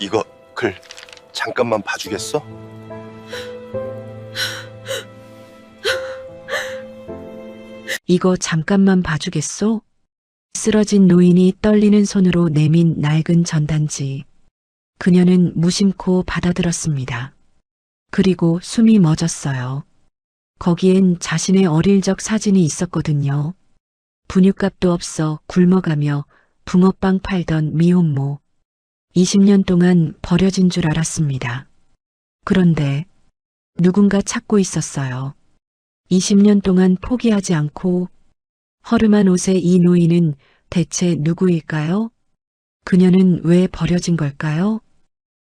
이거 글 잠깐만 봐주겠어? 이거 잠깐만 봐주겠소? 쓰러진 노인이 떨리는 손으로 내민 낡은 전단지. 그녀는 무심코 받아들었습니다. 그리고 숨이 멎었어요. 거기엔 자신의 어릴 적 사진이 있었거든요. 분유값도 없어 굶어가며 붕어빵 팔던 미혼모. 20년 동안 버려진 줄 알았습니다. 그런데 누군가 찾고 있었어요. 20년 동안 포기하지 않고 허름한 옷의 이 노인은 대체 누구일까요? 그녀는 왜 버려진 걸까요?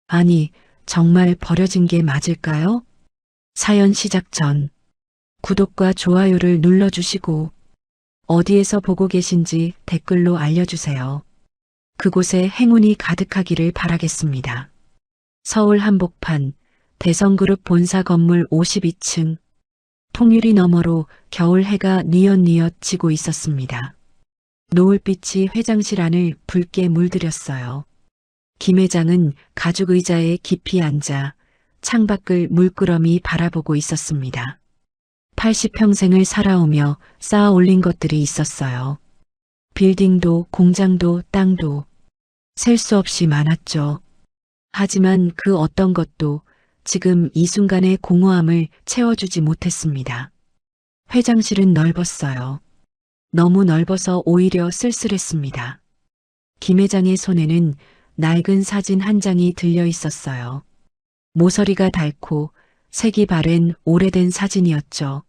아니, 정말 버려진 게 맞을까요? 사연 시작 전 구독과 좋아요를 눌러주시고 어디에서 보고 계신지 댓글로 알려주세요. 그곳에 행운이 가득하기를 바라겠습니다. 서울 한복판 대성그룹 본사 건물 52층 통유리 너머로 겨울 해가 뉘엿뉘엿 지고 있었습니다. 노을빛이 회장실 안을 붉게 물들였어요. 김 회장은 가죽 의자에 깊이 앉아 창밖을 물끄러미 바라보고 있었습니다. 80평생을 살아오며 쌓아 올린 것들이 있었어요. 빌딩도 공장도 땅도 셀 수 없이 많았죠. 하지만 그 어떤 것도 지금 이 순간의 공허함을 채워주지 못했습니다. 회장실은 넓었어요. 너무 넓어서 오히려 쓸쓸했습니다. 김 회장의 손에는 낡은 사진 한 장이 들려 있었어요. 모서리가 닳고 색이 바랜 오래된 사진이었죠.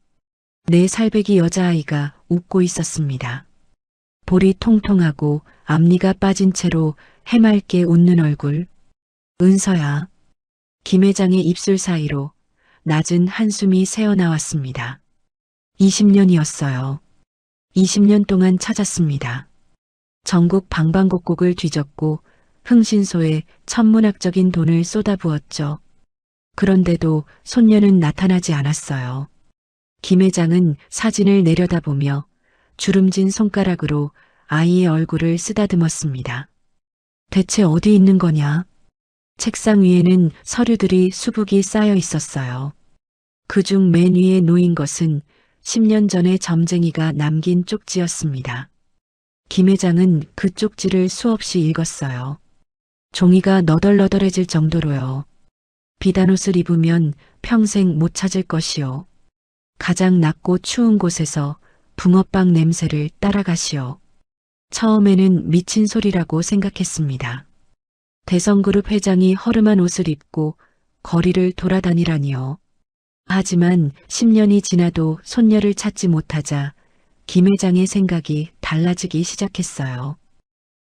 4살배기 여자아이가 웃고 있었습니다. 볼이 통통하고 앞니가 빠진 채로 해맑게 웃는 얼굴. 은서야. 김 회장의 입술 사이로 낮은 한숨이 새어나왔습니다. 20년이었어요. 20년 동안 찾았습니다. 전국 방방곡곡을 뒤졌고 흥신소에 천문학적인 돈을 쏟아부었죠. 그런데도 손녀는 나타나지 않았어요. 김 회장은 사진을 내려다보며 주름진 손가락으로 아이의 얼굴을 쓰다듬었습니다. 대체 어디 있는 거냐? 책상 위에는 서류들이 수북이 쌓여 있었어요. 그중 맨 위에 놓인 것은 10년 전에 점쟁이가 남긴 쪽지였습니다. 김 회장은 그 쪽지를 수없이 읽었어요. 종이가 너덜너덜해질 정도로요. 비단 옷을 입으면 평생 못 찾을 것이요. 가장 낮고 추운 곳에서 붕어빵 냄새를 따라가시오. 처음에는 미친 소리라고 생각했습니다. 대성그룹 회장이 허름한 옷을 입고 거리를 돌아다니라니요. 하지만 10년이 지나도 손녀를 찾지 못하자 김 회장의 생각이 달라지기 시작했어요.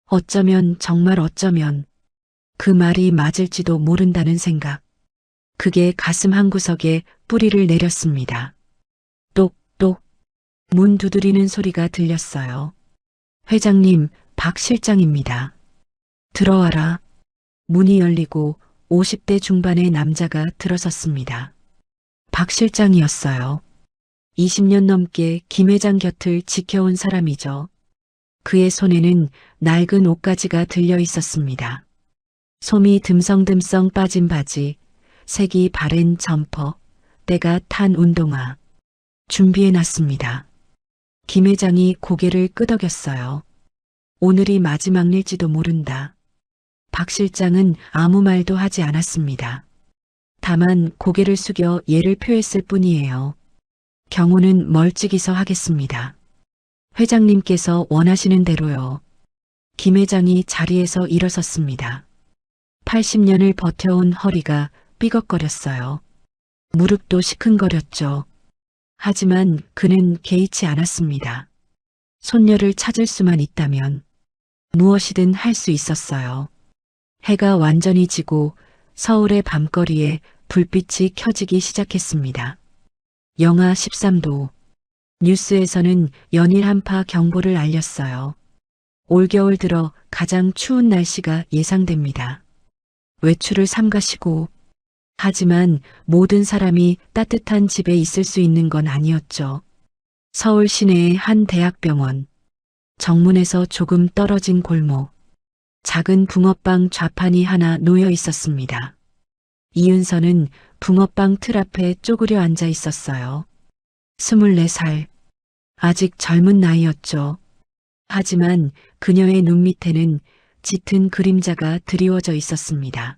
어쩌면 정말 어쩌면 그 말이 맞을지도 모른다는 생각. 그게 가슴 한구석에 뿌리를 내렸습니다. 똑똑 문 두드리는 소리가 들렸어요. 회장님, 박 실장입니다. 들어와라. 문이 열리고 50대 중반의 남자가 들어섰습니다. 박 실장이었어요. 20년 넘게 김 회장 곁을 지켜온 사람이죠. 그의 손에는 낡은 옷가지가 들려 있었습니다. 솜이 듬성듬성 빠진 바지, 색이 바랜 점퍼, 때가 탄 운동화. 준비해놨습니다. 김 회장이 고개를 끄덕였어요. 오늘이 마지막 일지도 모른다. 박 실장은 아무 말도 하지 않았습니다. 다만 고개를 숙여 예를 표했을 뿐이에요. 경호는 멀찍이서 하겠습니다. 회장님께서 원하시는 대로요. 김 회장이 자리에서 일어섰습니다. 80년을 버텨온 허리가 삐걱거렸어요. 무릎도 시큰거렸죠. 하지만 그는 개의치 않았습니다. 손녀를 찾을 수만 있다면 무엇이든 할 수 있었어요. 해가 완전히 지고 서울의 밤거리에 불빛이 켜지기 시작했습니다. 영하 13도. 뉴스에서는 연일 한파 경보를 알렸어요. 올겨울 들어 가장 추운 날씨가 예상됩니다. 외출을 삼가시고. 하지만 모든 사람이 따뜻한 집에 있을 수 있는 건 아니었죠. 서울 시내의 한 대학병원. 정문에서 조금 떨어진 골목. 작은 붕어빵 좌판이 하나 놓여 있었습니다. 이은서는 붕어빵 틀 앞에 쪼그려 앉아 있었어요. 24살. 아직 젊은 나이였죠. 하지만 그녀의 눈 밑에는 짙은 그림자가 드리워져 있었습니다.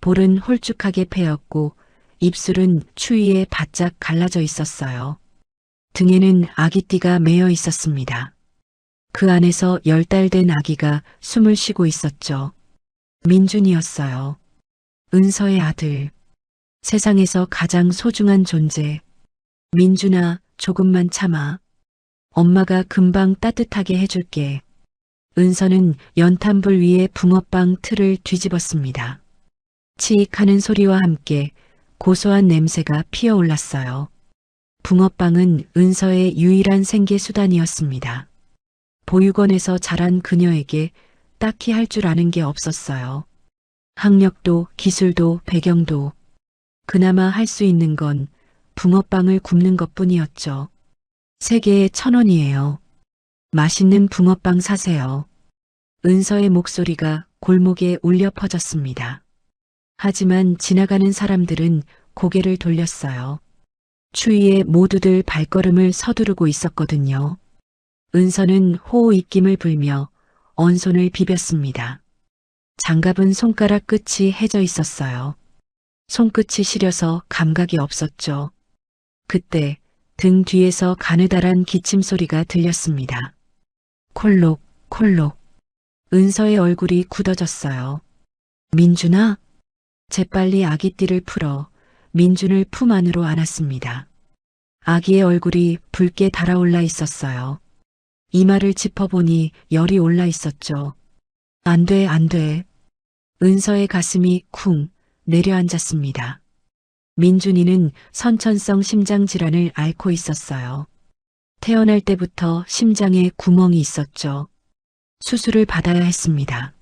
볼은 홀쭉하게 패였고 입술은 추위에 바짝 갈라져 있었어요. 등에는 아기띠가 매여 있었습니다. 그 안에서 10달 된 아기가 숨을 쉬고 있었죠. 민준이었어요. 은서의 아들. 세상에서 가장 소중한 존재. 민준아, 조금만 참아. 엄마가 금방 따뜻하게 해줄게. 은서는 연탄불 위에 붕어빵 틀을 뒤집었습니다. 치익하는 소리와 함께 고소한 냄새가 피어올랐어요. 붕어빵은 은서의 유일한 생계 수단이었습니다. 보육원에서 자란 그녀에게 딱히 할 줄 아는 게 없었어요. 학력도 기술도 배경도 그나마 할 수 있는 건 붕어빵을 굽는 것뿐이었죠. 3개에 1,000원이에요. 맛있는 붕어빵 사세요. 은서의 목소리가 골목에 울려 퍼졌습니다. 하지만 지나가는 사람들은 고개를 돌렸어요. 추위에 모두들 발걸음을 서두르고 있었거든요. 은서는 호호 입김을 불며 언손을 비볐습니다. 장갑은 손가락 끝이 해져 있었어요. 손끝이 시려서 감각이 없었죠. 그때 등 뒤에서 가느다란 기침 소리가 들렸습니다. 콜록, 콜록. 은서의 얼굴이 굳어졌어요. 민준아? 재빨리 아기띠를 풀어 민준을 품 안으로 안았습니다. 아기의 얼굴이 붉게 달아올라 있었어요. 이마를 짚어보니 열이 올라 있었죠. 안 돼, 안 돼. 은서의 가슴이 쿵 내려앉았습니다. 민준이는 선천성 심장 질환을 앓고 있었어요. 태어날 때부터 심장에 구멍이 있었죠. 수술을 받아야 했습니다.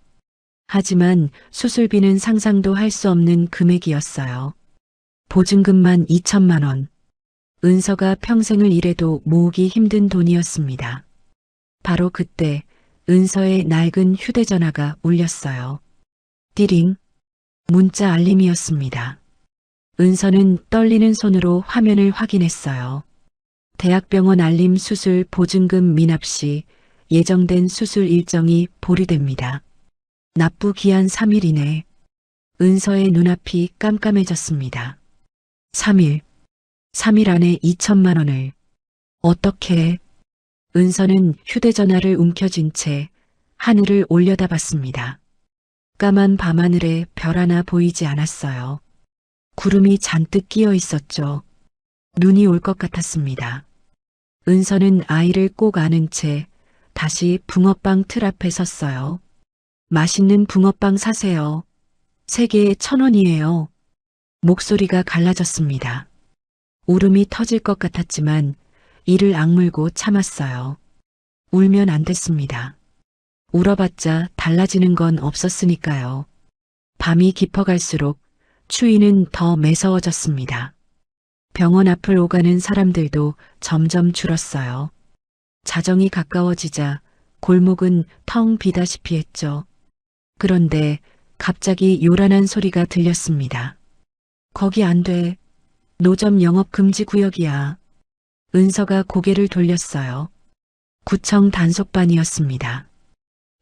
하지만 수술비는 상상도 할 수 없는 금액이었어요. 보증금만 2천만 원. 은서가 평생을 일해도 모으기 힘든 돈이었습니다. 바로 그때 은서의 낡은 휴대전화가 울렸어요. 띠링. 문자 알림이었습니다. 은서는 떨리는 손으로 화면을 확인했어요. 대학병원 알림 수술 보증금 미납 시 예정된 수술 일정이 보류됩니다. 납부 기한 3일 이내. 은서의 눈앞이 깜깜해졌습니다. 3일. 3일 안에 2천만 원을. 어떻게? 은서는 휴대전화를 움켜쥔 채 하늘을 올려다봤습니다. 까만 밤하늘에 별 하나 보이지 않았어요. 구름이 잔뜩 끼어 있었죠. 눈이 올 것 같았습니다. 은서는 아이를 꼭 안은 채 다시 붕어빵 틀 앞에 섰어요. 맛있는 붕어빵 사세요. 3개에 1,000원이에요. 목소리가 갈라졌습니다. 울음이 터질 것 같았지만 이를 악물고 참았어요. 울면 안 됐습니다. 울어봤자 달라지는 건 없었으니까요. 밤이 깊어갈수록 추위는 더 매서워졌습니다. 병원 앞을 오가는 사람들도 점점 줄었어요. 자정이 가까워지자 골목은 텅 비다시피 했죠. 그런데 갑자기 요란한 소리가 들렸습니다. 거기 안 돼. 노점 영업 금지 구역이야. 은서가 고개를 돌렸어요. 구청 단속반이었습니다.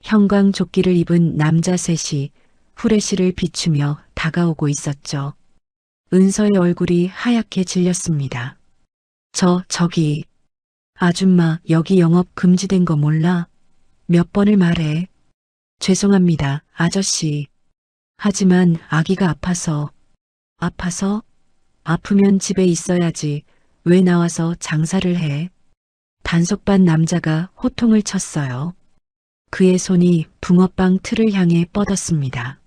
형광조끼를 입은 남자 셋이 후레쉬를 비추며 다가오고 있었죠. 은서의 얼굴이 하얗게 질렸습니다. 저기. 아줌마, 여기 영업 금지된 거 몰라? 몇 번을 말해. 죄송합니다, 아저씨. 하지만 아기가 아파서. 아파서? 아프면 집에 있어야지. 왜 나와서 장사를 해? 단속반 남자가 호통을 쳤어요. 그의 손이 붕어빵 틀을 향해 뻗었습니다.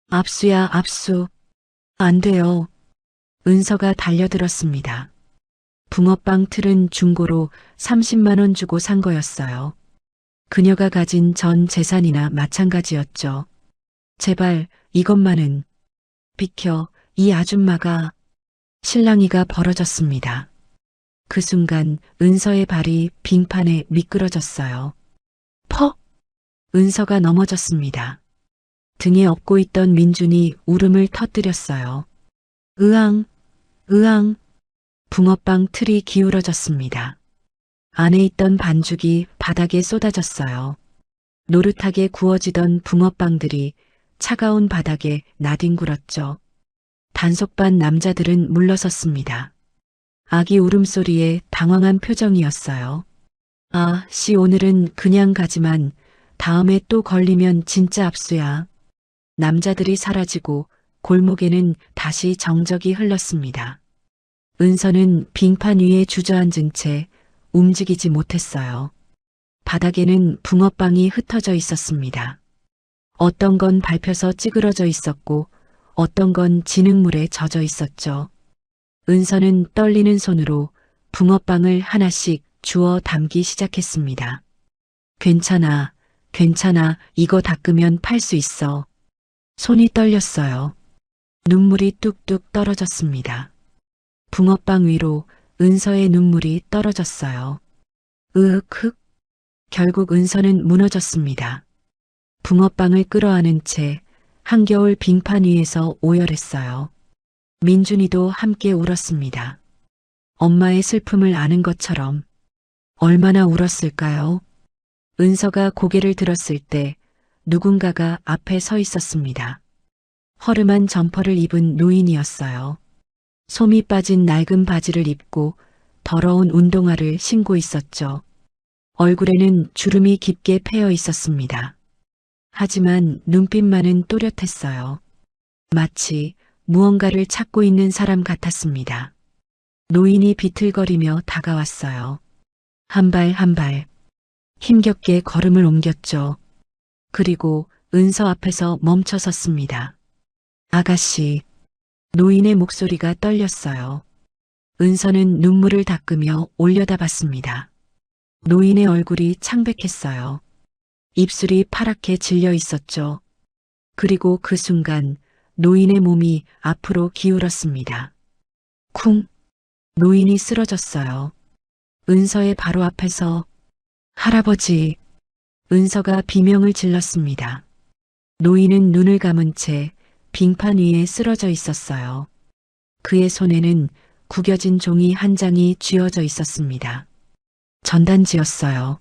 압수야, 압수. 안 돼요. 은서가 달려들었습니다. 붕어빵 틀은 중고로 30만 원 주고 산 거였어요. 그녀가 가진 전 재산이나 마찬가지였죠. 제발 이것만은. 비켜, 이 아줌마가. 실랑이가 벌어졌습니다. 그 순간 은서의 발이 빙판에 미끄러졌어요. 퍽! 은서가 넘어졌습니다. 등에 업고 있던 민준이 울음을 터뜨렸어요. 으앙, 으앙. 붕어빵 틀이 기울어졌습니다. 안에 있던 반죽이 바닥에 쏟아졌어요. 노릇하게 구워지던 붕어빵들이 차가운 바닥에 나뒹굴었죠. 단속반 남자들은 물러섰습니다. 아기 울음소리에 당황한 표정이었어요. 아, 씨 오늘은 그냥 가지만 다음에 또 걸리면 진짜 압수야. 남자들이 사라지고 골목에는 다시 정적이 흘렀습니다. 은서는 빙판 위에 주저앉은 채 움직이지 못했어요. 바닥에는 붕어빵이 흩어져 있었습니다. 어떤 건 밟혀서 찌그러져 있었고 어떤 건 진흙물에 젖어 있었죠. 은서는 떨리는 손으로 붕어빵을 하나씩 주워 담기 시작했습니다. 괜찮아, 괜찮아, 이거 닦으면 팔 수 있어. 손이 떨렸어요. 눈물이 뚝뚝 떨어졌습니다. 붕어빵 위로 은서의 눈물이 떨어졌어요. 으흑. 결국 은서는 무너졌습니다. 붕어빵을 끌어안은 채 한겨울 빙판 위에서 오열했어요. 민준이도 함께 울었습니다. 엄마의 슬픔을 아는 것처럼. 얼마나 울었을까요? 은서가 고개를 들었을 때 누군가가 앞에 서 있었습니다. 허름한 점퍼를 입은 노인이었어요. 솜이 빠진 낡은 바지를 입고 더러운 운동화를 신고 있었죠. 얼굴에는 주름이 깊게 패여 있었습니다. 하지만 눈빛만은 또렷했어요. 마치 무언가를 찾고 있는 사람 같았습니다. 노인이 비틀거리며 다가왔어요. 한 발 한 발 힘겹게 걸음을 옮겼죠. 그리고 은서 앞에서 멈춰 섰습니다. 아가씨. 노인의 목소리가 떨렸어요. 은서는 눈물을 닦으며 올려다봤습니다. 노인의 얼굴이 창백했어요. 입술이 파랗게 질려 있었죠. 그리고 그 순간 노인의 몸이 앞으로 기울었습니다. 쿵! 노인이 쓰러졌어요. 은서의 바로 앞에서 할아버지! 은서가 비명을 질렀습니다. 노인은 눈을 감은 채 빙판 위에 쓰러져 있었어요. 그의 손에는 구겨진 종이 한 장이 쥐어져 있었습니다. 전단지였어요.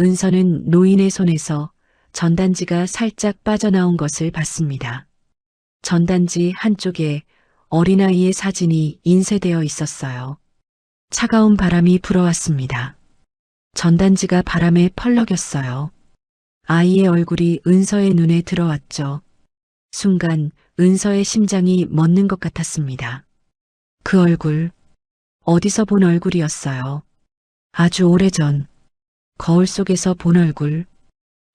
은서는 노인의 손에서 전단지가 살짝 빠져나온 것을 봤습니다. 전단지 한쪽에 어린아이의 사진이 인쇄되어 있었어요. 차가운 바람이 불어왔습니다. 전단지가 바람에 펄럭였어요. 아이의 얼굴이 은서의 눈에 들어왔죠. 순간 은서의 심장이 멎는 것 같았습니다. 그 얼굴, 어디서 본 얼굴이었어요. 아주 오래전, 거울 속에서 본 얼굴.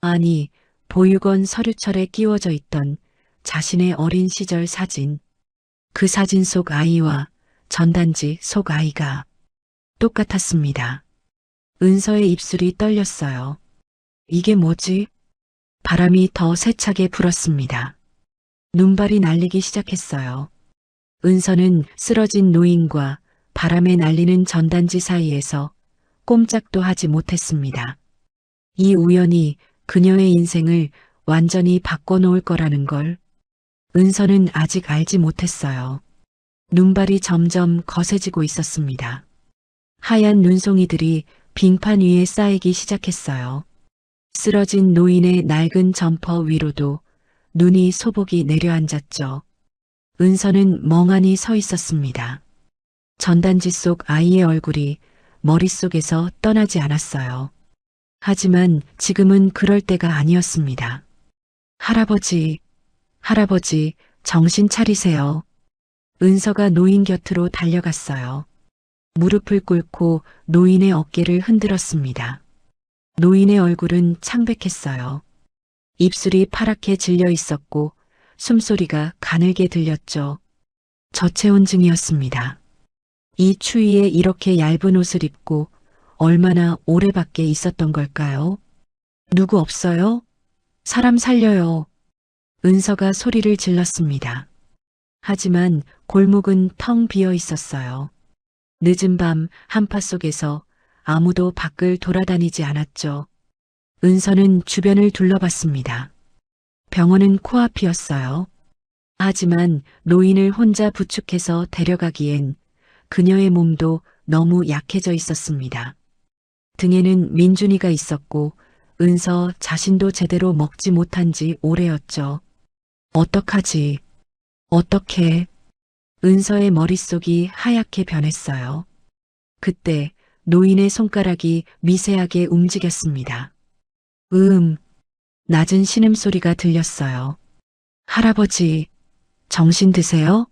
아니, 보육원 서류철에 끼워져 있던 자신의 어린 시절 사진. 그 사진 속 아이와 전단지 속 아이가 똑같았습니다. 은서의 입술이 떨렸어요. 이게 뭐지? 바람이 더 세차게 불었습니다. 눈발이 날리기 시작했어요. 은서는 쓰러진 노인과 바람에 날리는 전단지 사이에서 꼼짝도 하지 못했습니다. 이 우연이 그녀의 인생을 완전히 바꿔놓을 거라는 걸 은서는 아직 알지 못했어요. 눈발이 점점 거세지고 있었습니다. 하얀 눈송이들이 빙판 위에 쌓이기 시작했어요. 쓰러진 노인의 낡은 점퍼 위로도 눈이 소복이 내려앉았죠. 은서는 멍하니 서 있었습니다. 전단지 속 아이의 얼굴이 머릿속에서 떠나지 않았어요. 하지만 지금은 그럴 때가 아니었습니다. 할아버지, 할아버지, 정신 차리세요. 은서가 노인 곁으로 달려갔어요. 무릎을 꿇고 노인의 어깨를 흔들었습니다. 노인의 얼굴은 창백했어요. 입술이 파랗게 질려 있었고 숨소리가 가늘게 들렸죠. 저체온증이었습니다. 이 추위에 이렇게 얇은 옷을 입고 얼마나 오래 밖에 있었던 걸까요? 누구 없어요? 사람 살려요. 은서가 소리를 질렀습니다. 하지만 골목은 텅 비어 있었어요. 늦은 밤 한파 속에서 아무도 밖을 돌아다니지 않았죠. 은서는 주변을 둘러봤습니다. 병원은 코앞이었어요. 하지만 노인을 혼자 부축해서 데려가기엔 그녀의 몸도 너무 약해져 있었습니다. 등에는 민준이가 있었고 은서 자신도 제대로 먹지 못한 지 오래였죠. 어떡하지? 어떻게? 은서의 머릿속이 하얗게 변했어요. 그때 노인의 손가락이 미세하게 움직였습니다. 낮은 신음소리가 들렸어요. 할아버지, 정신 드세요?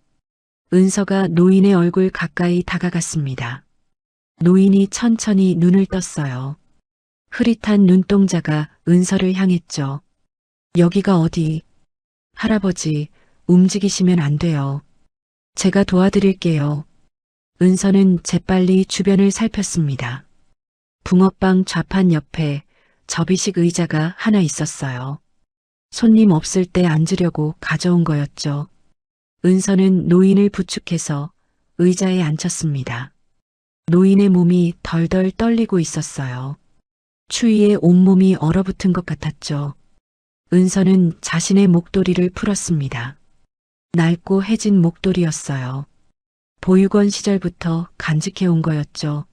은서가 노인의 얼굴 가까이 다가갔습니다. 노인이 천천히 눈을 떴어요. 흐릿한 눈동자가 은서를 향했죠. 여기가 어디? 할아버지, 움직이시면 안 돼요. 제가 도와드릴게요. 은서는 재빨리 주변을 살폈습니다. 붕어빵 좌판 옆에 접이식 의자가 하나 있었어요. 손님 없을 때 앉으려고 가져온 거였죠. 은서는 노인을 부축해서 의자에 앉혔습니다. 노인의 몸이 덜덜 떨리고 있었어요. 추위에 온몸이 얼어붙은 것 같았죠. 은서는 자신의 목도리를 풀었습니다. 낡고 해진 목도리였어요. 보육원 시절부터 간직해온 거였죠.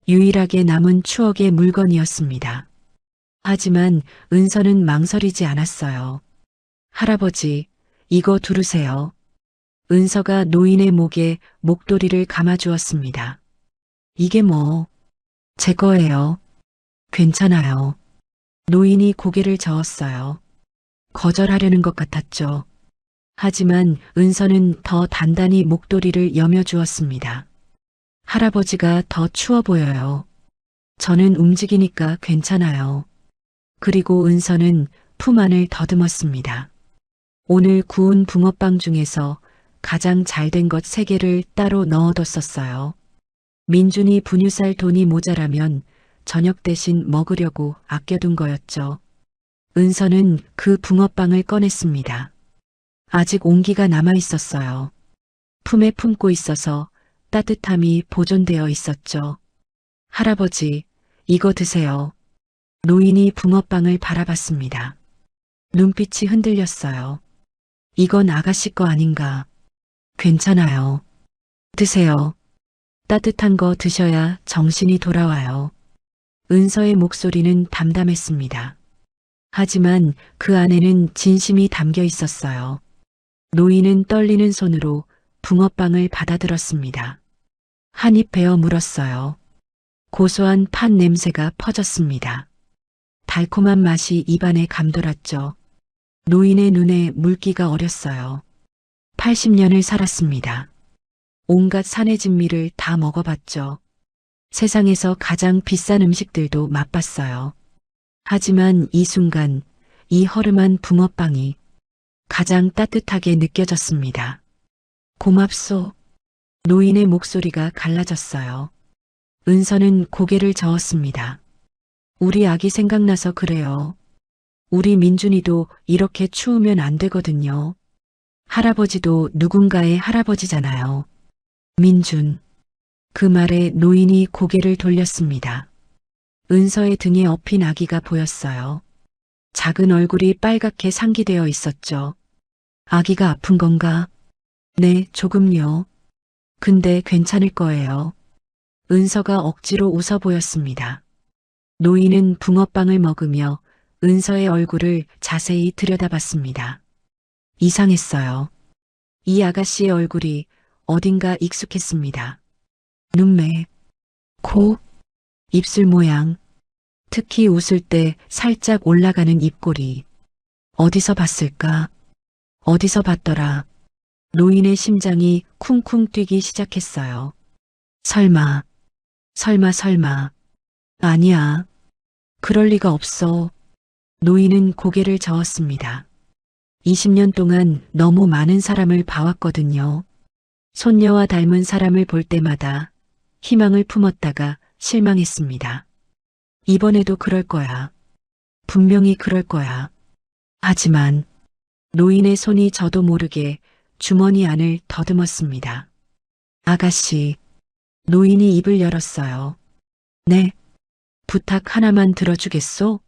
유일하게 남은 추억의 물건이었습니다. 하지만 은서는 망설이지 않았어요. 할아버지, 이거 두르세요. 은서가 노인의 목에 목도리를 감아주었습니다. 이게 뭐? 제 거예요. 괜찮아요. 노인이 고개를 저었어요. 거절하려는 것 같았죠. 하지만 은서는 더 단단히 목도리를 여며주었습니다. 할아버지가 더 추워 보여요. 저는 움직이니까 괜찮아요. 그리고 은서는 품 안을 더듬었습니다. 오늘 구운 붕어빵 중에서 가장 잘된 것 3개를 따로 넣어뒀었어요. 민준이 분유살 돈이 모자라면 저녁 대신 먹으려고 아껴둔 거였죠. 은서는 그 붕어빵을 꺼냈습니다. 아직 온기가 남아 있었어요. 품에 품고 있어서 따뜻함이 보존되어 있었죠. 할아버지, 이거 드세요. 노인이 붕어빵을 바라봤습니다. 눈빛이 흔들렸어요. 이건 아가씨 거 아닌가. 괜찮아요. 드세요. 따뜻한 거 드셔야 정신이 돌아와요. 은서의 목소리는 담담했습니다. 하지만 그 안에는 진심이 담겨 있었어요. 노인은 떨리는 손으로 붕어빵을 받아들었습니다. 한 입 베어 물었어요. 고소한 팥 냄새가 퍼졌습니다. 달콤한 맛이 입안에 감돌았죠. 노인의 눈에 물기가 어렸어요. 80년을 살았습니다. 온갖 산의 진미를 다 먹어봤죠. 세상에서 가장 비싼 음식들도 맛봤어요. 하지만 이 순간 이 허름한 붕어빵이 가장 따뜻하게 느껴졌습니다. 고맙소. 노인의 목소리가 갈라졌어요. 은서는 고개를 저었습니다. 우리 아기 생각나서 그래요. 우리 민준이도 이렇게 추우면 안 되거든요. 할아버지도 누군가의 할아버지잖아요. 민준. 그 말에 노인이 고개를 돌렸습니다. 은서의 등에 엎인 아기가 보였어요. 작은 얼굴이 빨갛게 상기되어 있었죠. 아기가 아픈 건가? 네, 조금요. 근데 괜찮을 거예요. 은서가 억지로 웃어 보였습니다. 노인은 붕어빵을 먹으며 은서의 얼굴을 자세히 들여다봤습니다. 이상했어요. 이 아가씨의 얼굴이 어딘가 익숙했습니다. 눈매, 코, 입술 모양, 특히 웃을 때 살짝 올라가는 입꼬리. 어디서 봤을까? 어디서 봤더라? 노인의 심장이 쿵쿵 뛰기 시작했어요. 설마. 아니야. 그럴 리가 없어. 노인은 고개를 저었습니다. 20년 동안 너무 많은 사람을 봐왔거든요. 손녀와 닮은 사람을 볼 때마다 희망을 품었다가 실망했습니다. 이번에도 그럴 거야. 분명히 그럴 거야. 하지만 노인의 손이 저도 모르게 주머니 안을 더듬었습니다. 아가씨. 노인이 입을 열었어요. 네. 부탁 하나만 들어주겠소?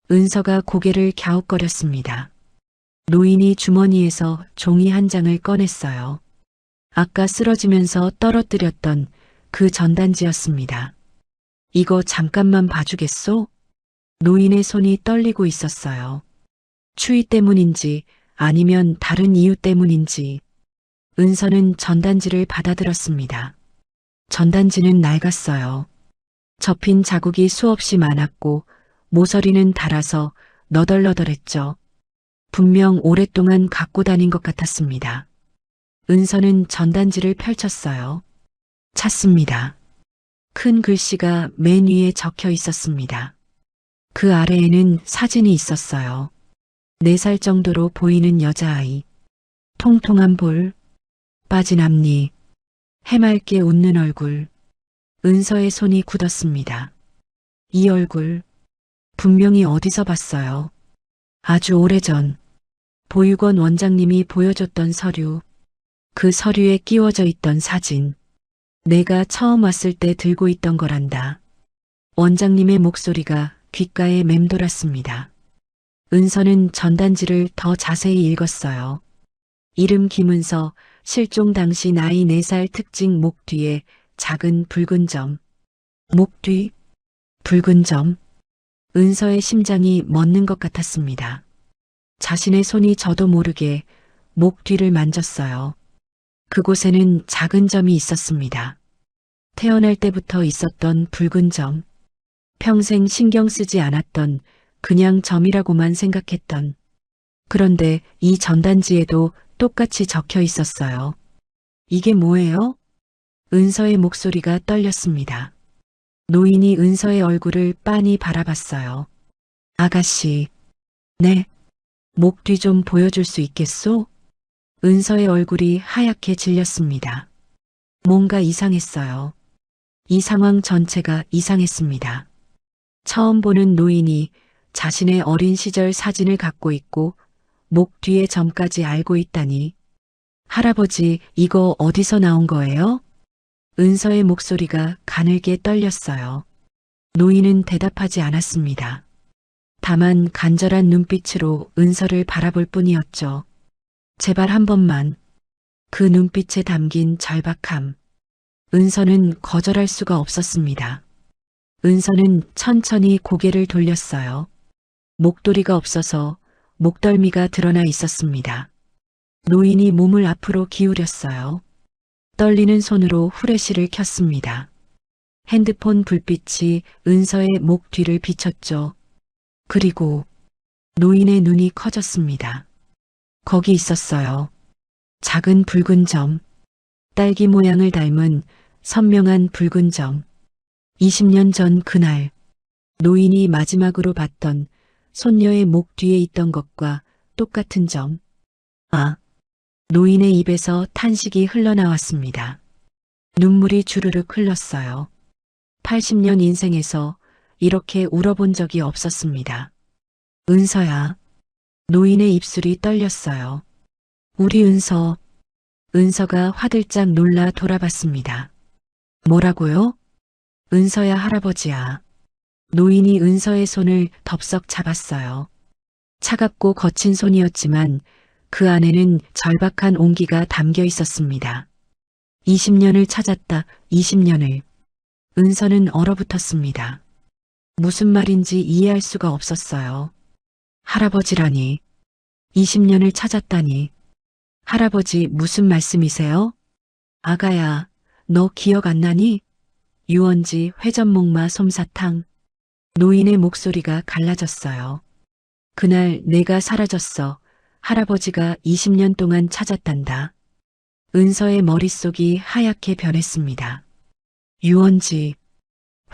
은서가 고개를 갸웃거렸습니다. 노인이 주머니에서 종이 한 장을 꺼냈어요. 아까 쓰러지면서 떨어뜨렸던 그 전단지였습니다. 이거 잠깐만 봐주겠소? 노인의 손이 떨리고 있었어요. 추위 때문인지 아니면 다른 이유 때문인지 은서는 전단지를 받아들었습니다. 전단지는 낡았어요. 접힌 자국이 수없이 많았고 모서리는 닳아서 너덜너덜했죠. 분명 오랫동안 갖고 다닌 것 같았습니다. 은서는 전단지를 펼쳤어요. 찾습니다. 큰 글씨가 맨 위에 적혀 있었습니다. 그 아래에는 사진이 있었어요. 4살 정도로 보이는 여자아이. 통통한 볼, 빠진 앞니, 해맑게 웃는 얼굴. 은서의 손이 굳었습니다. 이 얼굴, 분명히 어디서 봤어요. 아주 오래전, 보육원 원장님이 보여줬던 서류, 그 서류에 끼워져 있던 사진. 내가 처음 왔을 때 들고 있던 거란다. 원장님의 목소리가 귓가에 맴돌았습니다. 은서는 전단지를 더 자세히 읽었어요. 이름 김은서, 실종 당시 나이 4살 특징 목 뒤에 작은 붉은 점. 목 뒤? 붉은 점? 은서의 심장이 멎는 것 같았습니다. 자신의 손이 저도 모르게 목 뒤를 만졌어요. 그곳에는 작은 점이 있었습니다. 태어날 때부터 있었던 붉은 점. 평생 신경 쓰지 않았던 그냥 점이라고만 생각했던. 그런데 이 전단지에도 똑같이 적혀 있었어요. 이게 뭐예요? 은서의 목소리가 떨렸습니다. 노인이 은서의 얼굴을 빤히 바라봤어요. 아가씨, 네, 목 뒤 좀 보여줄 수 있겠소? 은서의 얼굴이 하얗게 질렸습니다. 뭔가 이상했어요. 이 상황 전체가 이상했습니다. 처음 보는 노인이 자신의 어린 시절 사진을 갖고 있고 목 뒤에 점까지 알고 있다니. 할아버지, 이거 어디서 나온 거예요? 은서의 목소리가 가늘게 떨렸어요. 노인은 대답하지 않았습니다. 다만 간절한 눈빛으로 은서를 바라볼 뿐이었죠. 제발 한 번만. 그 눈빛에 담긴 절박함. 은서는 거절할 수가 없었습니다. 은서는 천천히 고개를 돌렸어요. 목도리가 없어서 목덜미가 드러나 있었습니다. 노인이 몸을 앞으로 기울였어요. 떨리는 손으로 후레쉬를 켰습니다. 핸드폰 불빛이 은서의 목 뒤를 비췄죠. 그리고 노인의 눈이 커졌습니다. 거기 있었어요. 작은 붉은 점. 딸기 모양을 닮은 선명한 붉은 점. 20년 전 그날 노인이 마지막으로 봤던 손녀의 목 뒤에 있던 것과 똑같은 점. 아, 노인의 입에서 탄식이 흘러나왔습니다. 눈물이 주르륵 흘렀어요. 80년 인생에서 이렇게 울어본 적이 없었습니다. 은서야. 노인의 입술이 떨렸어요. 우리 은서. 은서가 화들짝 놀라 돌아봤습니다. 뭐라고요? 은서야 할아버지야. 노인이 은서의 손을 덥석 잡았어요. 차갑고 거친 손이었지만 그 안에는 절박한 온기가 담겨 있었습니다. 20년을 찾았다, 20년을. 은서는 얼어붙었습니다. 무슨 말인지 이해할 수가 없었어요. 할아버지라니. 20년을 찾았다니. 할아버지 무슨 말씀이세요? 아가야, 너 기억 안 나니? 유원지 회전목마 솜사탕. 노인의 목소리가 갈라졌어요. 그날 내가 사라졌어. 할아버지가 20년 동안 찾았단다. 은서의 머릿속이 하얗게 변했습니다. 유원지,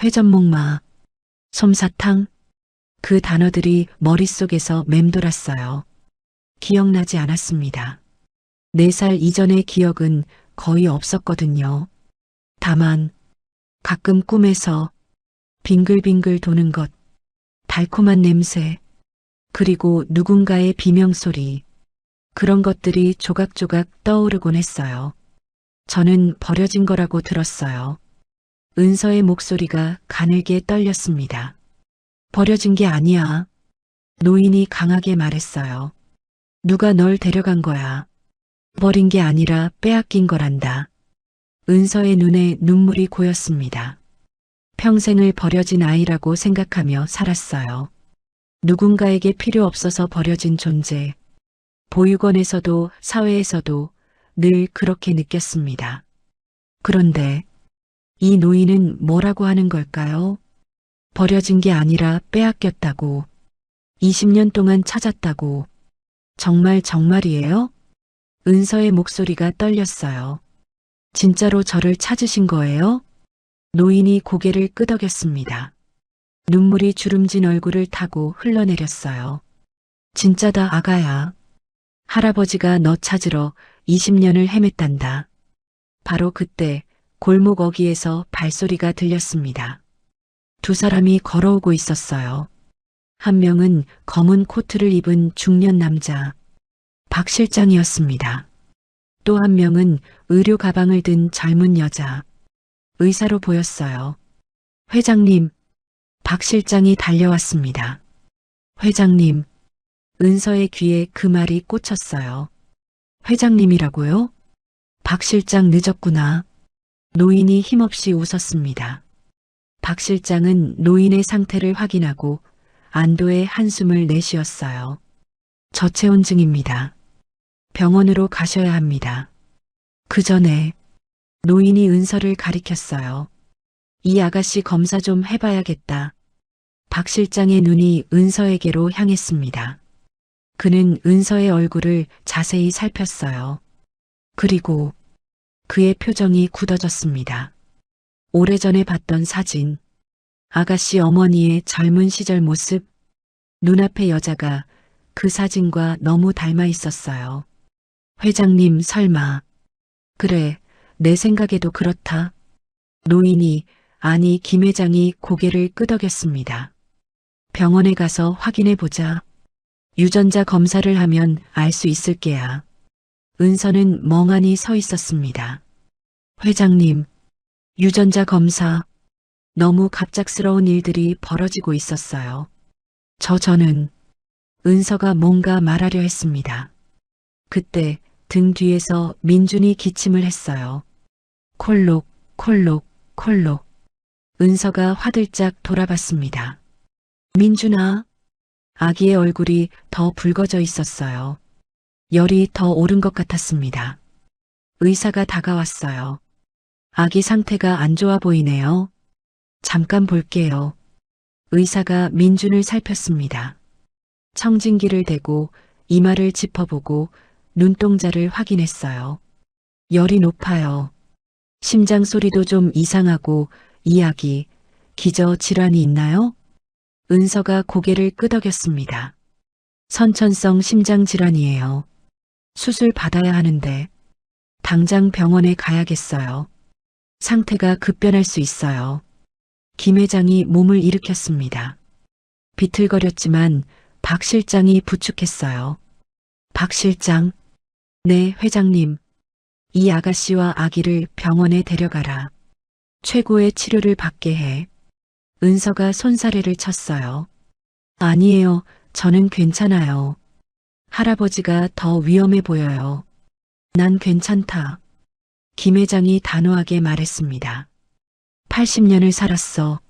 회전목마, 솜사탕. 그 단어들이 머릿속에서 맴돌았어요. 기억나지 않았습니다. 4살 이전의 기억은 거의 없었거든요. 다만 가끔 꿈에서 빙글빙글 도는 것, 달콤한 냄새, 그리고 누군가의 비명소리, 그런 것들이 조각조각 떠오르곤 했어요. 저는 버려진 거라고 들었어요. 은서의 목소리가 가늘게 떨렸습니다. 버려진 게 아니야. 노인이 강하게 말했어요. 누가 널 데려간 거야. 버린 게 아니라 빼앗긴 거란다. 은서의 눈에 눈물이 고였습니다. 평생을 버려진 아이라고 생각하며 살았어요. 누군가에게 필요 없어서 버려진 존재. 보육원에서도 사회에서도 늘 그렇게 느꼈습니다. 그런데 이 노인은 뭐라고 하는 걸까요? 버려진 게 아니라 빼앗겼다고. 20년 동안 찾았다고. 정말이에요? 은서의 목소리가 떨렸어요. 진짜로 저를 찾으신 거예요? 노인이 고개를 끄덕였습니다. 눈물이 주름진 얼굴을 타고 흘러내렸어요. 진짜다 아가야. 할아버지가 너 찾으러 20년을 헤맸단다. 바로 그때 골목 어귀에서 발소리가 들렸습니다. 두 사람이 걸어오고 있었어요. 한 명은 검은 코트를 입은 중년 남자, 박 실장이었습니다. 또 한 명은 의료 가방을 든 젊은 여자, 의사로 보였어요. 회장님, 박 실장이 달려왔습니다. 회장님, 은서의 귀에 그 말이 꽂혔어요. 회장님이라고요? 박 실장 늦었구나. 노인이 힘없이 웃었습니다. 박 실장은 노인의 상태를 확인하고 안도의 한숨을 내쉬었어요. 저체온증입니다. 병원으로 가셔야 합니다. 그 전에 노인이 은서를 가리켰어요. 이 아가씨 검사 좀 해봐야겠다. 박 실장의 눈이 은서에게로 향했습니다. 그는 은서의 얼굴을 자세히 살폈어요. 그리고 그의 표정이 굳어졌습니다. 오래전에 봤던 사진, 아가씨 어머니의 젊은 시절 모습, 눈앞의 여자가 그 사진과 너무 닮아 있었어요. 회장님 설마. 그래, 내 생각에도 그렇다. 노인이, 아니 김 회장이 고개를 끄덕였습니다. 병원에 가서 확인해 보자. 유전자 검사를 하면 알 수 있을 게야. 은서는 멍하니 서 있었습니다. 회장님, 유전자 검사. 너무 갑작스러운 일들이 벌어지고 있었어요. 저는 은서가 뭔가 말하려 했습니다. 그때 등 뒤에서 민준이 기침을 했어요. 콜록, 콜록, 콜록. 은서가 화들짝 돌아봤습니다. 민준아. 아기의 얼굴이 더 붉어져 있었어요. 열이 더 오른 것 같았습니다. 의사가 다가왔어요. 아기 상태가 안 좋아 보이네요. 잠깐 볼게요. 의사가 민준을 살폈습니다. 청진기를 대고 이마를 짚어보고 눈동자를 확인했어요. 열이 높아요. 심장 소리도 좀 이상하고 이 아기 기저 질환이 있나요? 은서가 고개를 끄덕였습니다. 선천성 심장 질환이에요. 수술 받아야 하는데 당장 병원에 가야겠어요. 상태가 급변할 수 있어요. 김 회장이 몸을 일으켰습니다. 비틀거렸지만 박 실장이 부축했어요. 박 실장. 네, 회장님. 이 아가씨와 아기를 병원에 데려가라. 최고의 치료를 받게 해. 은서가 손사래를 쳤어요. 아니에요. 저는 괜찮아요. 할아버지가 더 위험해 보여요. 난 괜찮다. 김 회장이 단호하게 말했습니다. 80년을 살았어.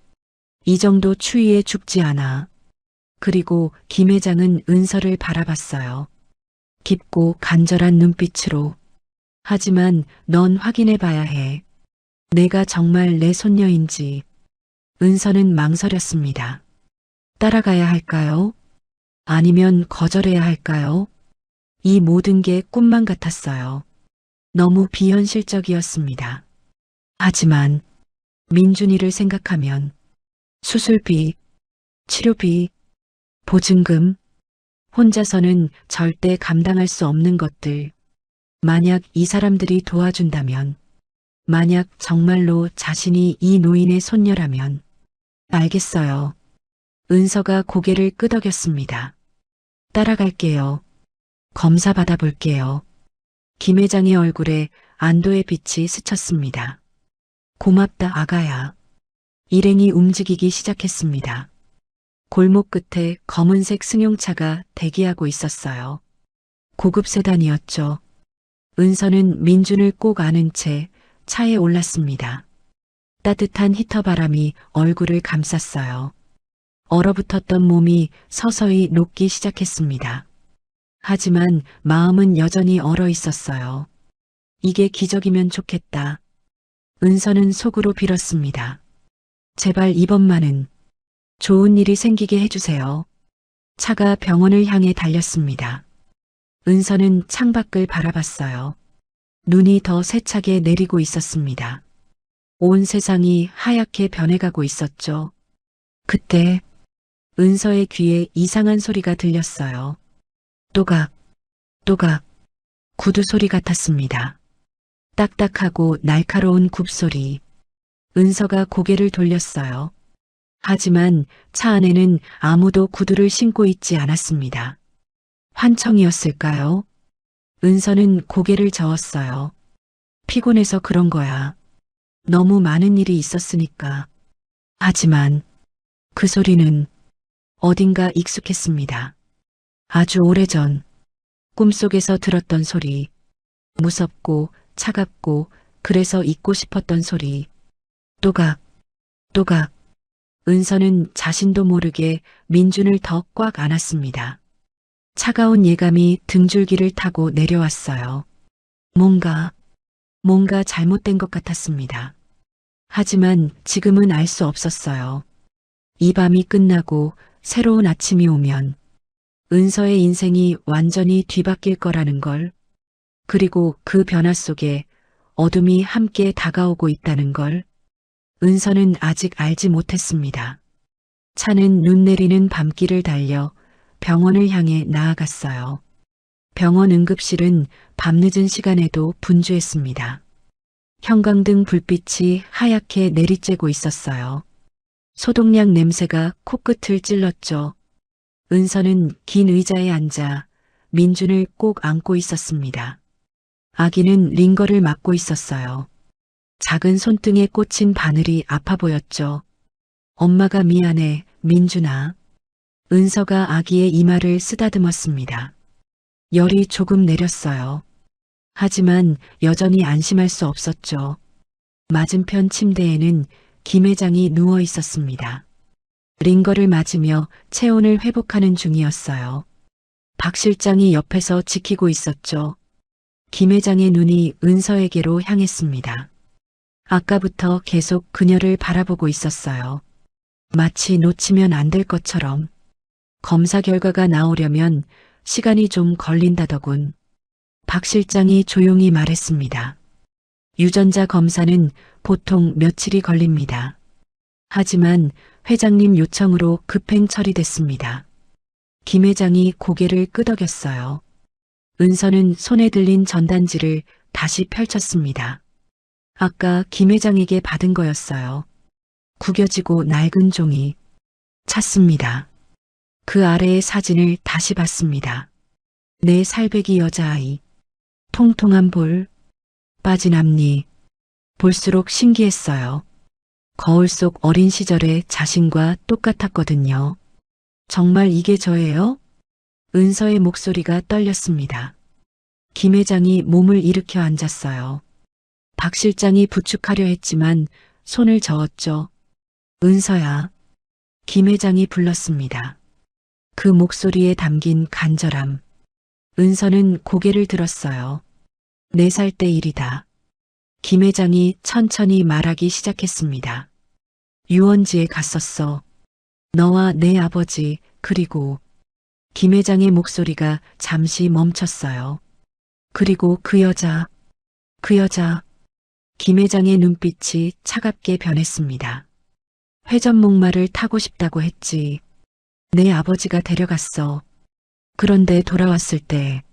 이 정도 추위에 죽지 않아. 그리고 김 회장은 은서를 바라봤어요. 깊고 간절한 눈빛으로. 하지만 넌 확인해 봐야 해. 내가 정말 내 손녀인지. 은서는 망설였습니다. 따라가야 할까요? 아니면 거절해야 할까요? 이 모든 게 꿈만 같았어요. 너무 비현실적이었습니다. 하지만 민준이를 생각하면 수술비, 치료비, 보증금, 혼자서는 절대 감당할 수 없는 것들. 만약 이 사람들이 도와준다면, 만약 정말로 자신이 이 노인의 손녀라면, 알겠어요. 은서가 고개를 끄덕였습니다. 따라갈게요. 검사 받아볼게요. 김 회장의 얼굴에 안도의 빛이 스쳤습니다. 고맙다 아가야. 일행이 움직이기 시작했습니다. 골목 끝에 검은색 승용차가 대기하고 있었어요. 고급 세단이었죠. 은서는 민준을 꼭 안은 채 차에 올랐습니다. 따뜻한 히터 바람이 얼굴을 감쌌어요. 얼어붙었던 몸이 서서히 녹기 시작했습니다. 하지만 마음은 여전히 얼어 있었어요. 이게 기적이면 좋겠다. 은서는 속으로 빌었습니다. 제발 이번만은 좋은 일이 생기게 해주세요. 차가 병원을 향해 달렸습니다. 은서는 창밖을 바라봤어요. 눈이 더 세차게 내리고 있었습니다. 온 세상이 하얗게 변해가고 있었죠. 그때 은서의 귀에 이상한 소리가 들렸어요. 또각, 또각, 구두 소리 같았습니다. 딱딱하고 날카로운 굽소리. 은서가 고개를 돌렸어요. 하지만 차 안에는 아무도 구두를 신고 있지 않았습니다. 환청이었을까요? 은서는 고개를 저었어요. 피곤해서 그런 거야. 너무 많은 일이 있었으니까. 하지만 그 소리는 어딘가 익숙했습니다. 아주 오래전 꿈속에서 들었던 소리. 무섭고 차갑고 그래서 잊고 싶었던 소리. 또각, 또각. 은서는 자신도 모르게 민준을 더 꽉 안았습니다. 차가운 예감이 등줄기를 타고 내려왔어요. 뭔가 잘못된 것 같았습니다. 하지만 지금은 알 수 없었어요. 이 밤이 끝나고 새로운 아침이 오면 은서의 인생이 완전히 뒤바뀔 거라는 걸, 그리고 그 변화 속에 어둠이 함께 다가오고 있다는 걸 은서는 아직 알지 못했습니다. 차는 눈 내리는 밤길을 달려 병원을 향해 나아갔어요. 병원 응급실은 밤늦은 시간에도 분주했습니다. 형광등 불빛이 하얗게 내리쬐고 있었어요. 소독약 냄새가 코끝을 찔렀죠. 은서는 긴 의자에 앉아 민준을 꼭 안고 있었습니다. 아기는 링거를 맞고 있었어요. 작은 손등에 꽂힌 바늘이 아파 보였죠. 엄마가 미안해, 민준아. 은서가 아기의 이마를 쓰다듬었습니다. 열이 조금 내렸어요. 하지만 여전히 안심할 수 없었죠. 맞은편 침대에는 김 회장이 누워 있었습니다. 링거를 맞으며 체온을 회복하는 중이었어요. 박 실장이 옆에서 지키고 있었죠. 김 회장의 눈이 은서에게로 향했습니다. 아까부터 계속 그녀를 바라보고 있었어요. 마치 놓치면 안 될 것처럼. 검사 결과가 나오려면 시간이 좀 걸린다더군. 박 실장이 조용히 말했습니다. 유전자 검사는 보통 며칠이 걸립니다. 하지만 회장님 요청으로 급행 처리됐습니다. 김 회장이 고개를 끄덕였어요. 은서는 손에 들린 전단지를 다시 펼쳤습니다. 아까 김 회장에게 받은 거였어요. 구겨지고 낡은 종이. 찾습니다. 그 아래의 사진을 다시 봤습니다. 내 살배기 여자아이. 통통한 볼, 빠진 앞니. 볼수록 신기했어요. 거울 속 어린 시절의 자신과 똑같았거든요. 정말 이게 저예요? 은서의 목소리가 떨렸습니다. 김 회장이 몸을 일으켜 앉았어요. 박 실장이 부축하려 했지만 손을 저었죠. 은서야. 김 회장이 불렀습니다. 그 목소리에 담긴 간절함. 은서는 고개를 들었어요. 4살 때 일이다. 김 회장이 천천히 말하기 시작했습니다. 유원지에 갔었어. 너와 내 아버지, 그리고 김 회장의 목소리가 잠시 멈췄어요. 그리고 그 여자. 김 회장의 눈빛이 차갑게 변했습니다. 회전목마를 타고 싶다고 했지. 내 아버지가 데려갔어. 그런데 돌아왔을 때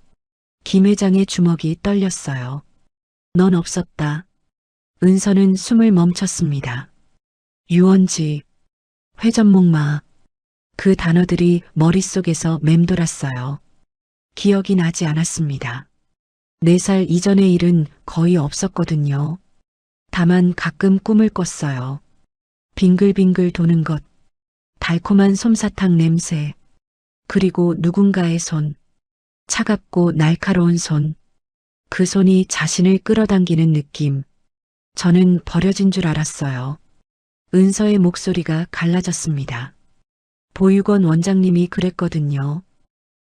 김 회장의 주먹이 떨렸어요. 넌 없었다. 은서는 숨을 멈췄습니다. 유원지, 회전목마. 그 단어들이 머릿속에서 맴돌았어요. 기억이 나지 않았습니다. 4살 이전의 일은 거의 없었거든요. 다만 가끔 꿈을 꿨어요. 빙글빙글 도는 것, 달콤한 솜사탕 냄새, 그리고 누군가의 손, 차갑고 날카로운 손, 그 손이 자신을 끌어당기는 느낌. 저는 버려진 줄 알았어요. 은서의 목소리가 갈라졌습니다. 보육원 원장님이 그랬거든요.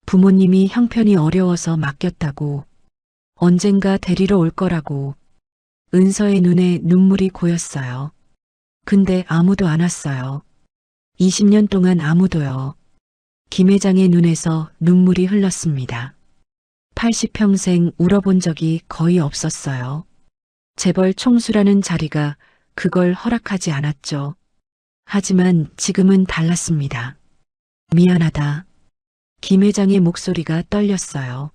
부모님이 형편이 어려워서 맡겼다고. 언젠가 데리러 올 거라고. 은서의 눈에 눈물이 고였어요. 근데 아무도 안 왔어요. 20년 동안 아무도요. 김 회장의 눈에서 눈물이 흘렀습니다. 80평생 울어본 적이 거의 없었어요. 재벌 총수라는 자리가 그걸 허락하지 않았죠. 하지만 지금은 달랐습니다. 미안하다. 김 회장의 목소리가 떨렸어요.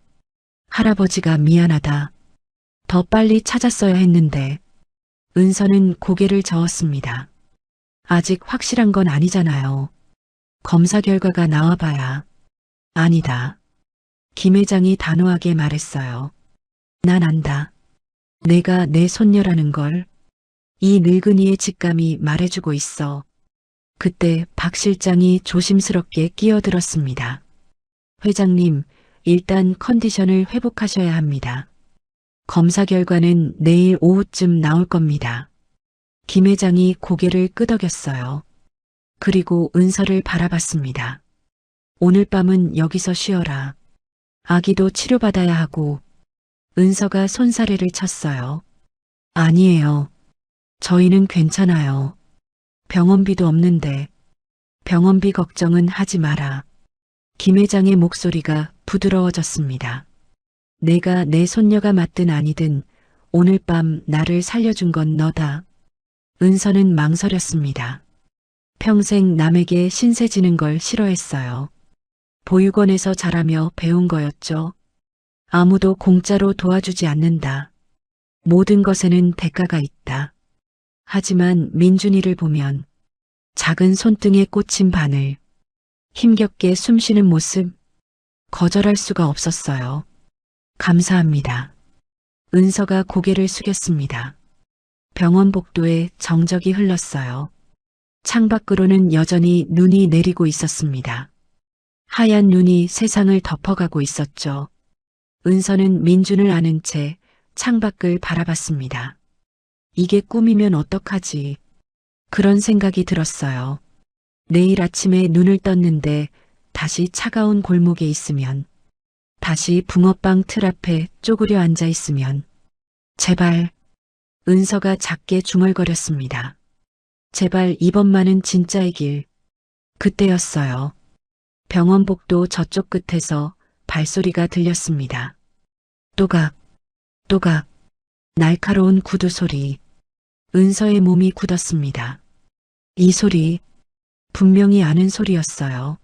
할아버지가 미안하다. 더 빨리 찾았어야 했는데. 은서는 고개를 저었습니다. 아직 확실한 건 아니잖아요. 검사 결과가 나와봐야. 아니다. 김 회장이 단호하게 말했어요. 난 안다. 내가 내 손녀라는 걸. 이 늙은이의 직감이 말해주고 있어. 그때 박 실장이 조심스럽게 끼어들었습니다. 회장님, 일단 컨디션을 회복하셔야 합니다. 검사 결과는 내일 오후쯤 나올 겁니다. 김 회장이 고개를 끄덕였어요. 그리고 은서를 바라봤습니다. 오늘 밤은 여기서 쉬어라. 아기도 치료받아야 하고. 은서가 손사래를 쳤어요. 아니에요. 저희는 괜찮아요. 병원비도 없는데. 병원비 걱정은 하지 마라. 김 회장의 목소리가 부드러워졌습니다. 내가 내 손녀가 맞든 아니든 오늘 밤 나를 살려준 건 너다. 은서는 망설였습니다. 평생 남에게 신세 지는 걸 싫어했어요. 보육원에서 자라며 배운 거였죠. 아무도 공짜로 도와주지 않는다. 모든 것에는 대가가 있다. 하지만 민준이를 보면 작은 손등에 꽂힌 바늘, 힘겹게 숨쉬는 모습, 거절할 수가 없었어요. 감사합니다. 은서가 고개를 숙였습니다. 병원 복도에 정적이 흘렀어요. 창밖으로는 여전히 눈이 내리고 있었습니다. 하얀 눈이 세상을 덮어가고 있었죠. 은서는 민준을 안은 채 창밖을 바라봤습니다. 이게 꿈이면 어떡하지? 그런 생각이 들었어요. 내일 아침에 눈을 떴는데 다시 차가운 골목에 있으면, 다시 붕어빵 틀 앞에 쪼그려 앉아 있으면, 제발. 은서가 작게 중얼거렸습니다. 제발 이번만은 진짜의 길. 그때였어요. 병원 복도 저쪽 끝에서 발소리가 들렸습니다. 또각, 또각, 날카로운 구두 소리. 은서의 몸이 굳었습니다. 이 소리, 분명히 아는 소리였어요.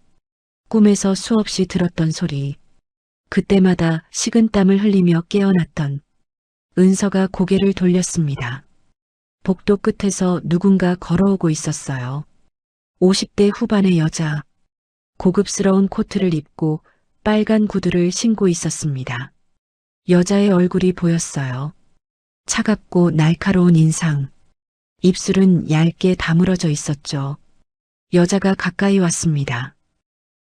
꿈에서 수없이 들었던 소리. 그때마다 식은땀을 흘리며 깨어났던. 은서가 고개를 돌렸습니다. 복도 끝에서 누군가 걸어오고 있었어요. 50대 후반의 여자. 고급스러운 코트를 입고 빨간 구두를 신고 있었습니다. 여자의 얼굴이 보였어요. 차갑고 날카로운 인상. 입술은 얇게 다물어져 있었죠. 여자가 가까이 왔습니다.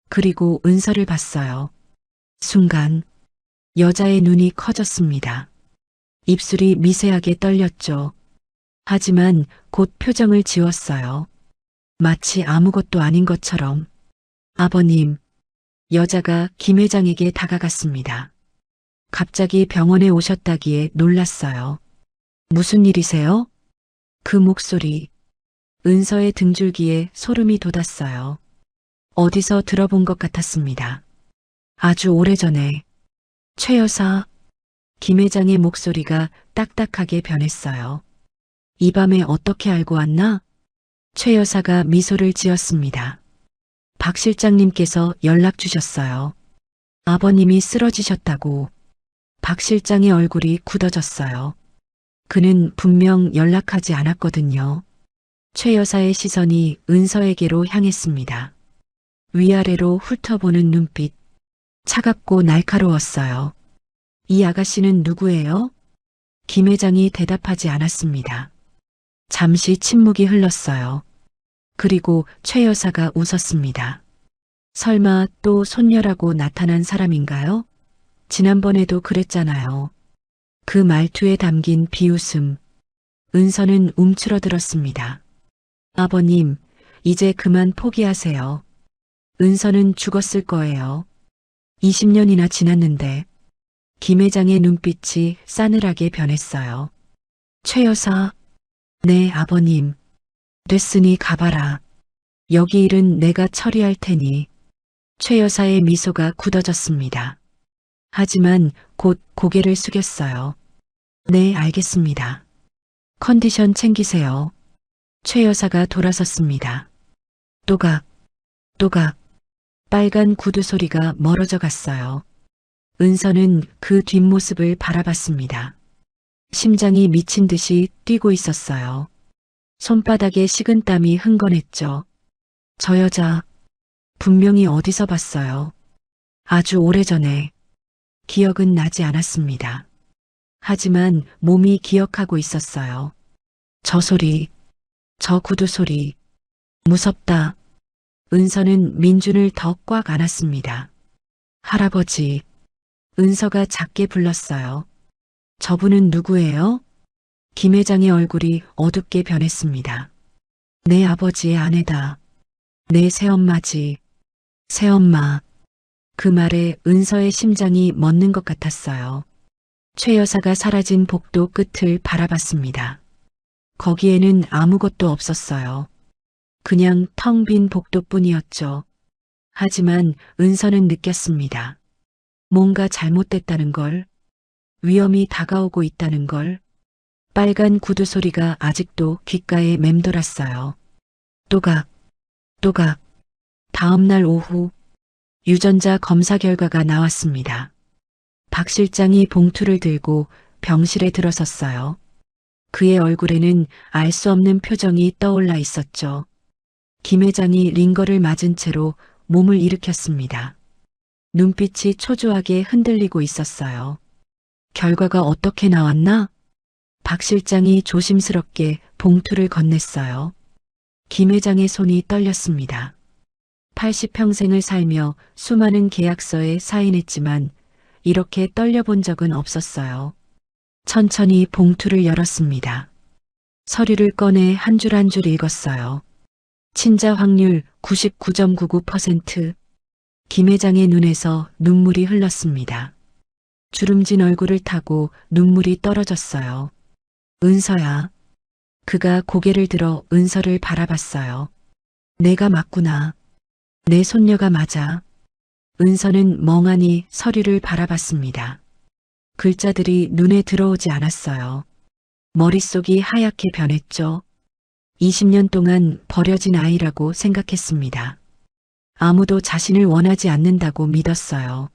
그리고 은서를 봤어요. 순간 여자의 눈이 커졌습니다. 입술이 미세하게 떨렸죠. 하지만 곧 표정을 지웠어요. 마치 아무것도 아닌 것처럼. 아버님, 여자가 김 회장에게 다가갔습니다. 갑자기 병원에 오셨다기에 놀랐어요. 무슨 일이세요? 그 목소리. 은서의 등줄기에 소름이 돋았어요. 어디서 들어본 것 같았습니다. 아주 오래전에. 최 여사. 김 회장의 목소리가 딱딱하게 변했어요. 이 밤에 어떻게 알고 왔나? 최 여사가 미소를 지었습니다. 박 실장님께서 연락 주셨어요. 아버님이 쓰러지셨다고. 박 실장의 얼굴이 굳어졌어요. 그는 분명 연락하지 않았거든요. 최 여사의 시선이 은서에게로 향했습니다. 위아래로 훑어보는 눈빛. 차갑고 날카로웠어요. 이 아가씨는 누구예요? 김 회장이 대답하지 않았습니다. 잠시 침묵이 흘렀어요. 그리고 최 여사가 웃었습니다. 설마 또 손녀라고 나타난 사람인가요? 지난번에도 그랬잖아요. 그 말투에 담긴 비웃음. 은서는 움츠러들었습니다. 아버님, 이제 그만 포기하세요. 은서는 죽었을 거예요. 20년이나 지났는데. 김 회장의 눈빛이 싸늘하게 변했어요. 최 여사, 네, 아버님. 됐으니 가봐라. 여기 일은 내가 처리할 테니. 최 여사의 미소가 굳어졌습니다. 하지만 곧 고개를 숙였어요. 네, 알겠습니다. 컨디션 챙기세요. 최 여사가 돌아섰습니다. 또각, 또각. 빨간 구두 소리가 멀어져 갔어요. 은서는 그 뒷모습을 바라봤습니다. 심장이 미친 듯이 뛰고 있었어요. 손바닥에 식은땀이 흥건했죠. 저 여자 분명히 어디서 봤어요. 아주 오래전에. 기억은 나지 않았습니다. 하지만 몸이 기억하고 있었어요. 저 소리, 저 구두 소리. 무섭다. 은서는 민준을 더 꽉 안았습니다. 할아버지. 은서가 작게 불렀어요. 저분은 누구예요? 김 회장의 얼굴이 어둡게 변했습니다. 내 아버지의 아내다. 내 새엄마지. 새엄마. 그 말에 은서의 심장이 멎는 것 같았어요. 최 여사가 사라진 복도 끝을 바라봤습니다. 거기에는 아무것도 없었어요. 그냥 텅 빈 복도뿐이었죠. 하지만 은서는 느꼈습니다. 뭔가 잘못됐다는 걸, 위험이 다가오고 있다는 걸. 빨간 구두 소리가 아직도 귓가에 맴돌았어요. 또각, 또각. 다음 날 오후 유전자 검사 결과가 나왔습니다. 박 실장이 봉투를 들고 병실에 들어섰어요. 그의 얼굴에는 알 수 없는 표정이 떠올라 있었죠. 김 회장이 링거를 맞은 채로 몸을 일으켰습니다. 눈빛이 초조하게 흔들리고 있었어요. 결과가 어떻게 나왔나? 박 실장이 조심스럽게 봉투를 건넸어요. 김 회장의 손이 떨렸습니다. 80평생을 살며 수많은 계약서에 사인했지만 이렇게 떨려본 적은 없었어요. 천천히 봉투를 열었습니다. 서류를 꺼내 한 줄 한 줄 읽었어요. 친자 확률 99.99%. 김 회장의 눈에서 눈물이 흘렀습니다. 주름진 얼굴을 타고 눈물이 떨어졌어요. 은서야. 그가 고개를 들어 은서를 바라봤어요. 내가 맞구나. 내 손녀가 맞아. 은서는 멍하니 서류를 바라봤습니다. 글자들이 눈에 들어오지 않았어요. 머릿속이 하얗게 변했죠. 20년 동안 버려진 아이라고 생각했습니다. 아무도 자신을 원하지 않는다고 믿었어요.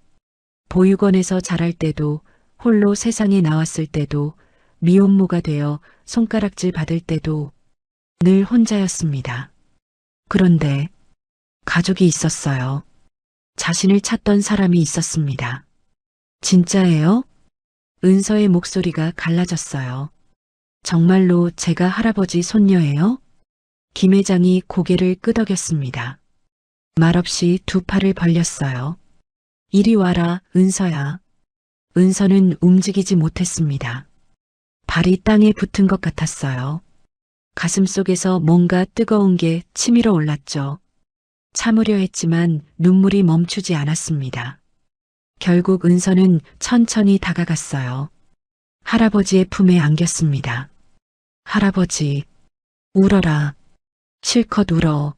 보육원에서 자랄 때도, 홀로 세상에 나왔을 때도, 미혼모가 되어 손가락질 받을 때도 늘 혼자였습니다. 그런데 가족이 있었어요. 자신을 찾던 사람이 있었습니다. 진짜예요? 은서의 목소리가 갈라졌어요. 정말로 제가 할아버지 손녀예요? 김 회장이 고개를 끄덕였습니다. 말없이 두 팔을 벌렸어요. 이리 와라, 은서야. 은서는 움직이지 못했습니다. 발이 땅에 붙은 것 같았어요. 가슴 속에서 뭔가 뜨거운 게 치밀어 올랐죠. 참으려 했지만 눈물이 멈추지 않았습니다. 결국 은서는 천천히 다가갔어요. 할아버지의 품에 안겼습니다. 할아버지, 울어라. 실컷 울어.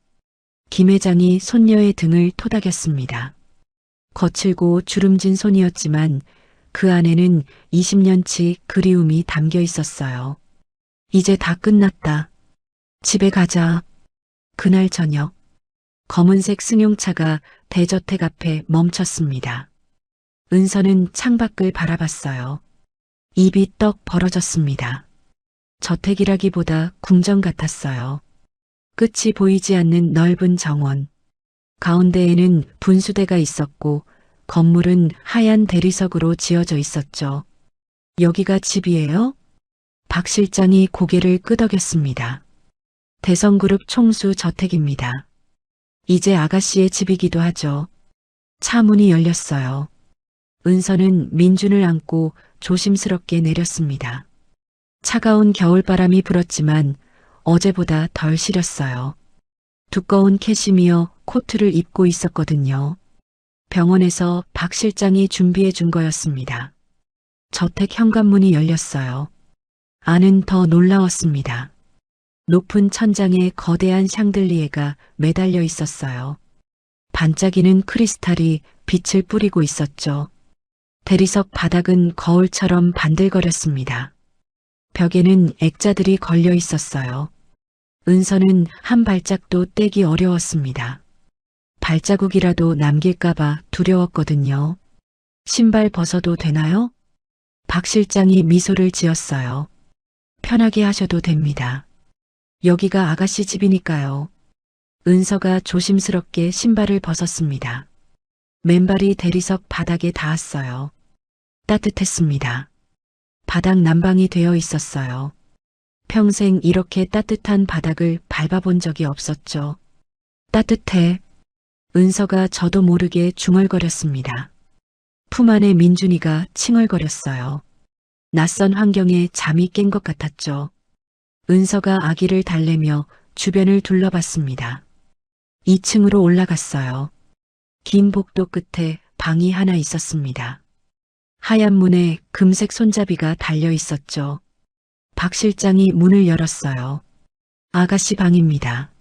김 회장이 손녀의 등을 토닥였습니다. 거칠고 주름진 손이었지만 그 안에는 20년치 그리움이 담겨 있었어요. 이제 다 끝났다. 집에 가자. 그날 저녁, 검은색 승용차가 대저택 앞에 멈췄습니다. 은서는 창밖을 바라봤어요. 입이 떡 벌어졌습니다. 저택이라기보다 궁전 같았어요. 끝이 보이지 않는 넓은 정원. 가운데에는 분수대가 있었고 건물은 하얀 대리석으로 지어져 있었죠. 여기가 집이에요? 박 실장이 고개를 끄덕였습니다. 대성그룹 총수 저택입니다. 이제 아가씨의 집이기도 하죠. 차 문이 열렸어요. 은서는 민준을 안고 조심스럽게 내렸습니다. 차가운 겨울바람이 불었지만 어제보다 덜 시렸어요. 두꺼운 캐시미어 코트를 입고 있었거든요. 병원에서 박 실장이 준비해 준 거였습니다. 저택 현관문이 열렸어요. 안은 더 놀라웠습니다. 높은 천장에 거대한 샹들리에가 매달려 있었어요. 반짝이는 크리스탈이 빛을 뿌리고 있었죠. 대리석 바닥은 거울처럼 반들거렸습니다. 벽에는 액자들이 걸려 있었어요. 은서는 한 발짝도 떼기 어려웠습니다. 발자국이라도 남길까봐 두려웠거든요. 신발 벗어도 되나요? 박 실장이 미소를 지었어요. 편하게 하셔도 됩니다. 여기가 아가씨 집이니까요. 은서가 조심스럽게 신발을 벗었습니다. 맨발이 대리석 바닥에 닿았어요. 따뜻했습니다. 바닥 난방이 되어 있었어요. 평생 이렇게 따뜻한 바닥을 밟아본 적이 없었죠. 따뜻해. 은서가 저도 모르게 중얼거렸습니다. 품 안에 민준이가 칭얼거렸어요. 낯선 환경에 잠이 깬 것 같았죠. 은서가 아기를 달래며 주변을 둘러봤습니다. 2층으로 올라갔어요. 긴 복도 끝에 방이 하나 있었습니다. 하얀 문에 금색 손잡이가 달려 있었죠. 박 실장이 문을 열었어요. 아가씨 방입니다.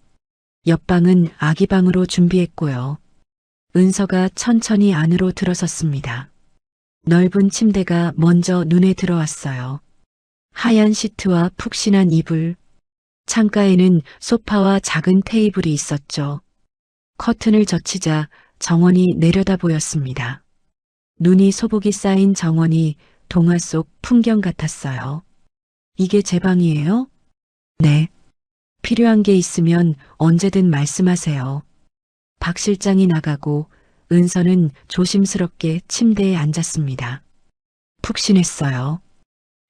옆방은 아기 방으로 준비했고요. 은서가 천천히 안으로 들어섰습니다. 넓은 침대가 먼저 눈에 들어왔어요. 하얀 시트와 푹신한 이불, 창가에는 소파와 작은 테이블이 있었죠. 커튼을 젖히자 정원이 내려다 보였습니다. 눈이 소복이 쌓인 정원이 동화 속 풍경 같았어요. 이게 제 방이에요? 네. 필요한 게 있으면 언제든 말씀하세요. 박 실장이 나가고 은서는 조심스럽게 침대에 앉았습니다. 푹신했어요.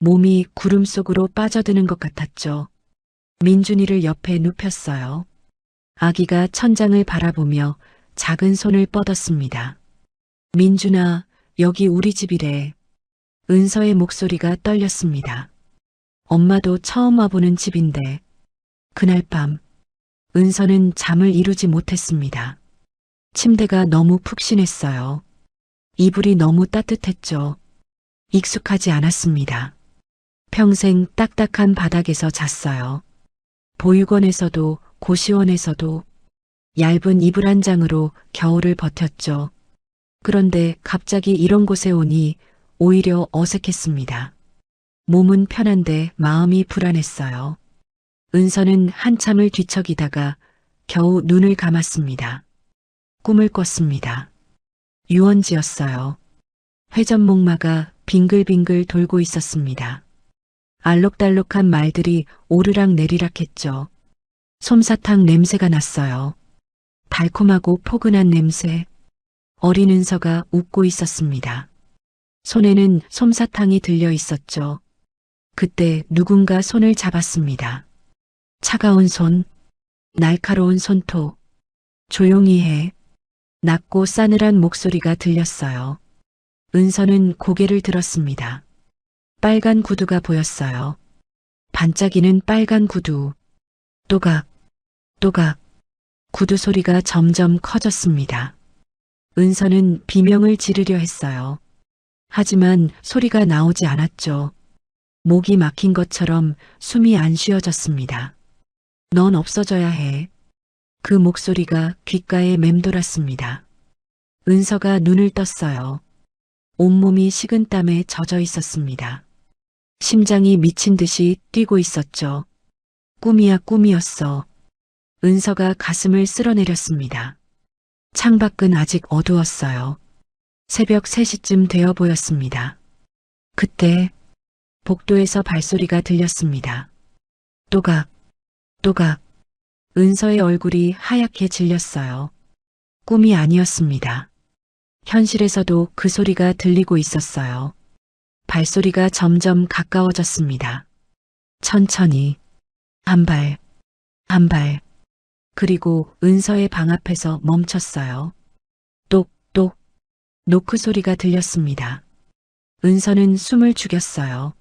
몸이 구름 속으로 빠져드는 것 같았죠. 민준이를 옆에 눕혔어요. 아기가 천장을 바라보며 작은 손을 뻗었습니다. 민준아, 여기 우리 집이래. 은서의 목소리가 떨렸습니다. 엄마도 처음 와보는 집인데. 그날 밤, 은서는 잠을 이루지 못했습니다. 침대가 너무 푹신했어요. 이불이 너무 따뜻했죠. 익숙하지 않았습니다. 평생 딱딱한 바닥에서 잤어요. 보육원에서도 고시원에서도 얇은 이불 한 장으로 겨울을 버텼죠. 그런데 갑자기 이런 곳에 오니 오히려 어색했습니다. 몸은 편한데 마음이 불안했어요. 은서는 한참을 뒤척이다가 겨우 눈을 감았습니다. 꿈을 꿨습니다. 유원지였어요. 회전목마가 빙글빙글 돌고 있었습니다. 알록달록한 말들이 오르락 내리락 했죠. 솜사탕 냄새가 났어요. 달콤하고 포근한 냄새. 어린 은서가 웃고 있었습니다. 손에는 솜사탕이 들려 있었죠. 그때 누군가 손을 잡았습니다. 차가운 손, 날카로운 손톱. 조용히 해. 낮고 싸늘한 목소리가 들렸어요. 은서는 고개를 들었습니다. 빨간 구두가 보였어요. 반짝이는 빨간 구두. 또각, 또각. 구두 소리가 점점 커졌습니다. 은서는 비명을 지르려 했어요. 하지만 소리가 나오지 않았죠. 목이 막힌 것처럼 숨이 안 쉬어졌습니다. 넌 없어져야 해. 그 목소리가 귓가에 맴돌았습니다. 은서가 눈을 떴어요. 온몸이 식은땀에 젖어 있었습니다. 심장이 미친 듯이 뛰고 있었죠. 꿈이야 꿈이었어. 은서가 가슴을 쓸어내렸습니다. 창밖은 아직 어두웠어요. 새벽 3시쯤 되어 보였습니다. 그때 복도에서 발소리가 들렸습니다. 또각, 또각. 은서의 얼굴이 하얗게 질렸어요. 꿈이 아니었습니다. 현실에서도 그 소리가 들리고 있었어요. 발소리가 점점 가까워졌습니다. 천천히, 한 발, 한 발. 그리고 은서의 방 앞에서 멈췄어요. 똑똑. 노크 소리가 들렸습니다. 은서는 숨을 죽였어요.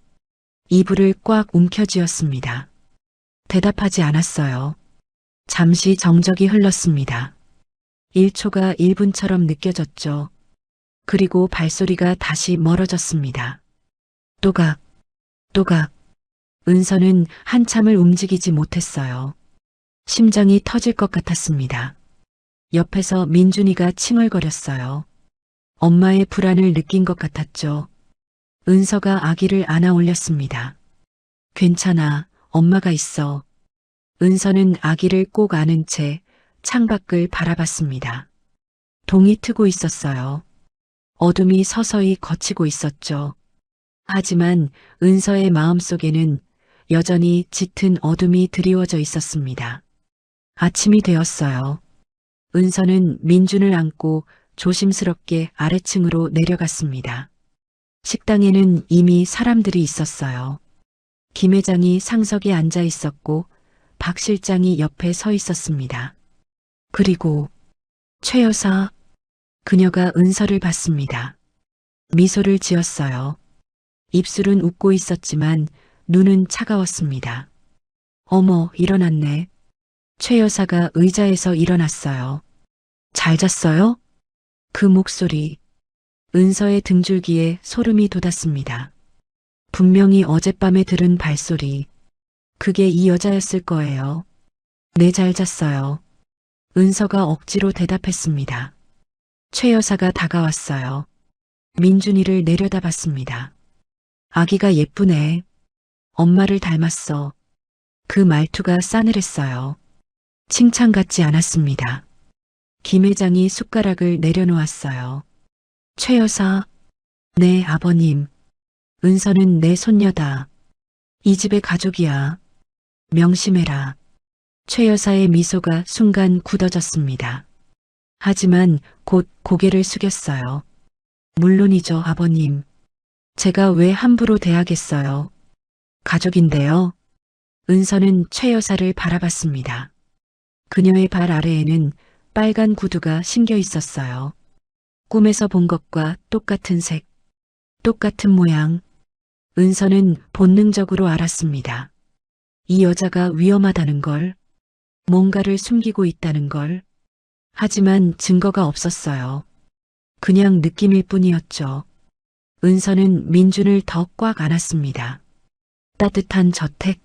이불을 꽉 움켜쥐었습니다. 대답하지 않았어요. 잠시 정적이 흘렀습니다. 1초가 1분처럼 느껴졌죠. 그리고 발소리가 다시 멀어졌습니다. 또각, 또각. 은서는 한참을 움직이지 못했어요. 심장이 터질 것 같았습니다. 옆에서 민준이가 칭얼거렸어요. 엄마의 불안을 느낀 것 같았죠. 은서가 아기를 안아 올렸습니다. 괜찮아, 엄마가 있어. 은서는 아기를 꼭 안은 채 창밖을 바라봤습니다. 동이 트고 있었어요. 어둠이 서서히 걷히고 있었죠. 하지만 은서의 마음속에는 여전히 짙은 어둠이 드리워져 있었습니다. 아침이 되었어요. 은서는 민준을 안고 조심스럽게 아래층으로 내려갔습니다. 식당에는 이미 사람들이 있었어요. 김 회장이 상석에 앉아 있었고 박 실장이 옆에 서 있었습니다. 그리고 최 여사, 그녀가 은서를 봤습니다. 미소를 지었어요. 입술은 웃고 있었지만 눈은 차가웠습니다. 어머, 일어났네. 최 여사가 의자에서 일어났어요. 잘 잤어요? 그 목소리. 은서의 등줄기에 소름이 돋았습니다. 분명히 어젯밤에 들은 발소리. 그게 이 여자였을 거예요. 네, 잘 잤어요. 은서가 억지로 대답했습니다. 최 여사가 다가왔어요. 민준이를 내려다봤습니다. 아기가 예쁘네. 엄마를 닮았어. 그 말투가 싸늘했어요. 칭찬 같지 않았습니다. 김 회장이 숟가락을 내려놓았어요. 최 여사, 네, 아버님. 은서는 내 손녀다. 이 집의 가족이야. 명심해라. 최 여사의 미소가 순간 굳어졌습니다. 하지만 곧 고개를 숙였어요. 물론이죠, 아버님. 제가 왜 함부로 대하겠어요. 가족인데요. 은서는 최 여사를 바라봤습니다. 그녀의 발 아래에는 빨간 구두가 신겨 있었어요. 꿈에서 본 것과 똑같은 색, 똑같은 모양. 은서는 본능적으로 알았습니다. 이 여자가 위험하다는 걸, 뭔가를 숨기고 있다는 걸. 하지만 증거가 없었어요. 그냥 느낌일 뿐이었죠. 은서는 민준을 더 꽉 안았습니다. 따뜻한 저택,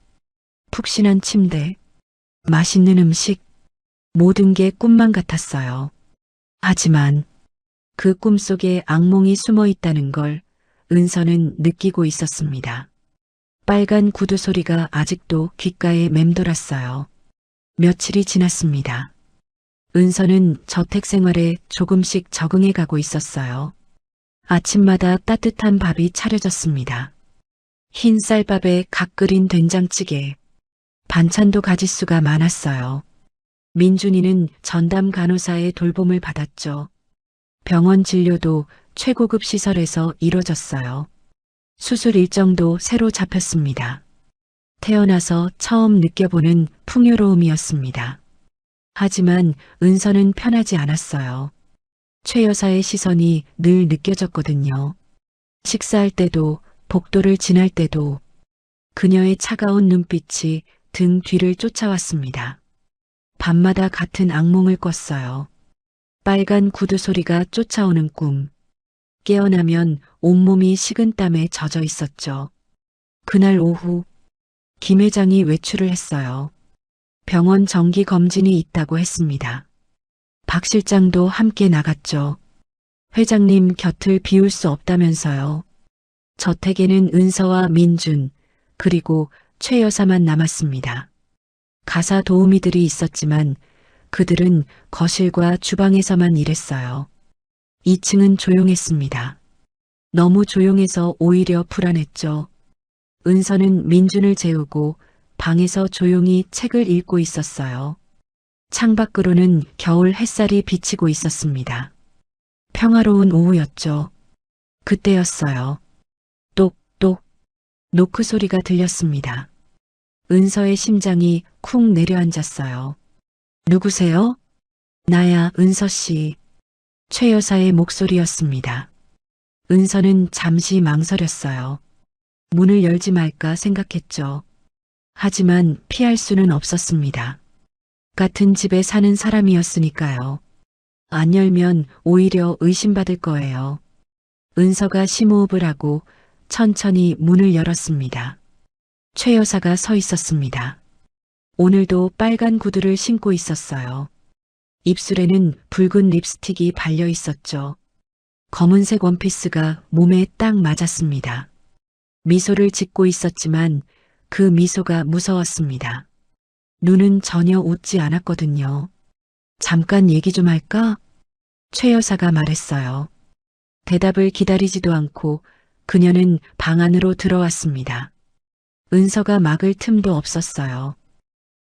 푹신한 침대, 맛있는 음식, 모든 게 꿈만 같았어요. 하지만 그 꿈속에 악몽이 숨어 있다는 걸 은서는 느끼고 있었습니다. 빨간 구두 소리가 아직도 귓가에 맴돌았어요. 며칠이 지났습니다. 은서는 저택 생활에 조금씩 적응해 가고 있었어요. 아침마다 따뜻한 밥이 차려졌습니다. 흰 쌀밥에 갓 끓인 된장찌개, 반찬도 가짓수가 많았어요. 민준이는 전담 간호사의 돌봄을 받았죠. 병원 진료도 최고급 시설에서 이루어졌어요. 수술 일정도 새로 잡혔습니다. 태어나서 처음 느껴보는 풍요로움이었습니다. 하지만 은서는 편하지 않았어요. 최 여사의 시선이 늘 느껴졌거든요. 식사할 때도, 복도를 지날 때도 그녀의 차가운 눈빛이 등 뒤를 쫓아왔습니다. 밤마다 같은 악몽을 꿨어요. 빨간 구두 소리가 쫓아오는 꿈. 깨어나면 온몸이 식은땀에 젖어 있었죠. 그날 오후 김 회장이 외출을 했어요. 병원 정기 검진이 있다고 했습니다. 박 실장도 함께 나갔죠. 회장님 곁을 비울 수 없다면서요. 저택에는 은서와 민준, 그리고 최 여사만 남았습니다. 가사 도우미들이 있었지만 그들은 거실과 주방에서만 일했어요. 2층은 조용했습니다. 너무 조용해서 오히려 불안했죠. 은서는 민준을 재우고 방에서 조용히 책을 읽고 있었어요. 창밖으로는 겨울 햇살이 비치고 있었습니다. 평화로운 오후였죠. 그때였어요. 똑똑 노크 소리가 들렸습니다. 은서의 심장이 쿵 내려앉았어요. 누구세요? 나야, 은서 씨. 최 여사의 목소리였습니다. 은서는 잠시 망설였어요. 문을 열지 말까 생각했죠. 하지만 피할 수는 없었습니다. 같은 집에 사는 사람이었으니까요. 안 열면 오히려 의심받을 거예요. 은서가 심호흡을 하고 천천히 문을 열었습니다. 최 여사가 서 있었습니다. 오늘도 빨간 구두를 신고 있었어요. 입술에는 붉은 립스틱이 발려 있었죠. 검은색 원피스가 몸에 딱 맞았습니다. 미소를 짓고 있었지만 그 미소가 무서웠습니다. 눈은 전혀 웃지 않았거든요. 잠깐 얘기 좀 할까? 최 여사가 말했어요. 대답을 기다리지도 않고 그녀는 방 안으로 들어왔습니다. 은서가 막을 틈도 없었어요.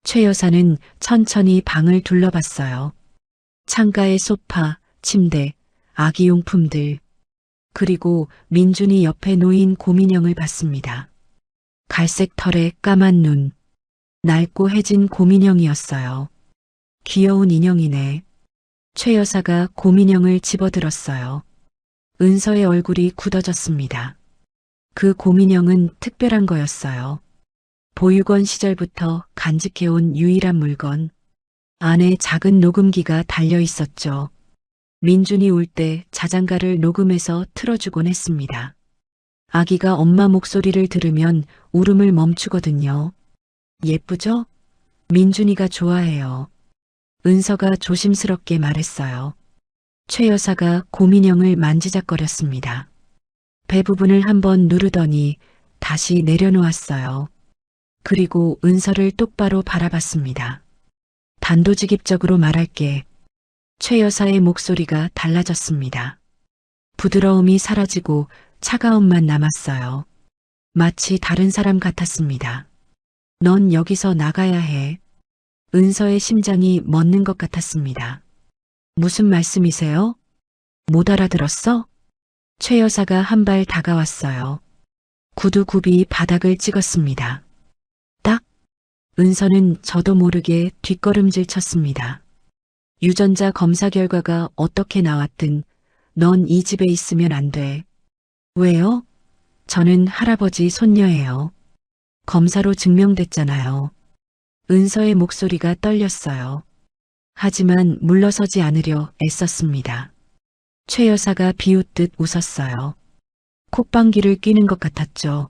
최 여사는 천천히 방을 둘러봤어요. 창가의 소파, 침대, 아기용품들, 그리고 민준이 옆에 놓인 곰인형을 봤습니다. 갈색 털에 까만 눈, 낡고 해진 곰인형이었어요. 귀여운 인형이네. 최 여사가 곰인형을 집어들었어요. 은서의 얼굴이 굳어졌습니다. 그 곰인형은 특별한 거였어요. 보육원 시절부터 간직해온 유일한 물건. 안에 작은 녹음기가 달려 있었죠. 민준이 울 때 자장가를 녹음해서 틀어주곤 했습니다. 아기가 엄마 목소리를 들으면 울음을 멈추거든요. 예쁘죠? 민준이가 좋아해요. 은서가 조심스럽게 말했어요. 최 여사가 곰인형을 만지작거렸습니다. 배 부분을 한번 누르더니 다시 내려놓았어요. 그리고 은서를 똑바로 바라봤습니다. 단도직입적으로 말할게. 최 여사의 목소리가 달라졌습니다. 부드러움이 사라지고 차가움만 남았어요. 마치 다른 사람 같았습니다. 넌 여기서 나가야 해. 은서의 심장이 멎는 것 같았습니다. 무슨 말씀이세요? 못 알아들었어? 최 여사가 한 발 다가왔어요. 구두 굽이 바닥을 찍었습니다. 딱! 은서는 저도 모르게 뒷걸음질 쳤습니다. 유전자 검사 결과가 어떻게 나왔든 넌 이 집에 있으면 안 돼. 왜요? 저는 할아버지 손녀예요. 검사로 증명됐잖아요. 은서의 목소리가 떨렸어요. 하지만 물러서지 않으려 애썼습니다. 최 여사가 비웃듯 웃었어요. 콧방귀를 뀌는 것 같았죠.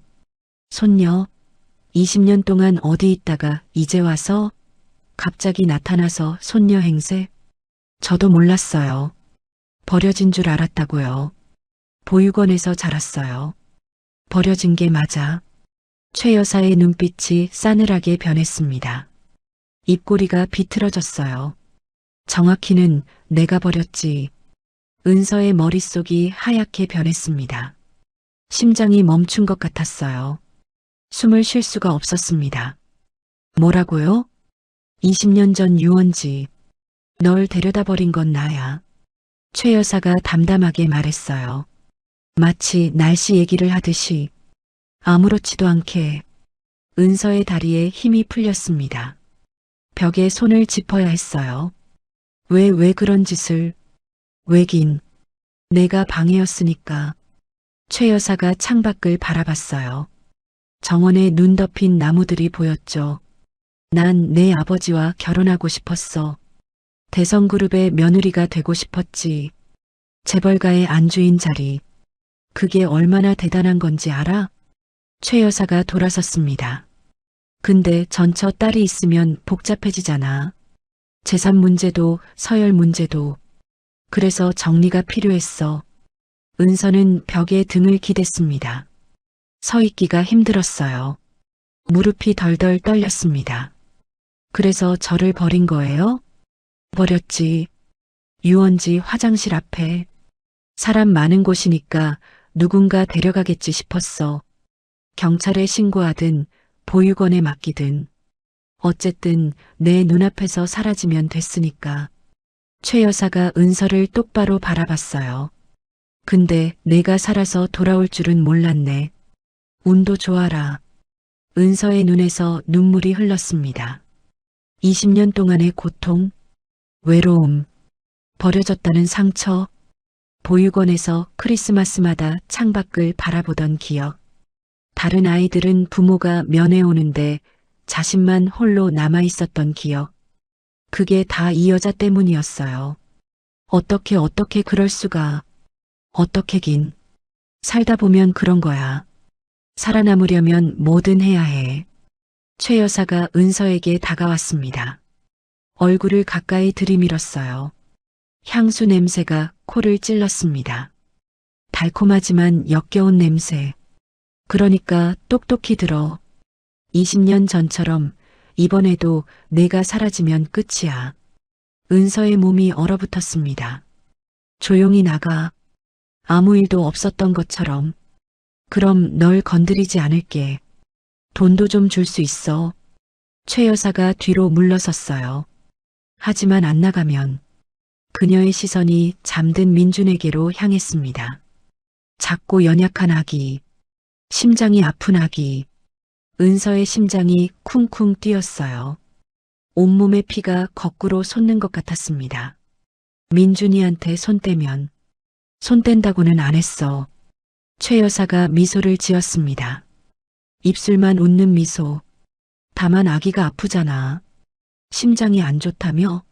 손녀, 20년 동안 어디 있다가 이제 와서 갑자기 나타나서 손녀 행세? 저도 몰랐어요. 버려진 줄 알았다고요. 보육원에서 자랐어요. 버려진 게 맞아. 최 여사의 눈빛이 싸늘하게 변했습니다. 입꼬리가 비틀어졌어요. 정확히는 내가 버렸지. 은서의 머릿속이 하얗게 변했습니다. 심장이 멈춘 것 같았어요. 숨을 쉴 수가 없었습니다. 뭐라고요? 20년 전 유원지. 널 데려다 버린 건 나야. 최 여사가 담담하게 말했어요. 마치 날씨 얘기를 하듯이. 아무렇지도 않게. 은서의 다리에 힘이 풀렸습니다. 벽에 손을 짚어야 했어요. 왜 그런 짓을. 왜긴. 내가 방해였으니까. 최 여사가 창밖을 바라봤어요. 정원에 눈 덮인 나무들이 보였죠. 난 내 아버지와 결혼하고 싶었어. 대성그룹의 며느리가 되고 싶었지. 재벌가의 안주인 자리. 그게 얼마나 대단한 건지 알아? 최 여사가 돌아섰습니다. 근데 전처 딸이 있으면 복잡해지잖아. 재산 문제도 서열 문제도. 그래서 정리가 필요했어. 은서는 벽에 등을 기댔습니다. 서 있기가 힘들었어요. 무릎이 덜덜 떨렸습니다. 그래서 저를 버린 거예요? 버렸지. 유원지 화장실 앞에. 사람 많은 곳이니까 누군가 데려가겠지 싶었어. 경찰에 신고하든 보육원에 맡기든. 어쨌든 내 눈앞에서 사라지면 됐으니까. 최 여사가 은서를 똑바로 바라봤어요. 근데 내가 살아서 돌아올 줄은 몰랐네. 운도 좋아라. 은서의 눈에서 눈물이 흘렀습니다. 20년 동안의 고통, 외로움, 버려졌다는 상처, 보육원에서 크리스마스마다 창밖을 바라보던 기억. 다른 아이들은 부모가 면회 오는데 자신만 홀로 남아 있었던 기억. 그게 다 이 여자 때문이었어요. 어떻게 그럴 수가. 어떻게긴. 살다 보면 그런 거야. 살아남으려면 뭐든 해야 해. 최 여사가 은서에게 다가왔습니다. 얼굴을 가까이 들이밀었어요. 향수 냄새가 코를 찔렀습니다. 달콤하지만 역겨운 냄새. 그러니까 똑똑히 들어. 20년 전처럼 이번에도 내가 사라지면 끝이야. 은서의 몸이 얼어붙었습니다. 조용히 나가. 아무 일도 없었던 것처럼. 그럼 널 건드리지 않을게. 돈도 좀 줄 수 있어. 최 여사가 뒤로 물러섰어요. 하지만 안 나가면. 그녀의 시선이 잠든 민준에게로 향했습니다. 작고 연약한 아기. 심장이 아픈 아기. 은서의 심장이 쿵쿵 뛰었어요. 온몸의 피가 거꾸로 솟는 것 같았습니다. 민준이한테 손 떼면. 손 뗀다고는 안 했어. 최 여사가 미소를 지었습니다. 입술만 웃는 미소. 다만 아기가 아프잖아. 심장이 안 좋다며?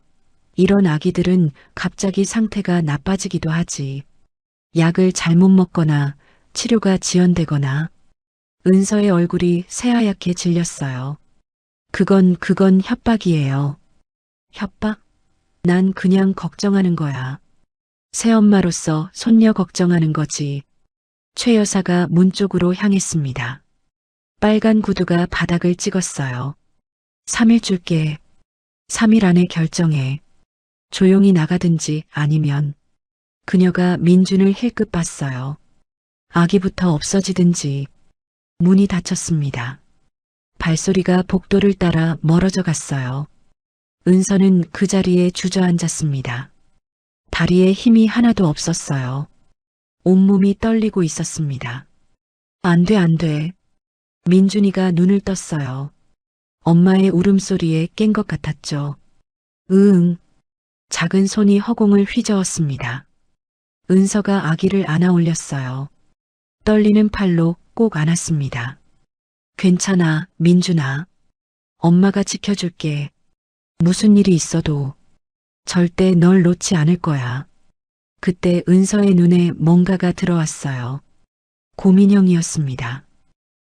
이런 아기들은 갑자기 상태가 나빠지기도 하지. 약을 잘못 먹거나 치료가 지연되거나. 은서의 얼굴이 새하얗게 질렸어요. 그건 협박이에요. 협박? 난 그냥 걱정하는 거야. 새엄마로서 손녀 걱정하는 거지. 최 여사가 문 쪽으로 향했습니다. 빨간 구두가 바닥을 찍었어요. 3일 줄게. 3일 안에 결정해. 조용히 나가든지 아니면. 그녀가 민준을 힐끗 봤어요. 아기부터 없어지든지. 문이 닫혔습니다. 발소리가 복도를 따라 멀어져 갔어요. 은서는 그 자리에 주저앉았습니다. 다리에 힘이 하나도 없었어요. 온몸이 떨리고 있었습니다. 안 돼. 민준이가 눈을 떴어요. 엄마의 울음소리에 깬 것 같았죠. 으응. 작은 손이 허공을 휘저었습니다. 은서가 아기를 안아 올렸어요. 떨리는 팔로 꼭 안았습니다. 괜찮아, 민준아. 엄마가 지켜줄게. 무슨 일이 있어도 절대 널 놓지 않을 거야. 그때 은서의 눈에 뭔가가 들어왔어요. 곰인형이었습니다.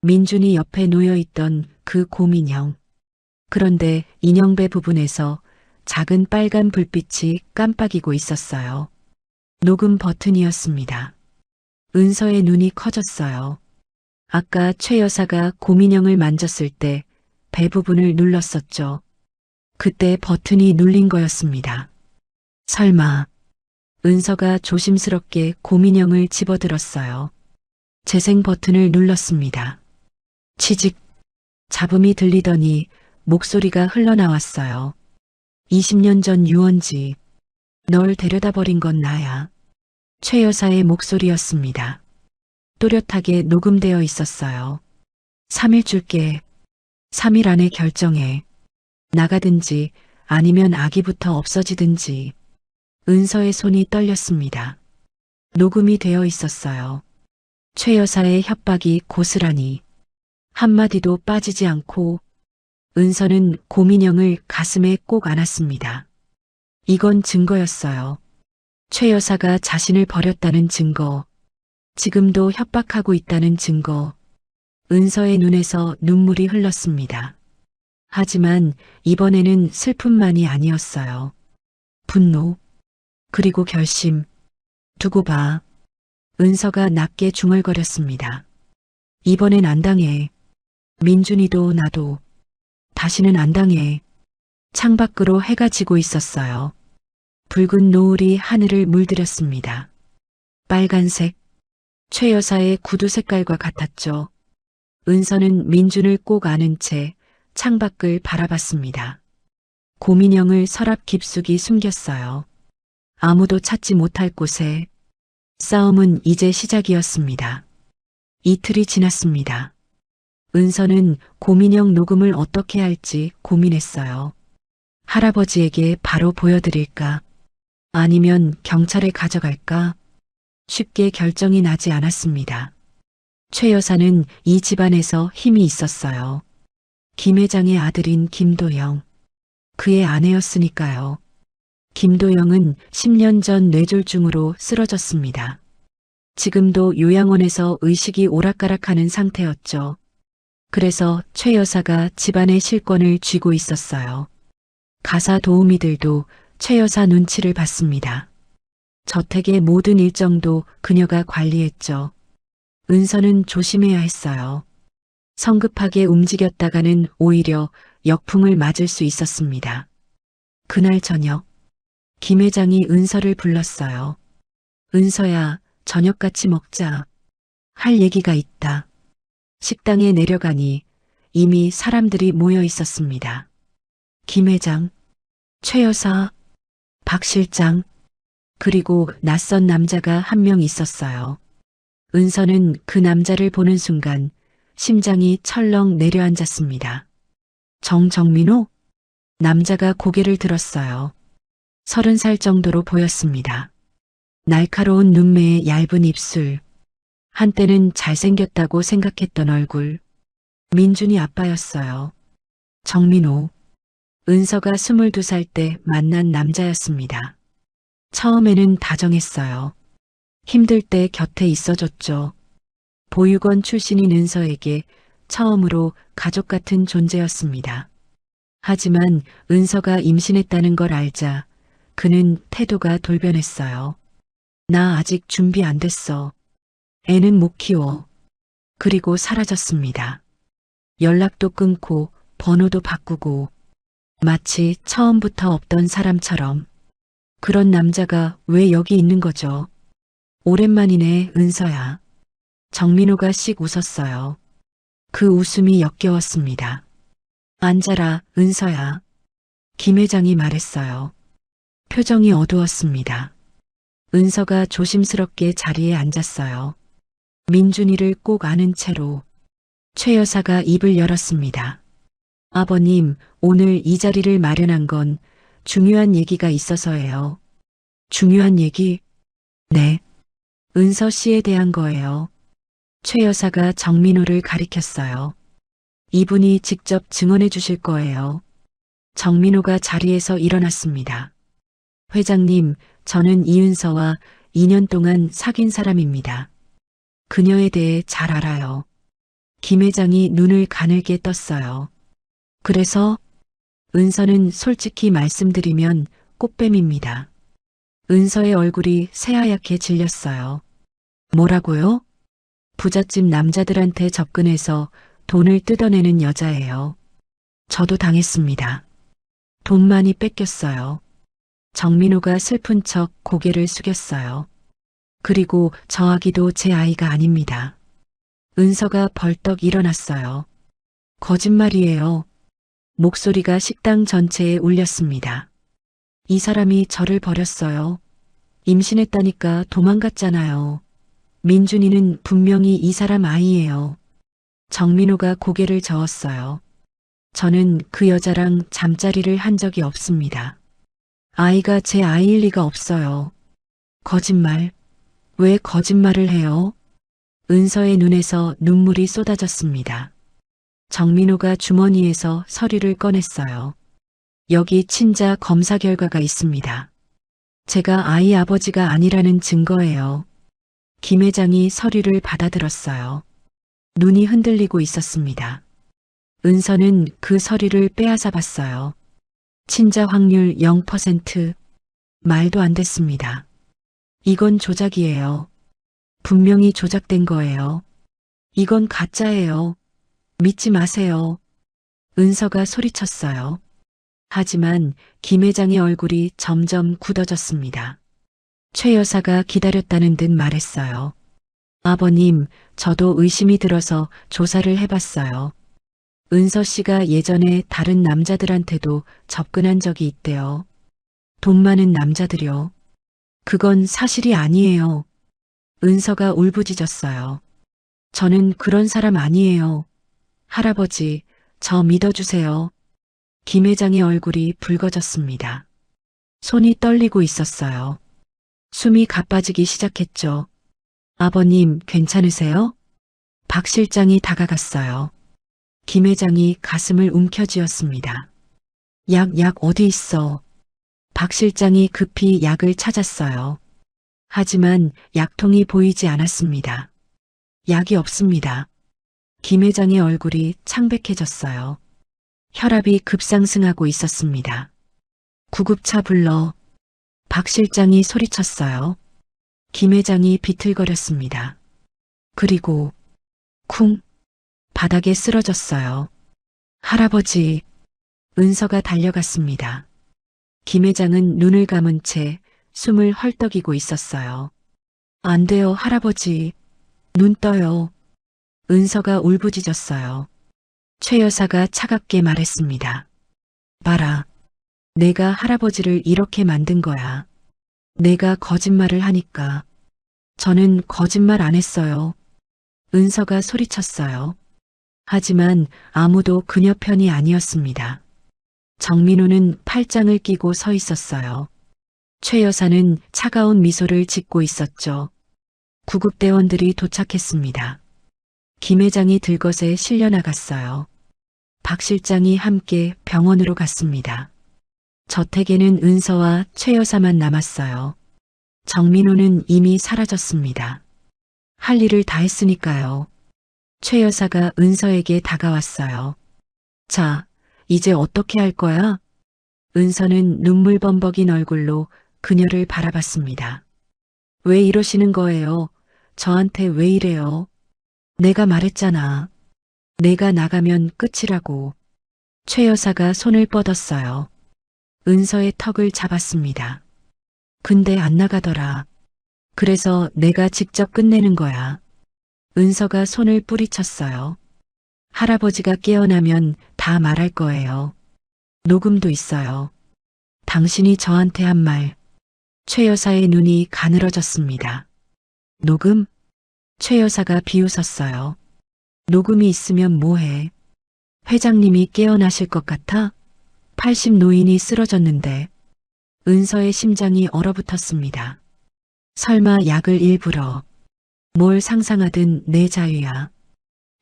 민준이 옆에 놓여있던 그 곰인형. 그런데 인형배 부분에서 작은 빨간 불빛이 깜빡이고 있었어요. 녹음 버튼이었습니다. 은서의 눈이 커졌어요. 아까 최 여사가 곰인형을 만졌을 때 배 부분을 눌렀었죠. 그때 버튼이 눌린 거였습니다. 설마. 은서가 조심스럽게 곰인형을 집어들었어요. 재생 버튼을 눌렀습니다. 치직. 잡음이 들리더니 목소리가 흘러나왔어요. 20년 전 유원지. 널 데려다 버린 건 나야. 최 여사의 목소리였습니다. 또렷하게 녹음되어 있었어요. 3일 줄게. 3일 안에 결정해. 나가든지 아니면 아기부터 없어지든지. 은서의 손이 떨렸습니다. 녹음이 되어 있었어요. 최 여사의 협박이 고스란히. 한마디도 빠지지 않고 은서는 곰인형을 가슴에 꼭 안았습니다. 이건 증거였어요. 최 여사가 자신을 버렸다는 증거. 지금도 협박하고 있다는 증거. 은서의 눈에서 눈물이 흘렀습니다. 하지만 이번에는 슬픔만이 아니었어요. 분노. 그리고 결심. 두고 봐. 은서가 낮게 중얼거렸습니다. 이번엔 안 당해. 민준이도 나도. 다시는 안 당해. 창밖으로 해가 지고 있었어요. 붉은 노을이 하늘을 물들였습니다. 빨간색. 최 여사의 구두 색깔과 같았죠. 은서는 민준을 꼭 안은 채 창밖을 바라봤습니다. 곰인형을 서랍 깊숙이 숨겼어요. 아무도 찾지 못할 곳에. 싸움은 이제 시작이었습니다. 이틀이 지났습니다. 은서는 고민형 녹음을 어떻게 할지 고민했어요. 할아버지에게 바로 보여드릴까? 아니면 경찰에 가져갈까? 쉽게 결정이 나지 않았습니다. 최 여사는 이 집안에서 힘이 있었어요. 김 회장의 아들인 김도영. 그의 아내였으니까요. 김도영은 10년 전 뇌졸중으로 쓰러졌습니다. 지금도 요양원에서 의식이 오락가락하는 상태였죠. 그래서 최 여사가 집안의 실권을 쥐고 있었어요. 가사 도우미들도 최 여사 눈치를 봤습니다. 저택의 모든 일정도 그녀가 관리했죠. 은서는 조심해야 했어요. 성급하게 움직였다가는 오히려 역풍을 맞을 수 있었습니다. 그날 저녁, 김 회장이 은서를 불렀어요. 은서야, 저녁 같이 먹자. 할 얘기가 있다. 식당에 내려가니 이미 사람들이 모여 있었습니다. 김 회장, 최 여사, 박 실장, 그리고 낯선 남자가 한 명 있었어요. 은서는 그 남자를 보는 순간 심장이 철렁 내려앉았습니다. 정민호? 남자가 고개를 들었어요. 30살 정도로 보였습니다. 날카로운 눈매에 얇은 입술. 한때는 잘생겼다고 생각했던 얼굴. 민준이 아빠였어요. 정민호. 은서가 22살 때 만난 남자였습니다. 처음에는 다정했어요. 힘들 때 곁에 있어줬죠. 보육원 출신인 은서에게 처음으로 가족 같은 존재였습니다. 하지만 은서가 임신했다는 걸 알자 그는 태도가 돌변했어요. 나 아직 준비 안 됐어. 애는 못 키워. 그리고 사라졌습니다. 연락도 끊고 번호도 바꾸고 마치 처음부터 없던 사람처럼. 그런 남자가 왜 여기 있는 거죠? 오랜만이네, 은서야. 정민호가 씩 웃었어요. 그 웃음이 역겨웠습니다. 앉아라, 은서야. 김 회장이 말했어요. 표정이 어두웠습니다. 은서가 조심스럽게 자리에 앉았어요. 민준이를 꼭 안은 채로 최 여사가 입을 열었습니다. 아버님, 오늘 이 자리를 마련한 건 중요한 얘기가 있어서예요. 중요한 얘기? 네. 은서 씨에 대한 거예요. 최 여사가 정민호를 가리켰어요. 이분이 직접 증언해 주실 거예요. 정민호가 자리에서 일어났습니다. 회장님, 저는 이은서와 2년 동안 사귄 사람입니다. 그녀에 대해 잘 알아요. 김 회장이 눈을 가늘게 떴어요. 그래서 은서는 솔직히 말씀드리면 꽃뱀입니다. 은서의 얼굴이 새하얗게 질렸어요. 뭐라고요? 부잣집 남자들한테 접근해서 돈을 뜯어내는 여자예요. 저도 당했습니다. 돈 많이 뺏겼어요. 정민호가 슬픈 척 고개를 숙였어요. 그리고 저 아기도 제 아이가 아닙니다. 은서가 벌떡 일어났어요. 거짓말이에요. 목소리가 식당 전체에 울렸습니다. 이 사람이 저를 버렸어요. 임신했다니까 도망갔잖아요. 민준이는 분명히 이 사람 아이예요. 정민호가 고개를 저었어요. 저는 그 여자랑 잠자리를 한 적이 없습니다. 아이가 제 아이일 리가 없어요. 거짓말. 왜 거짓말을 해요? 은서의 눈에서 눈물이 쏟아졌습니다. 정민호가 주머니에서 서류를 꺼냈어요. 여기 친자 검사 결과가 있습니다. 제가 아이 아버지가 아니라는 증거예요. 김 회장이 서류를 받아들었어요. 눈이 흔들리고 있었습니다. 은서는 그 서류를 빼앗아 봤어요. 친자 확률 0%. 말도 안 됐습니다. 이건 조작이에요. 분명히 조작된 거예요. 이건 가짜예요. 믿지 마세요. 은서가 소리쳤어요. 하지만 김 회장의 얼굴이 점점 굳어졌습니다. 최 여사가 기다렸다는 듯 말했어요. 아버님, 저도 의심이 들어서 조사를 해봤어요. 은서 씨가 예전에 다른 남자들한테도 접근한 적이 있대요. 돈 많은 남자들이요. 그건 사실이 아니에요. 은서가 울부짖었어요. 저는 그런 사람 아니에요. 할아버지, 저 믿어주세요. 김 회장의 얼굴이 붉어졌습니다. 손이 떨리고 있었어요. 숨이 가빠지기 시작했죠. 아버님, 괜찮으세요? 박 실장이 다가갔어요. 김 회장이 가슴을 움켜쥐었습니다. 약 어디 있어? 박 실장이 급히 약을 찾았어요. 하지만 약통이 보이지 않았습니다. 약이 없습니다. 김 회장의 얼굴이 창백해졌어요. 혈압이 급상승하고 있었습니다. 구급차 불러. 박 실장이 소리쳤어요. 김 회장이 비틀거렸습니다. 그리고 쿵 바닥에 쓰러졌어요. 할아버지, 은서가 달려갔습니다. 김 회장은 눈을 감은 채 숨을 헐떡이고 있었어요. 안 돼요, 할아버지. 눈 떠요. 은서가 울부짖었어요. 최 여사가 차갑게 말했습니다. 봐라. 내가 할아버지를 이렇게 만든 거야. 내가 거짓말을 하니까. 저는 거짓말 안 했어요. 은서가 소리쳤어요. 하지만 아무도 그녀 편이 아니었습니다. 정민호는 팔짱을 끼고 서 있었어요. 최 여사는 차가운 미소를 짓고 있었죠. 구급대원들이 도착했습니다. 김 회장이 들것에 실려 나갔어요. 박 실장이 함께 병원으로 갔습니다. 저택에는 은서와 최 여사만 남았어요. 정민호는 이미 사라졌습니다. 할 일을 다 했으니까요. 최 여사가 은서에게 다가왔어요. 자, 이제 어떻게 할 거야? 은서는 눈물 범벅인 얼굴로 그녀를 바라봤습니다. 왜 이러시는 거예요? 저한테 왜 이래요? 내가 말했잖아. 내가 나가면 끝이라고. 최 여사가 손을 뻗었어요. 은서의 턱을 잡았습니다. 근데 안 나가더라. 그래서 내가 직접 끝내는 거야. 은서가 손을 뿌리쳤어요. 할아버지가 깨어나면 다 말할 거예요. 녹음도 있어요. 당신이 저한테 한 말. 최 여사의 눈이 가늘어졌습니다. 녹음? 최 여사가 비웃었어요. 녹음이 있으면 뭐해? 회장님이 깨어나실 것 같아? 80 노인이 쓰러졌는데. 은서의 심장이 얼어붙었습니다. 설마 약을 일부러. 뭘 상상하든 내 자유야.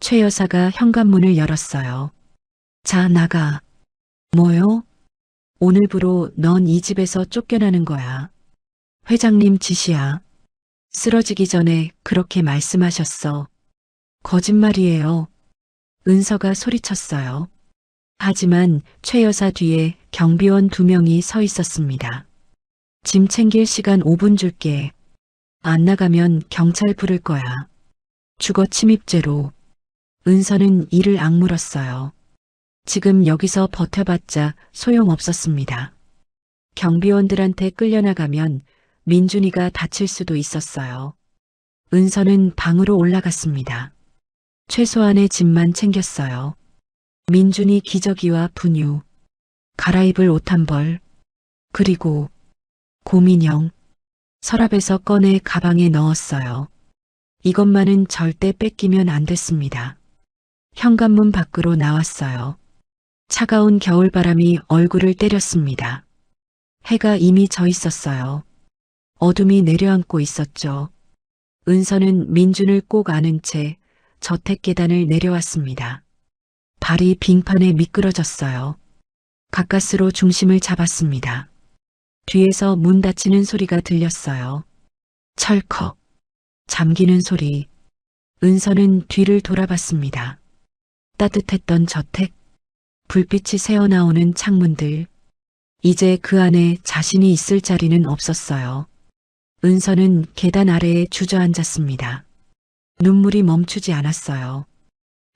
최 여사가 현관문을 열었어요. 자, 나가. 뭐요? 오늘부로 넌 이 집에서 쫓겨나는 거야. 회장님 지시야. 쓰러지기 전에 그렇게 말씀하셨어. 거짓말이에요. 은서가 소리쳤어요. 하지만 최 여사 뒤에 경비원 2명이 서 있었습니다. 짐 챙길 시간 5분 줄게. 안 나가면 경찰 부를 거야. 주거 침입죄로. 은서는 이를 악물었어요. 지금 여기서 버텨봤자 소용없었습니다. 경비원들한테 끌려나가면 민준이가 다칠 수도 있었어요. 은서는 방으로 올라갔습니다. 최소한의 짐만 챙겼어요. 민준이 기저귀와 분유, 갈아입을 옷 한 벌, 그리고 곰인형, 서랍에서 꺼내 가방에 넣었어요. 이것만은 절대 뺏기면 안 됐습니다. 현관문 밖으로 나왔어요. 차가운 겨울바람이 얼굴을 때렸습니다. 해가 이미 져 있었어요. 어둠이 내려앉고 있었죠. 은서는 민준을 꼭 안은 채 저택 계단을 내려왔습니다. 발이 빙판에 미끄러졌어요. 가까스로 중심을 잡았습니다. 뒤에서 문 닫히는 소리가 들렸어요. 철컥. 잠기는 소리. 은서는 뒤를 돌아봤습니다. 따뜻했던 저택. 불빛이 새어나오는 창문들. 이제 그 안에 자신이 있을 자리는 없었어요. 은서는 계단 아래에 주저앉았습니다. 눈물이 멈추지 않았어요.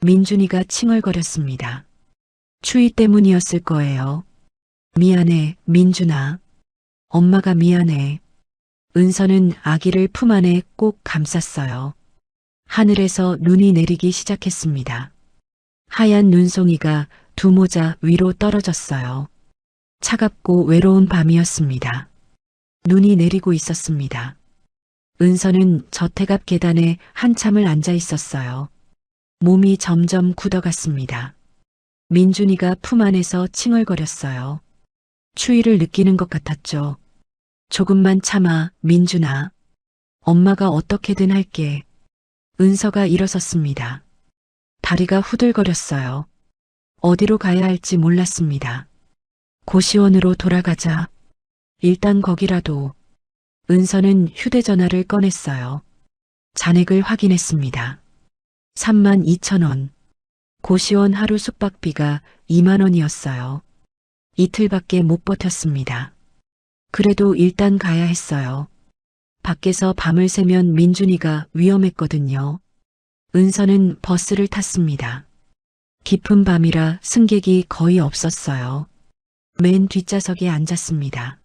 민준이가 칭얼거렸습니다. 추위 때문이었을 거예요. 미안해, 민준아. 엄마가 미안해. 은서는 아기를 품 안에 꼭 감쌌어요. 하늘에서 눈이 내리기 시작했습니다. 하얀 눈송이가 두 모자 위로 떨어졌어요. 차갑고 외로운 밤이었습니다. 눈이 내리고 있었습니다. 은서는 저택 앞 계단에 한참을 앉아 있었어요. 몸이 점점 굳어갔습니다. 민준이가 품 안에서 칭얼거렸어요. 추위를 느끼는 것 같았죠. 조금만 참아, 민준아. 엄마가 어떻게든 할게. 은서가 일어섰습니다. 다리가 후들거렸어요. 어디로 가야 할지 몰랐습니다. 고시원으로 돌아가자. 일단 거기라도. 은서는 휴대전화를 꺼냈어요. 잔액을 확인했습니다. 32,000원. 고시원 하루 숙박비가 2만 원이었어요. 이틀밖에 못 버텼습니다. 그래도 일단 가야 했어요. 밖에서 밤을 새면 민준이가 위험했거든요. 은서는 버스를 탔습니다. 깊은 밤이라 승객이 거의 없었어요. 맨 뒷좌석에 앉았습니다.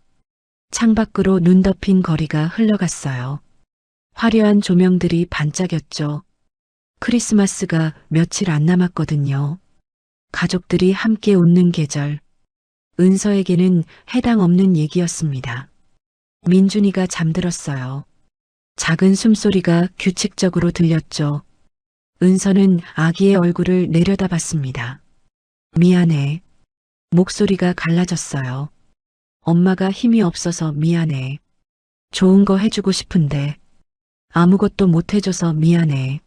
창밖으로 눈 덮인 거리가 흘러갔어요. 화려한 조명들이 반짝였죠. 크리스마스가 며칠 안 남았거든요. 가족들이 함께 웃는 계절. 은서에게는 해당 없는 얘기였습니다. 민준이가 잠들었어요. 작은 숨소리가 규칙적으로 들렸죠. 은서는 아기의 얼굴을 내려다봤습니다. 미안해. 목소리가 갈라졌어요. 엄마가 힘이 없어서 미안해. 좋은 거 해주고 싶은데 아무것도 못 해줘서 미안해.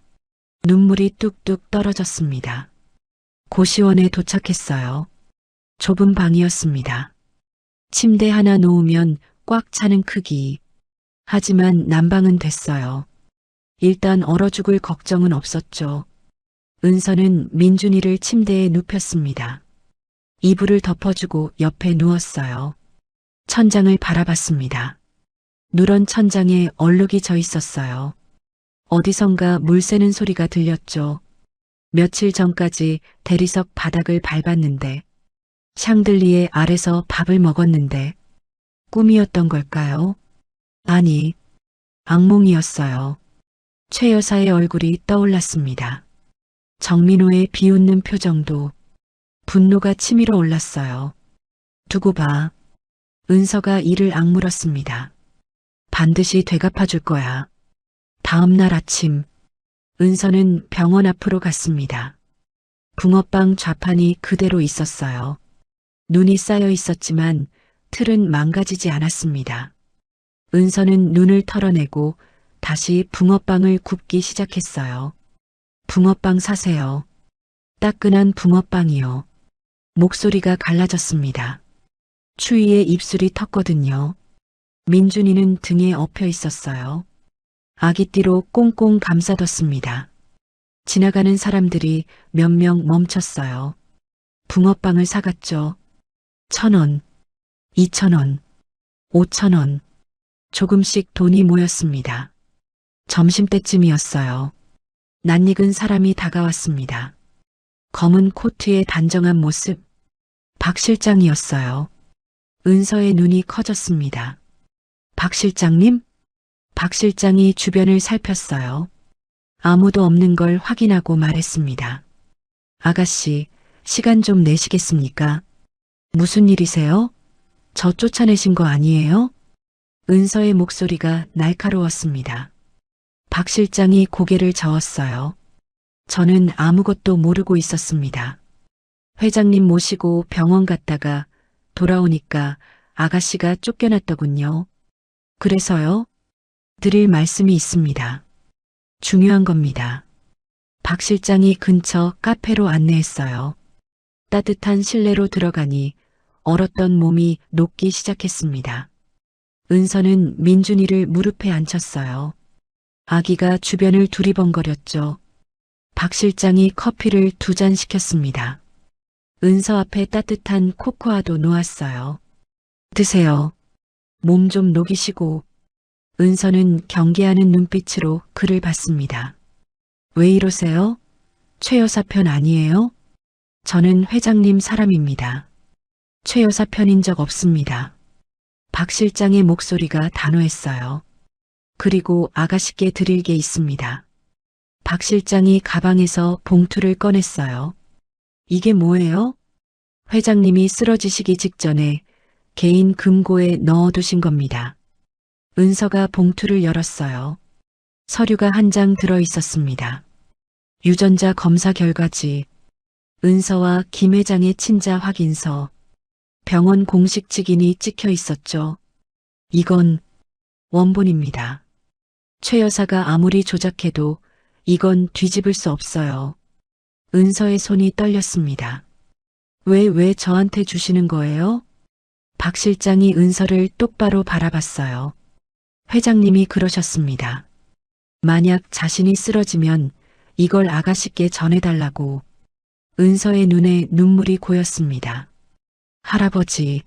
눈물이 뚝뚝 떨어졌습니다. 고시원에 도착했어요. 좁은 방이었습니다. 침대 하나 놓으면 꽉 차는 크기. 하지만 난방은 됐어요. 일단 얼어 죽을 걱정은 없었죠. 은서는 민준이를 침대에 눕혔습니다. 이불을 덮어주고 옆에 누웠어요. 천장을 바라봤습니다. 누런 천장에 얼룩이 져 있었어요. 어디선가 물 새는 소리가 들렸죠. 며칠 전까지 대리석 바닥을 밟았는데, 샹들리에 아래서 밥을 먹었는데, 꿈이었던 걸까요? 아니, 악몽이었어요. 최 여사의 얼굴이 떠올랐습니다. 정민호의 비웃는 표정도 분노가 치밀어 올랐어요. 두고 봐. 은서가 이를 악물었습니다. 반드시 되갚아줄 거야. 다음 날 아침, 은서는 병원 앞으로 갔습니다. 붕어빵 좌판이 그대로 있었어요. 눈이 쌓여 있었지만 틀은 망가지지 않았습니다. 은서는 눈을 털어내고 다시 붕어빵을 굽기 시작했어요. 붕어빵 사세요. 따끈한 붕어빵이요. 목소리가 갈라졌습니다. 추위에 입술이 텄거든요. 민준이는 등에 엎여 있었어요. 아기띠로 꽁꽁 감싸뒀습니다. 지나가는 사람들이 몇 명 멈췄어요. 붕어빵을 사갔죠. 1,000원, 2,000원, 5,000원. 조금씩 돈이 모였습니다. 점심때쯤이었어요. 낯익은 사람이 다가왔습니다. 검은 코트의 단정한 모습. 박 실장이었어요. 은서의 눈이 커졌습니다. 박 실장님? 박 실장이 주변을 살폈어요. 아무도 없는 걸 확인하고 말했습니다. 아가씨, 시간 좀 내시겠습니까? 무슨 일이세요? 저 쫓아내신 거 아니에요? 은서의 목소리가 날카로웠습니다. 박 실장이 고개를 저었어요. 저는 아무것도 모르고 있었습니다. 회장님 모시고 병원 갔다가 돌아오니까 아가씨가 쫓겨났더군요. 그래서요? 드릴 말씀이 있습니다. 중요한 겁니다. 박 실장이 근처 카페로 안내했어요. 따뜻한 실내로 들어가니 얼었던 몸이 녹기 시작했습니다. 은서는 민준이를 무릎에 앉혔어요. 아기가 주변을 두리번거렸죠. 박 실장이 커피를 2잔 시켰습니다. 은서 앞에 따뜻한 코코아도 놓았어요. 드세요. 몸 좀 녹이시고. 은서는 경계하는 눈빛으로 그를 봤습니다. 왜 이러세요? 최 여사 편 아니에요? 저는 회장님 사람입니다. 최 여사 편인 적 없습니다. 박 실장의 목소리가 단호했어요. 그리고 아가씨께 드릴 게 있습니다. 박 실장이 가방에서 봉투를 꺼냈어요. 이게 뭐예요? 회장님이 쓰러지시기 직전에 개인 금고에 넣어두신 겁니다. 은서가 봉투를 열었어요. 서류가 한 장 들어 있었습니다. 유전자 검사 결과지, 은서와 김 회장의 친자 확인서, 병원 공식 직인이 찍혀 있었죠. 이건 원본입니다. 최 여사가 아무리 조작해도 이건 뒤집을 수 없어요. 은서의 손이 떨렸습니다. 왜 저한테 주시는 거예요? 박 실장이 은서를 똑바로 바라봤어요. 회장님이 그러셨습니다. 만약 자신이 쓰러지면 이걸 아가씨께 전해달라고. 은서의 눈에 눈물이 고였습니다. 할아버지는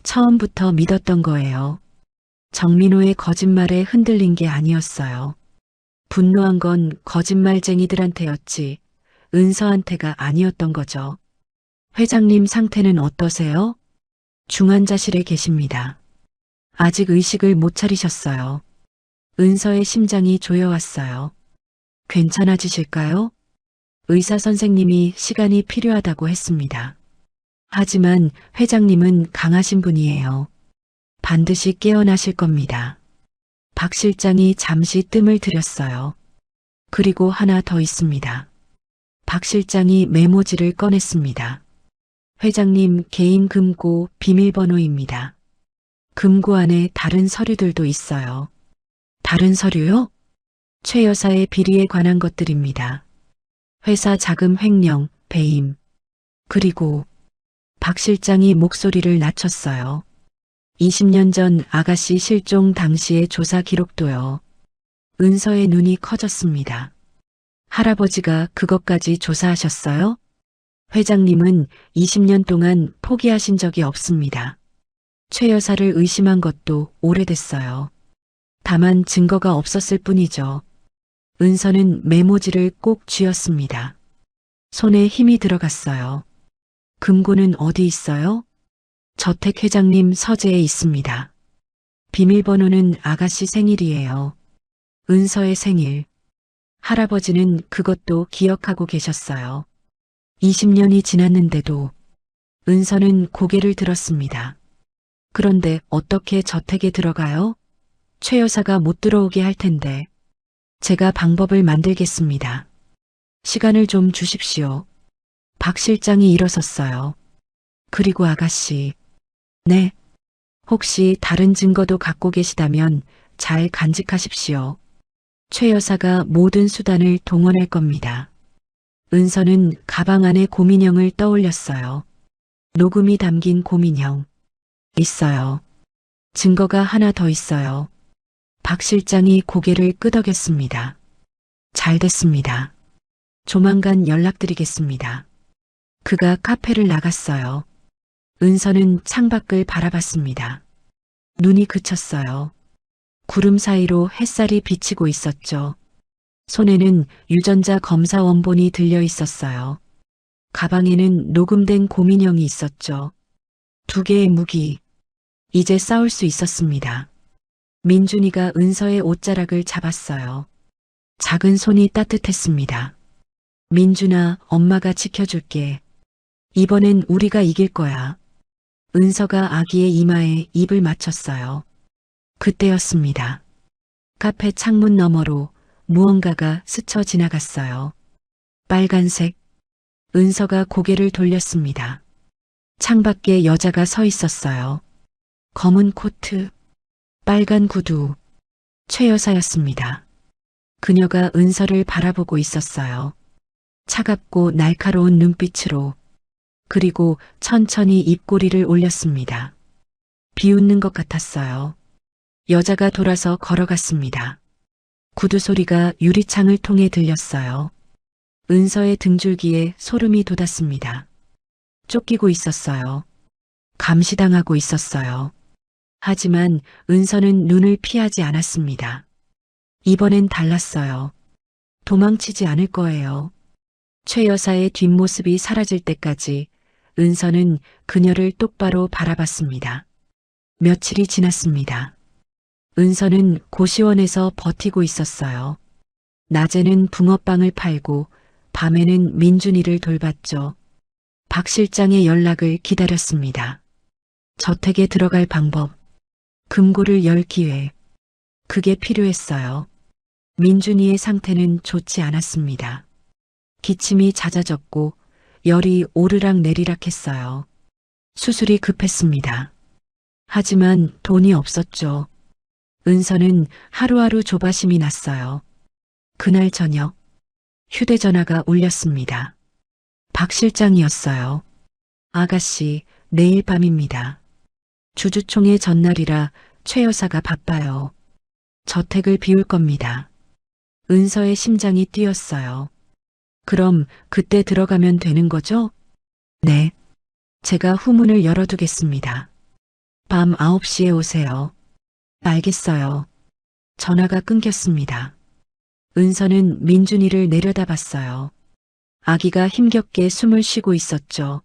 처음부터 믿었던 거예요. 정민호의 거짓말에 흔들린 게 아니었어요. 분노한 건 거짓말쟁이들한테였지 은서한테가 아니었던 거죠. 회장님 상태는 어떠세요? 중환자실에 계십니다. 아직 의식을 못 차리셨어요. 은서의 심장이 조여왔어요. 괜찮아지실까요? 의사 선생님이 시간이 필요하다고 했습니다. 하지만 회장님은 강하신 분이에요. 반드시 깨어나실 겁니다. 박 실장이 잠시 뜸을 들였어요. 그리고 하나 더 있습니다. 박 실장이 메모지를 꺼냈습니다. 회장님 개인 금고 비밀번호입니다. 금고 안에 다른 서류들도 있어요. 다른 서류요? 최 여사의 비리에 관한 것들입니다. 회사 자금 횡령, 배임. 그리고 박 실장이 목소리를 낮췄어요. 20년 전 아가씨 실종 당시의 조사 기록도요. 은서의 눈이 커졌습니다. 할아버지가 그것까지 조사하셨어요? 회장님은 20년 동안 포기하신 적이 없습니다. 최 여사를 의심한 것도 오래됐어요. 다만 증거가 없었을 뿐이죠. 은서는 메모지를 꼭 쥐었습니다. 손에 힘이 들어갔어요. 금고는 어디 있어요? 저택 회장님 서재에 있습니다. 비밀번호는 아가씨 생일이에요. 은서의 생일. 할아버지는 그것도 기억하고 계셨어요. 20년이 지났는데도 은서는 고개를 들었습니다. 그런데 어떻게 저택에 들어가요? 최 여사가 못 들어오게 할 텐데. 제가 방법을 만들겠습니다. 시간을 좀 주십시오. 박 실장이 일어섰어요. 그리고 아가씨. 네. 혹시 다른 증거도 갖고 계시다면 잘 간직하십시오. 최 여사가 모든 수단을 동원할 겁니다. 은서는 가방 안에 고민형을 떠올렸어요. 녹음이 담긴 고민형. 있어요. 증거가 하나 더 있어요. 박 실장이 고개를 끄덕였습니다. 잘 됐습니다. 조만간 연락드리겠습니다. 그가 카페를 나갔어요. 은서는 창밖을 바라봤습니다. 눈이 그쳤어요. 구름 사이로 햇살이 비치고 있었죠. 손에는 유전자 검사 원본이 들려 있었어요. 가방에는 녹음된 고민형이 있었죠. 두 개의 무기. 이제 싸울 수 있었습니다. 민준이가 은서의 옷자락을 잡았어요. 작은 손이 따뜻했습니다. 민준아, 엄마가 지켜줄게. 이번엔 우리가 이길 거야. 은서가 아기의 이마에 입을 맞췄어요. 그때였습니다. 카페 창문 너머로 무언가가 스쳐 지나갔어요. 빨간색. 은서가 고개를 돌렸습니다. 창밖에 여자가 서 있었어요. 검은 코트, 빨간 구두. 최 여사였습니다. 그녀가 은서를 바라보고 있었어요. 차갑고 날카로운 눈빛으로. 그리고 천천히 입꼬리를 올렸습니다. 비웃는 것 같았어요. 여자가 돌아서 걸어갔습니다. 구두 소리가 유리창을 통해 들렸어요. 은서의 등줄기에 소름이 돋았습니다. 쫓기고 있었어요. 감시당하고 있었어요. 하지만 은서는 눈을 피하지 않았습니다. 이번엔 달랐어요. 도망치지 않을 거예요. 최 여사의 뒷모습이 사라질 때까지 은서는 그녀를 똑바로 바라봤습니다. 며칠이 지났습니다. 은서는 고시원에서 버티고 있었어요. 낮에는 붕어빵을 팔고 밤에는 민준이를 돌봤죠. 박 실장의 연락을 기다렸습니다. 저택에 들어갈 방법, 금고를 열 기회. 그게 필요했어요. 민준이의 상태는 좋지 않았습니다. 기침이 잦아졌고 열이 오르락 내리락 했어요. 수술이 급했습니다. 하지만 돈이 없었죠. 은서는 하루하루 조바심이 났어요. 그날 저녁 휴대전화가 울렸습니다. 박 실장이었어요. 아가씨, 내일 밤입니다. 주주총회 전날이라 최 여사가 바빠요. 저택을 비울 겁니다. 은서의 심장이 뛰었어요. 그럼 그때 들어가면 되는 거죠? 네. 제가 후문을 열어두겠습니다. 밤 9시에 오세요. 알겠어요. 전화가 끊겼습니다. 은서는 민준이를 내려다봤어요. 아기가 힘겹게 숨을 쉬고 있었죠.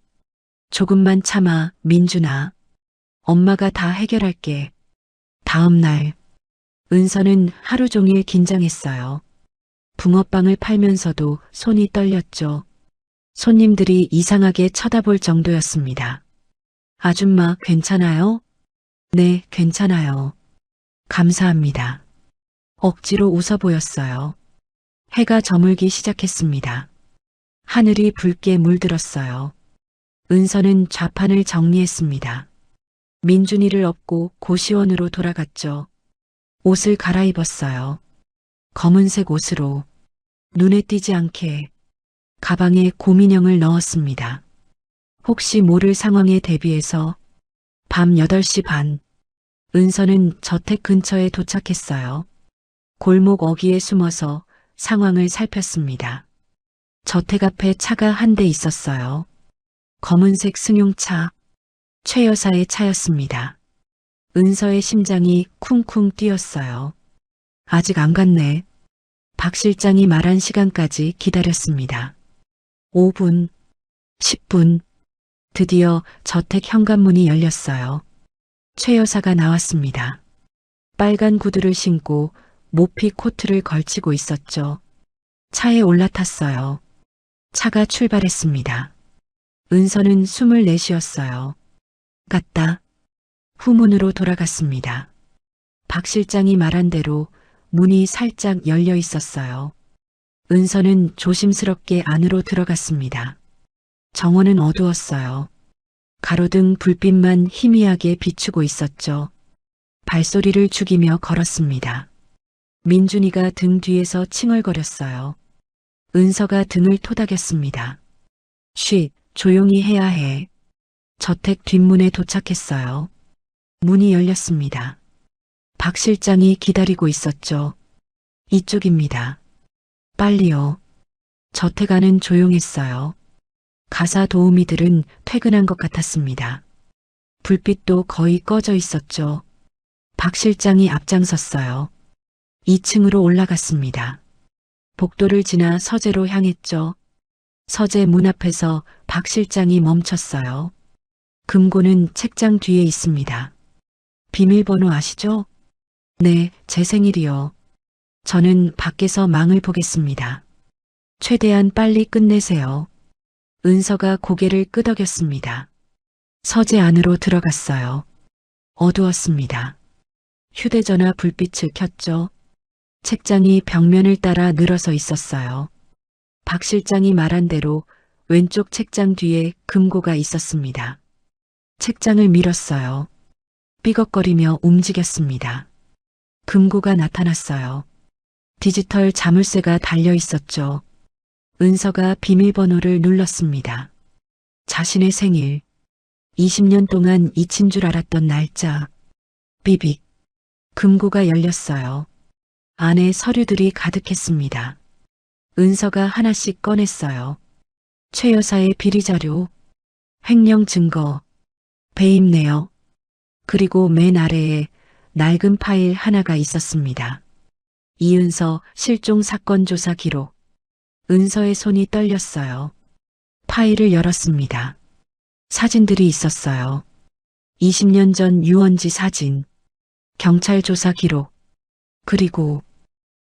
조금만 참아, 민준아. 엄마가 다 해결할게. 다음 날, 은서는 하루 종일 긴장했어요. 붕어빵을 팔면서도 손이 떨렸죠. 손님들이 이상하게 쳐다볼 정도였습니다. 아줌마, 괜찮아요? 네, 괜찮아요. 감사합니다. 억지로 웃어 보였어요. 해가 저물기 시작했습니다. 하늘이 붉게 물들었어요. 은서는 좌판을 정리했습니다. 민준이를 업고 고시원으로 돌아갔죠. 옷을 갈아입었어요. 검은색 옷으로 눈에 띄지 않게 가방에 곰인형을 넣었습니다. 혹시 모를 상황에 대비해서 밤 8시 반 은서는 저택 근처에 도착했어요. 골목 어귀에 숨어서 상황을 살폈습니다. 저택 앞에 차가 한 대 있었어요. 검은색 승용차, 최 여사의 차였습니다. 은서의 심장이 쿵쿵 뛰었어요. 아직 안 갔네. 박 실장이 말한 시간까지 기다렸습니다. 5분, 10분, 드디어 저택 현관문이 열렸어요. 최 여사가 나왔습니다. 빨간 구두를 신고 모피 코트를 걸치고 있었죠. 차에 올라탔어요. 차가 출발했습니다. 은서는 숨을 내쉬었어요. 갔다. 후문으로 돌아갔습니다. 박 실장이 말한 대로 문이 살짝 열려 있었어요. 은서는 조심스럽게 안으로 들어갔습니다. 정원은 어두웠어요. 가로등 불빛만 희미하게 비추고 있었죠. 발소리를 죽이며 걸었습니다. 민준이가 등 뒤에서 칭얼거렸어요. 은서가 등을 토닥였습니다. 쉿, 조용히 해야 해. 저택 뒷문에 도착했어요. 문이 열렸습니다. 박 실장이 기다리고 있었죠. 이쪽입니다. 빨리요. 저택 안은 조용했어요. 가사 도우미들은 퇴근한 것 같았습니다. 불빛도 거의 꺼져 있었죠. 박 실장이 앞장섰어요. 2층으로 올라갔습니다. 복도를 지나 서재로 향했죠. 서재 문 앞에서 박 실장이 멈췄어요. 금고는 책장 뒤에 있습니다. 비밀번호 아시죠? 네, 제 생일이요. 저는 밖에서 망을 보겠습니다. 최대한 빨리 끝내세요. 은서가 고개를 끄덕였습니다. 서재 안으로 들어갔어요. 어두웠습니다. 휴대전화 불빛을 켰죠. 책장이 벽면을 따라 늘어서 있었어요. 박 실장이 말한 대로 왼쪽 책장 뒤에 금고가 있었습니다. 책장을 밀었어요. 삐걱거리며 움직였습니다. 금고가 나타났어요. 디지털 자물쇠가 달려 있었죠. 은서가 비밀번호를 눌렀습니다. 자신의 생일, 20년 동안 잊힌 줄 알았던 날짜, 삐빅, 금고가 열렸어요. 안에 서류들이 가득했습니다. 은서가 하나씩 꺼냈어요. 최 여사의 비리 자료, 횡령 증거, 배임 내역, 그리고 맨 아래에 낡은 파일 하나가 있었습니다. 이은서 실종 사건 조사 기록. 은서의 손이 떨렸어요. 파일을 열었습니다. 사진들이 있었어요. 20년 전 유원지 사진, 경찰 조사 기록, 그리고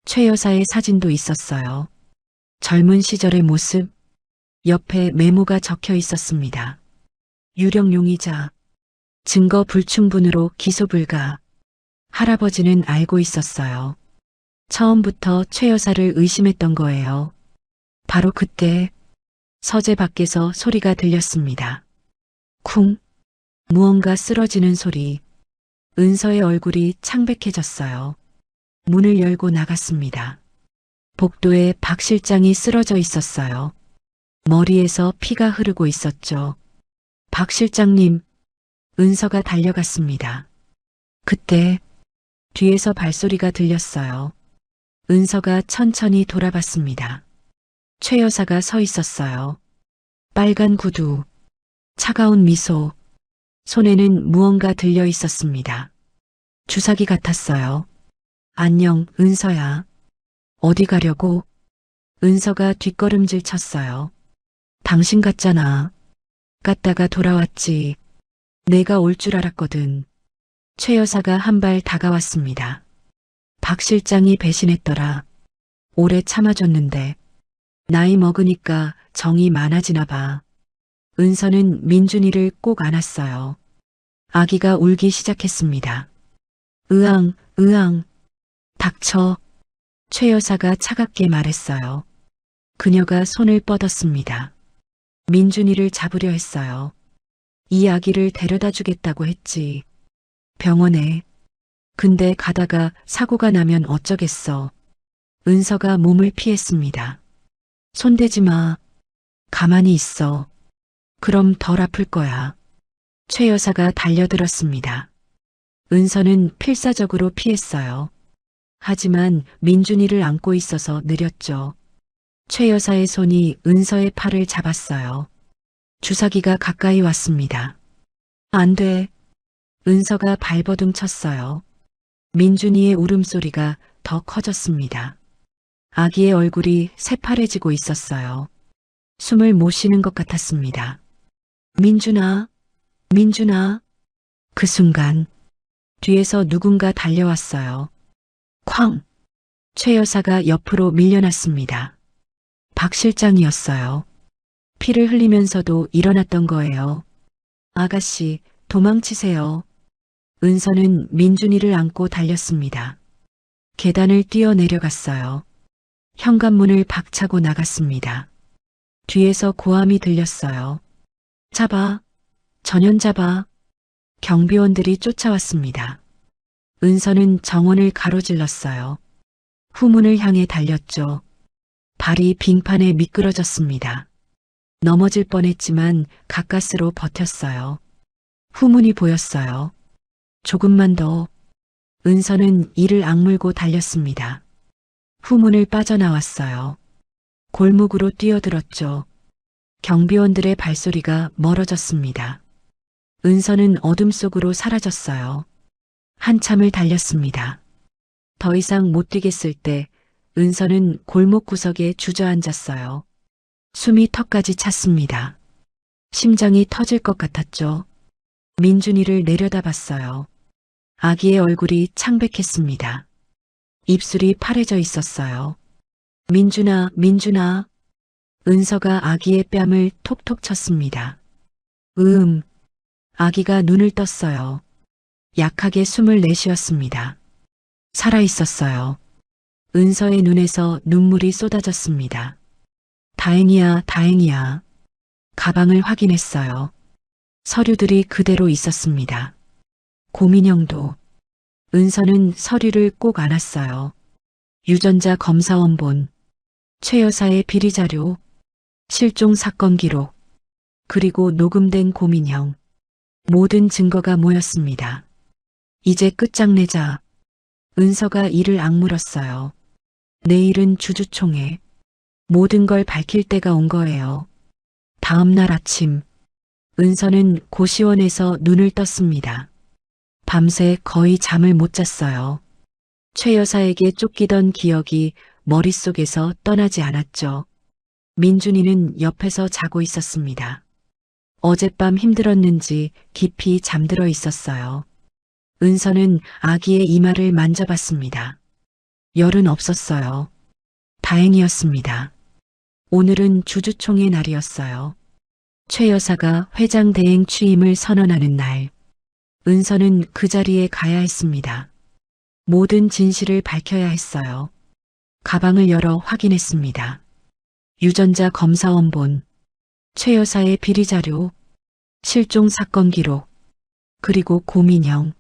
최 여사의 사진도 있었어요. 젊은 시절의 모습, 옆에 메모가 적혀 있었습니다. 유령 용의자, 증거 불충분으로 기소 불가. 할아버지는 알고 있었어요. 처음부터 최 여사를 의심했던 거예요. 바로 그때 서재 밖에서 소리가 들렸습니다. 쿵. 무언가 쓰러지는 소리. 은서의 얼굴이 창백해졌어요. 문을 열고 나갔습니다. 복도에 박 실장이 쓰러져 있었어요. 머리에서 피가 흐르고 있었죠. 박 실장님, 은서가 달려갔습니다. 그때 뒤에서 발소리가 들렸어요. 은서가 천천히 돌아봤습니다. 최 여사가 서 있었어요. 빨간 구두, 차가운 미소, 손에는 무언가 들려 있었습니다. 주사기 같았어요. 안녕, 은서야. 어디 가려고? 은서가 뒷걸음질 쳤어요. 당신 갔잖아. 갔다가 돌아왔지. 내가 올 줄 알았거든. 최 여사가 한 발 다가왔습니다. 박 실장이 배신했더라. 오래 참아줬는데. 나이 먹으니까 정이 많아지나 봐. 은서는 민준이를 꼭 안았어요. 아기가 울기 시작했습니다. 으앙, 으앙. 닥쳐. 최 여사가 차갑게 말했어요. 그녀가 손을 뻗었습니다. 민준이를 잡으려 했어요. 이 아기를 데려다 주겠다고 했지. 병원에. 근데 가다가 사고가 나면 어쩌겠어. 은서가 몸을 피했습니다. 손대지 마. 가만히 있어. 그럼 덜 아플 거야. 최 여사가 달려들었습니다. 은서는 필사적으로 피했어요. 하지만 민준이를 안고 있어서 느렸죠. 최 여사의 손이 은서의 팔을 잡았어요. 주사기가 가까이 왔습니다. 안 돼. 은서가 발버둥 쳤어요. 민준이의 울음소리가 더 커졌습니다. 아기의 얼굴이 새파래지고 있었어요. 숨을 못 쉬는 것 같았습니다. 민준아, 민준아. 그 순간 뒤에서 누군가 달려왔어요. 쾅! 최 여사가 옆으로 밀려났습니다. 박 실장이었어요. 피를 흘리면서도 일어났던 거예요. 아가씨, 도망치세요. 은서는 민준이를 안고 달렸습니다. 계단을 뛰어내려갔어요. 현관문을 박차고 나갔습니다. 뒤에서 고함이 들렸어요. 잡아. 전현 잡아. 경비원들이 쫓아왔습니다. 은서는 정원을 가로질렀어요. 후문을 향해 달렸죠. 발이 빙판에 미끄러졌습니다. 넘어질 뻔했지만 가까스로 버텼어요. 후문이 보였어요. 조금만 더. 은서는 이를 악물고 달렸습니다. 후문을 빠져나왔어요. 골목으로 뛰어들었죠. 경비원들의 발소리가 멀어졌습니다. 은서는 어둠 속으로 사라졌어요. 한참을 달렸습니다. 더 이상 못 뛰겠을 때 은서는 골목 구석에 주저앉았어요. 숨이 턱까지 찼습니다. 심장이 터질 것 같았죠. 민준이를 내려다봤어요. 아기의 얼굴이 창백했습니다. 입술이 파래져 있었어요. 민준아, 민준아. 은서가 아기의 뺨을 톡톡 쳤습니다. 아기가 눈을 떴어요. 약하게 숨을 내쉬었습니다. 살아있었어요. 은서의 눈에서 눈물이 쏟아졌습니다. 다행이야, 다행이야. 가방을 확인했어요. 서류들이 그대로 있었습니다. 고민형도. 은서는 서류를 꼭 안았어요. 유전자 검사 원본, 최 여사의 비리 자료, 실종 사건 기록, 그리고 녹음된 고민형. 모든 증거가 모였습니다. 이제 끝장내자. 은서가 이를 악물었어요. 내일은 주주총회. 모든 걸 밝힐 때가 온 거예요. 다음 날 아침, 은서는 고시원에서 눈을 떴습니다. 밤새 거의 잠을 못 잤어요. 최 여사에게 쫓기던 기억이 머릿속에서 떠나지 않았죠. 민준이는 옆에서 자고 있었습니다. 어젯밤 힘들었는지 깊이 잠들어 있었어요. 은서는 아기의 이마를 만져봤습니다. 열은 없었어요. 다행이었습니다. 오늘은 주주총회 날이었어요. 최 여사가 회장 대행 취임을 선언하는 날. 은서는 그 자리에 가야 했습니다. 모든 진실을 밝혀야 했어요. 가방을 열어 확인했습니다. 유전자 검사 원본, 최 여사의 비리 자료, 실종 사건 기록, 그리고 고민형.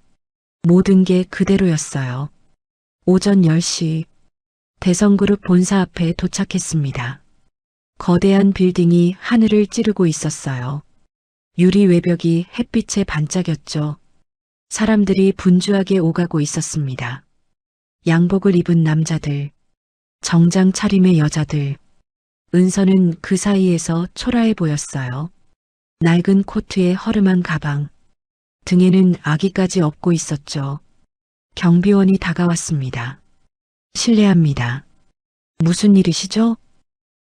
모든 게 그대로였어요. 오전 10시 대성그룹 본사 앞에 도착했습니다. 거대한 빌딩이 하늘을 찌르고 있었어요. 유리 외벽이 햇빛에 반짝였죠. 사람들이 분주하게 오가고 있었습니다. 양복을 입은 남자들, 정장 차림의 여자들, 은서는 그 사이에서 초라해 보였어요. 낡은 코트에 허름한 가방, 등에는 아기까지 업고 있었죠. 경비원이 다가왔습니다. 실례합니다. 무슨 일이시죠?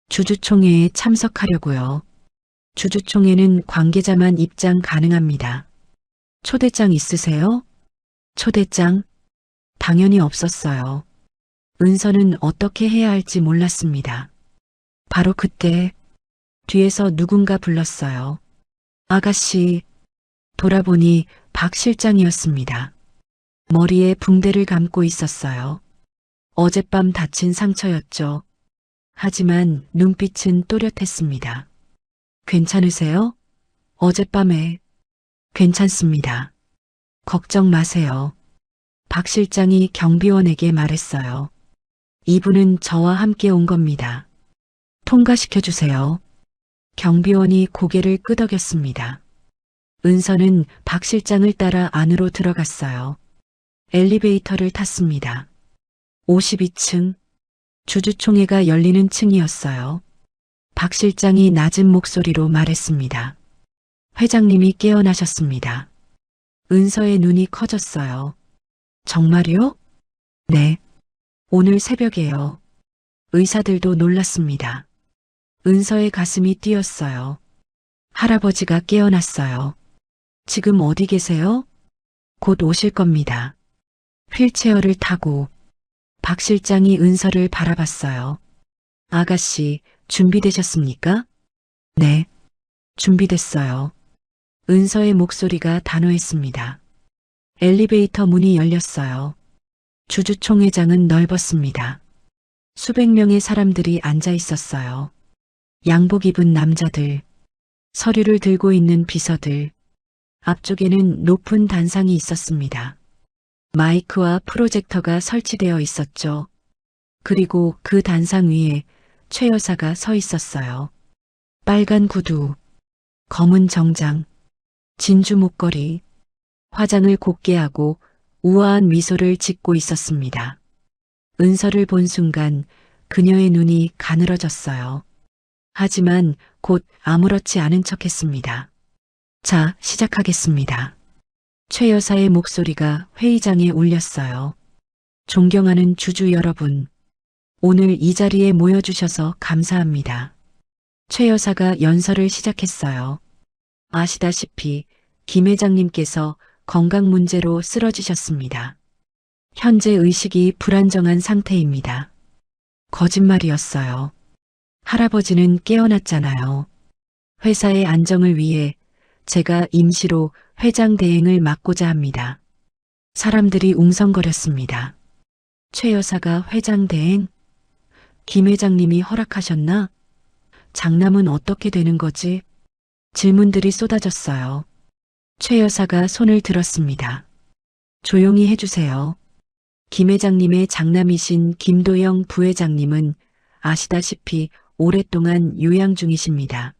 주주총회에 참석하려고요. 주주총회는 관계자만 입장 가능합니다. 초대장 있으세요? 초대장? 당연히 없었어요. 은서는 어떻게 해야 할지 몰랐습니다. 바로 그때 뒤에서 누군가 불렀어요. 아가씨. 돌아보니 박 실장이었습니다. 머리에 붕대를 감고 있었어요. 어젯밤 다친 상처였죠. 하지만 눈빛은 또렷했습니다. 괜찮으세요? 어젯밤에. 괜찮습니다. 걱정 마세요. 박 실장이 경비원에게 말했어요. 이분은 저와 함께 온 겁니다. 통과시켜 주세요. 경비원이 고개를 끄덕였습니다. 은서는 박 실장을 따라 안으로 들어갔어요. 엘리베이터를 탔습니다. 52층, 주주총회가 열리는 층이었어요. 박 실장이 낮은 목소리로 말했습니다. 회장님이 깨어나셨습니다. 은서의 눈이 커졌어요. 정말요? 네. 오늘 새벽에요. 의사들도 놀랐습니다. 은서의 가슴이 뛰었어요. 할아버지가 깨어났어요. 지금 어디 계세요? 곧 오실 겁니다. 휠체어를 타고. 박 실장이 은서를 바라봤어요. 아가씨, 준비되셨습니까? 네. 준비됐어요. 은서의 목소리가 단호했습니다. 엘리베이터 문이 열렸어요. 주주총회장은 넓었습니다. 수백 명의 사람들이 앉아 있었어요. 양복 입은 남자들, 서류를 들고 있는 비서들, 앞쪽에는 높은 단상이 있었습니다. 마이크와 프로젝터가 설치되어 있었죠. 그리고 그 단상 위에 최 여사가 서 있었어요. 빨간 구두, 검은 정장, 진주 목걸이, 화장을 곱게 하고 우아한 미소를 짓고 있었습니다. 은서를 본 순간 그녀의 눈이 가늘어졌어요. 하지만 곧 아무렇지 않은 척했습니다. 자, 시작하겠습니다. 최 여사의 목소리가 회의장에 울렸어요. 존경하는 주주 여러분, 오늘 이 자리에 모여주셔서 감사합니다. 최 여사가 연설을 시작했어요. 아시다시피 김 회장님께서 건강 문제로 쓰러지셨습니다. 현재 의식이 불안정한 상태입니다. 거짓말이었어요. 할아버지는 깨어났잖아요. 회사의 안정을 위해 제가 임시로 회장 대행을 맡고자 합니다. 사람들이 웅성거렸습니다. 최 여사가 회장 대행? 김 회장님이 허락하셨나? 장남은 어떻게 되는 거지? 질문들이 쏟아졌어요. 최 여사가 손을 들었습니다. 조용히 해주세요. 김 회장님의 장남이신 김도영 부회장님은 아시다시피 오랫동안 요양 중이십니다.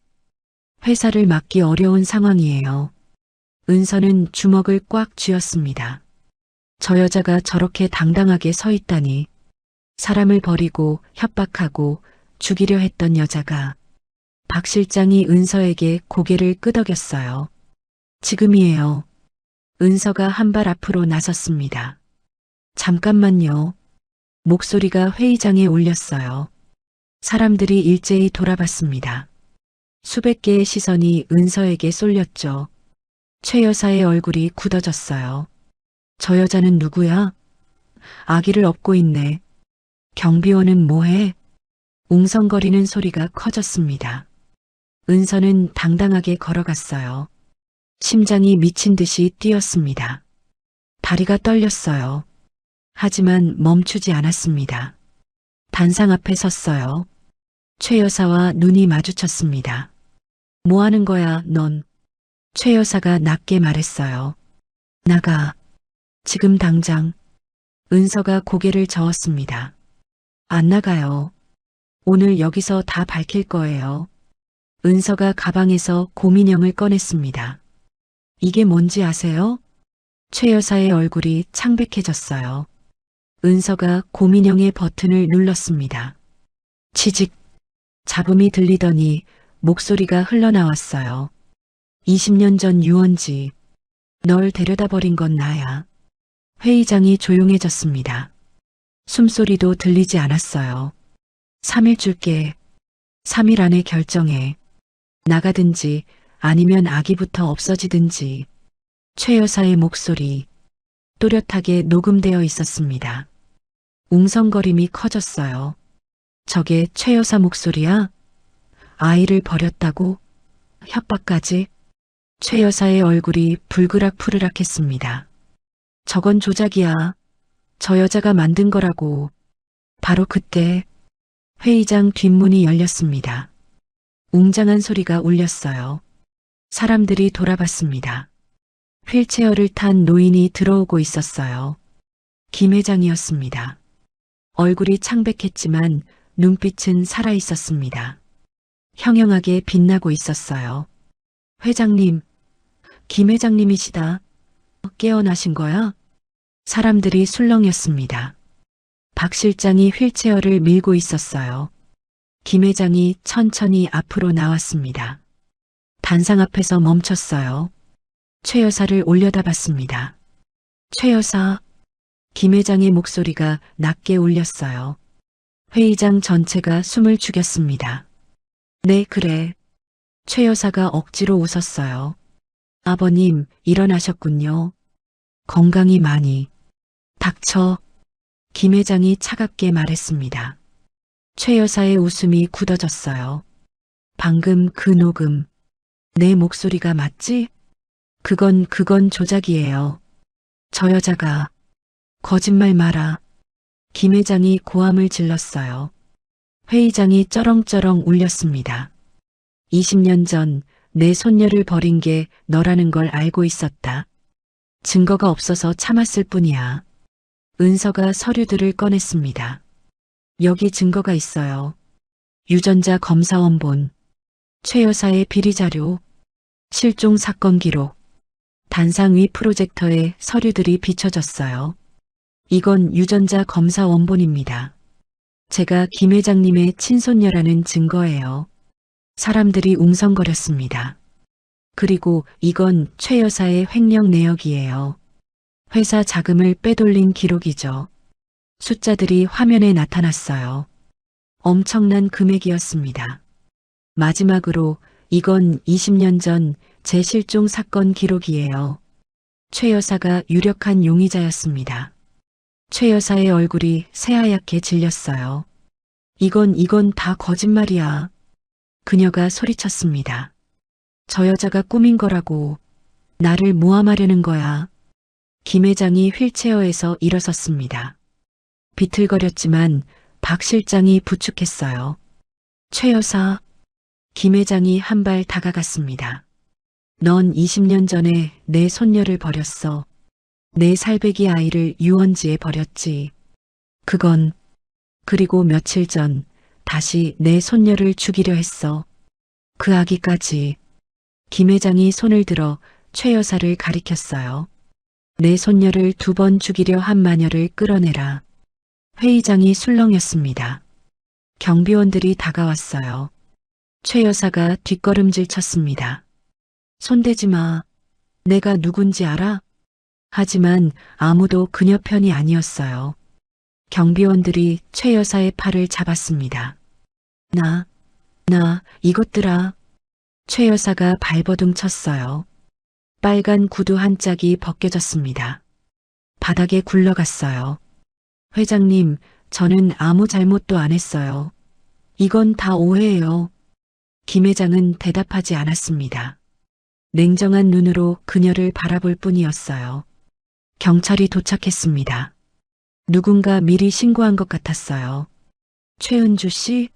회사를 맡기 어려운 상황이에요. 은서는 주먹을 꽉 쥐었습니다. 저 여자가 저렇게 당당하게 서 있다니. 사람을 버리고 협박하고 죽이려 했던 여자가. 박 실장이 은서에게 고개를 끄덕였어요. 지금이에요. 은서가 한 발 앞으로 나섰습니다. 잠깐만요. 목소리가 회의장에 울렸어요. 사람들이 일제히 돌아봤습니다. 수백 개의 시선이 은서에게 쏠렸죠. 최 여사의 얼굴이 굳어졌어요. 저 여자는 누구야? 아기를 업고 있네. 경비원은 뭐해? 웅성거리는 소리가 커졌습니다. 은서는 당당하게 걸어갔어요. 심장이 미친 듯이 뛰었습니다. 다리가 떨렸어요. 하지만 멈추지 않았습니다. 단상 앞에 섰어요. 최 여사와 눈이 마주쳤습니다. 뭐 하는 거야, 넌? 최 여사가 낮게 말했어요. 나가. 지금 당장. 은서가 고개를 저었습니다. 안 나가요. 오늘 여기서 다 밝힐 거예요. 은서가 가방에서 고민형을 꺼냈습니다. 이게 뭔지 아세요? 최 여사의 얼굴이 창백해졌어요. 은서가 고민형의 버튼을 눌렀습니다. 치직. 잡음이 들리더니 목소리가 흘러나왔어요. 20년 전 유원지. 널 데려다 버린 건 나야. 회의장이 조용해졌습니다. 숨소리도 들리지 않았어요. 3일 줄게. 3일 안에 결정해. 나가든지 아니면 아기부터 없어지든지. 최 여사의 목소리 또렷하게 녹음되어 있었습니다. 웅성거림이 커졌어요. 저게 최 여사 목소리야? 아이를 버렸다고? 협박까지? 최 여사의 얼굴이 불그락푸르락했습니다. 저건 조작이야. 저 여자가 만든 거라고. 바로 그때 회의장 뒷문이 열렸습니다. 웅장한 소리가 울렸어요. 사람들이 돌아봤습니다. 휠체어를 탄 노인이 들어오고 있었어요. 김 회장이었습니다. 얼굴이 창백했지만 눈빛은 살아있었습니다. 형형하게 빛나고 있었어요. 회장님, 김 회장님이시다. 깨어나신 거야? 사람들이 술렁였습니다. 박 실장이 휠체어를 밀고 있었어요. 김 회장이 천천히 앞으로 나왔습니다. 단상 앞에서 멈췄어요. 최 여사를 올려다봤습니다. 최 여사, 김 회장의 목소리가 낮게 울렸어요. 회의장 전체가 숨을 죽였습니다. 네, 그래. 최 여사가 억지로 웃었어요. 아버님, 일어나셨군요. 건강히 많이. 닥쳐. 김 회장이 차갑게 말했습니다. 최 여사의 웃음이 굳어졌어요. 방금 그 녹음. 내 목소리가 맞지? 그건 조작이에요. 저 여자가. 거짓말 마라. 김 회장이 고함을 질렀어요. 회의장이 쩌렁쩌렁 울렸습니다. 20년 전 내 손녀를 버린 게 너라는 걸 알고 있었다. 증거가 없어서 참았을 뿐이야. 은서가 서류들을 꺼냈습니다. 여기 증거가 있어요. 유전자 검사 원본, 최 여사의 비리 자료, 실종 사건 기록, 단상 위 프로젝터에 서류들이 비춰졌어요. 이건 유전자 검사 원본입니다. 제가 김 회장님의 친손녀라는 증거예요. 사람들이 웅성거렸습니다. 그리고 이건 최 여사의 횡령 내역이에요. 회사 자금을 빼돌린 기록이죠. 숫자들이 화면에 나타났어요. 엄청난 금액이었습니다. 마지막으로 이건 20년 전 제 실종 사건 기록이에요. 최 여사가 유력한 용의자였습니다. 최 여사의 얼굴이 새하얗게 질렸어요. 이건 다 거짓말이야. 그녀가 소리쳤습니다. 저 여자가 꾸민 거라고. 나를 모함하려는 거야. 김 회장이 휠체어에서 일어섰습니다. 비틀거렸지만 박 실장이 부축했어요. 최 여사. 김 회장이 한 발 다가갔습니다. 넌 20년 전에 내 손녀를 버렸어. 내 살배기 아이를 유원지에 버렸지. 그리고 며칠 전 다시 내 손녀를 죽이려 했어. 그 아기까지. 김 회장이 손을 들어 최 여사를 가리켰어요. 내 손녀를 2번 죽이려 한 마녀를 끌어내라. 회의장이 술렁였습니다. 경비원들이 다가왔어요. 최 여사가 뒷걸음질 쳤습니다. 손대지 마. 내가 누군지 알아? 하지만 아무도 그녀 편이 아니었어요. 경비원들이 최 여사의 팔을 잡았습니다. 이것들아. 최 여사가 발버둥 쳤어요. 빨간 구두 한 짝이 벗겨졌습니다. 바닥에 굴러갔어요. 회장님, 저는 아무 잘못도 안 했어요. 이건 다 오해예요. 김 회장은 대답하지 않았습니다. 냉정한 눈으로 그녀를 바라볼 뿐이었어요. 경찰이 도착했습니다. 누군가 미리 신고한 것 같았어요. 최은주 씨,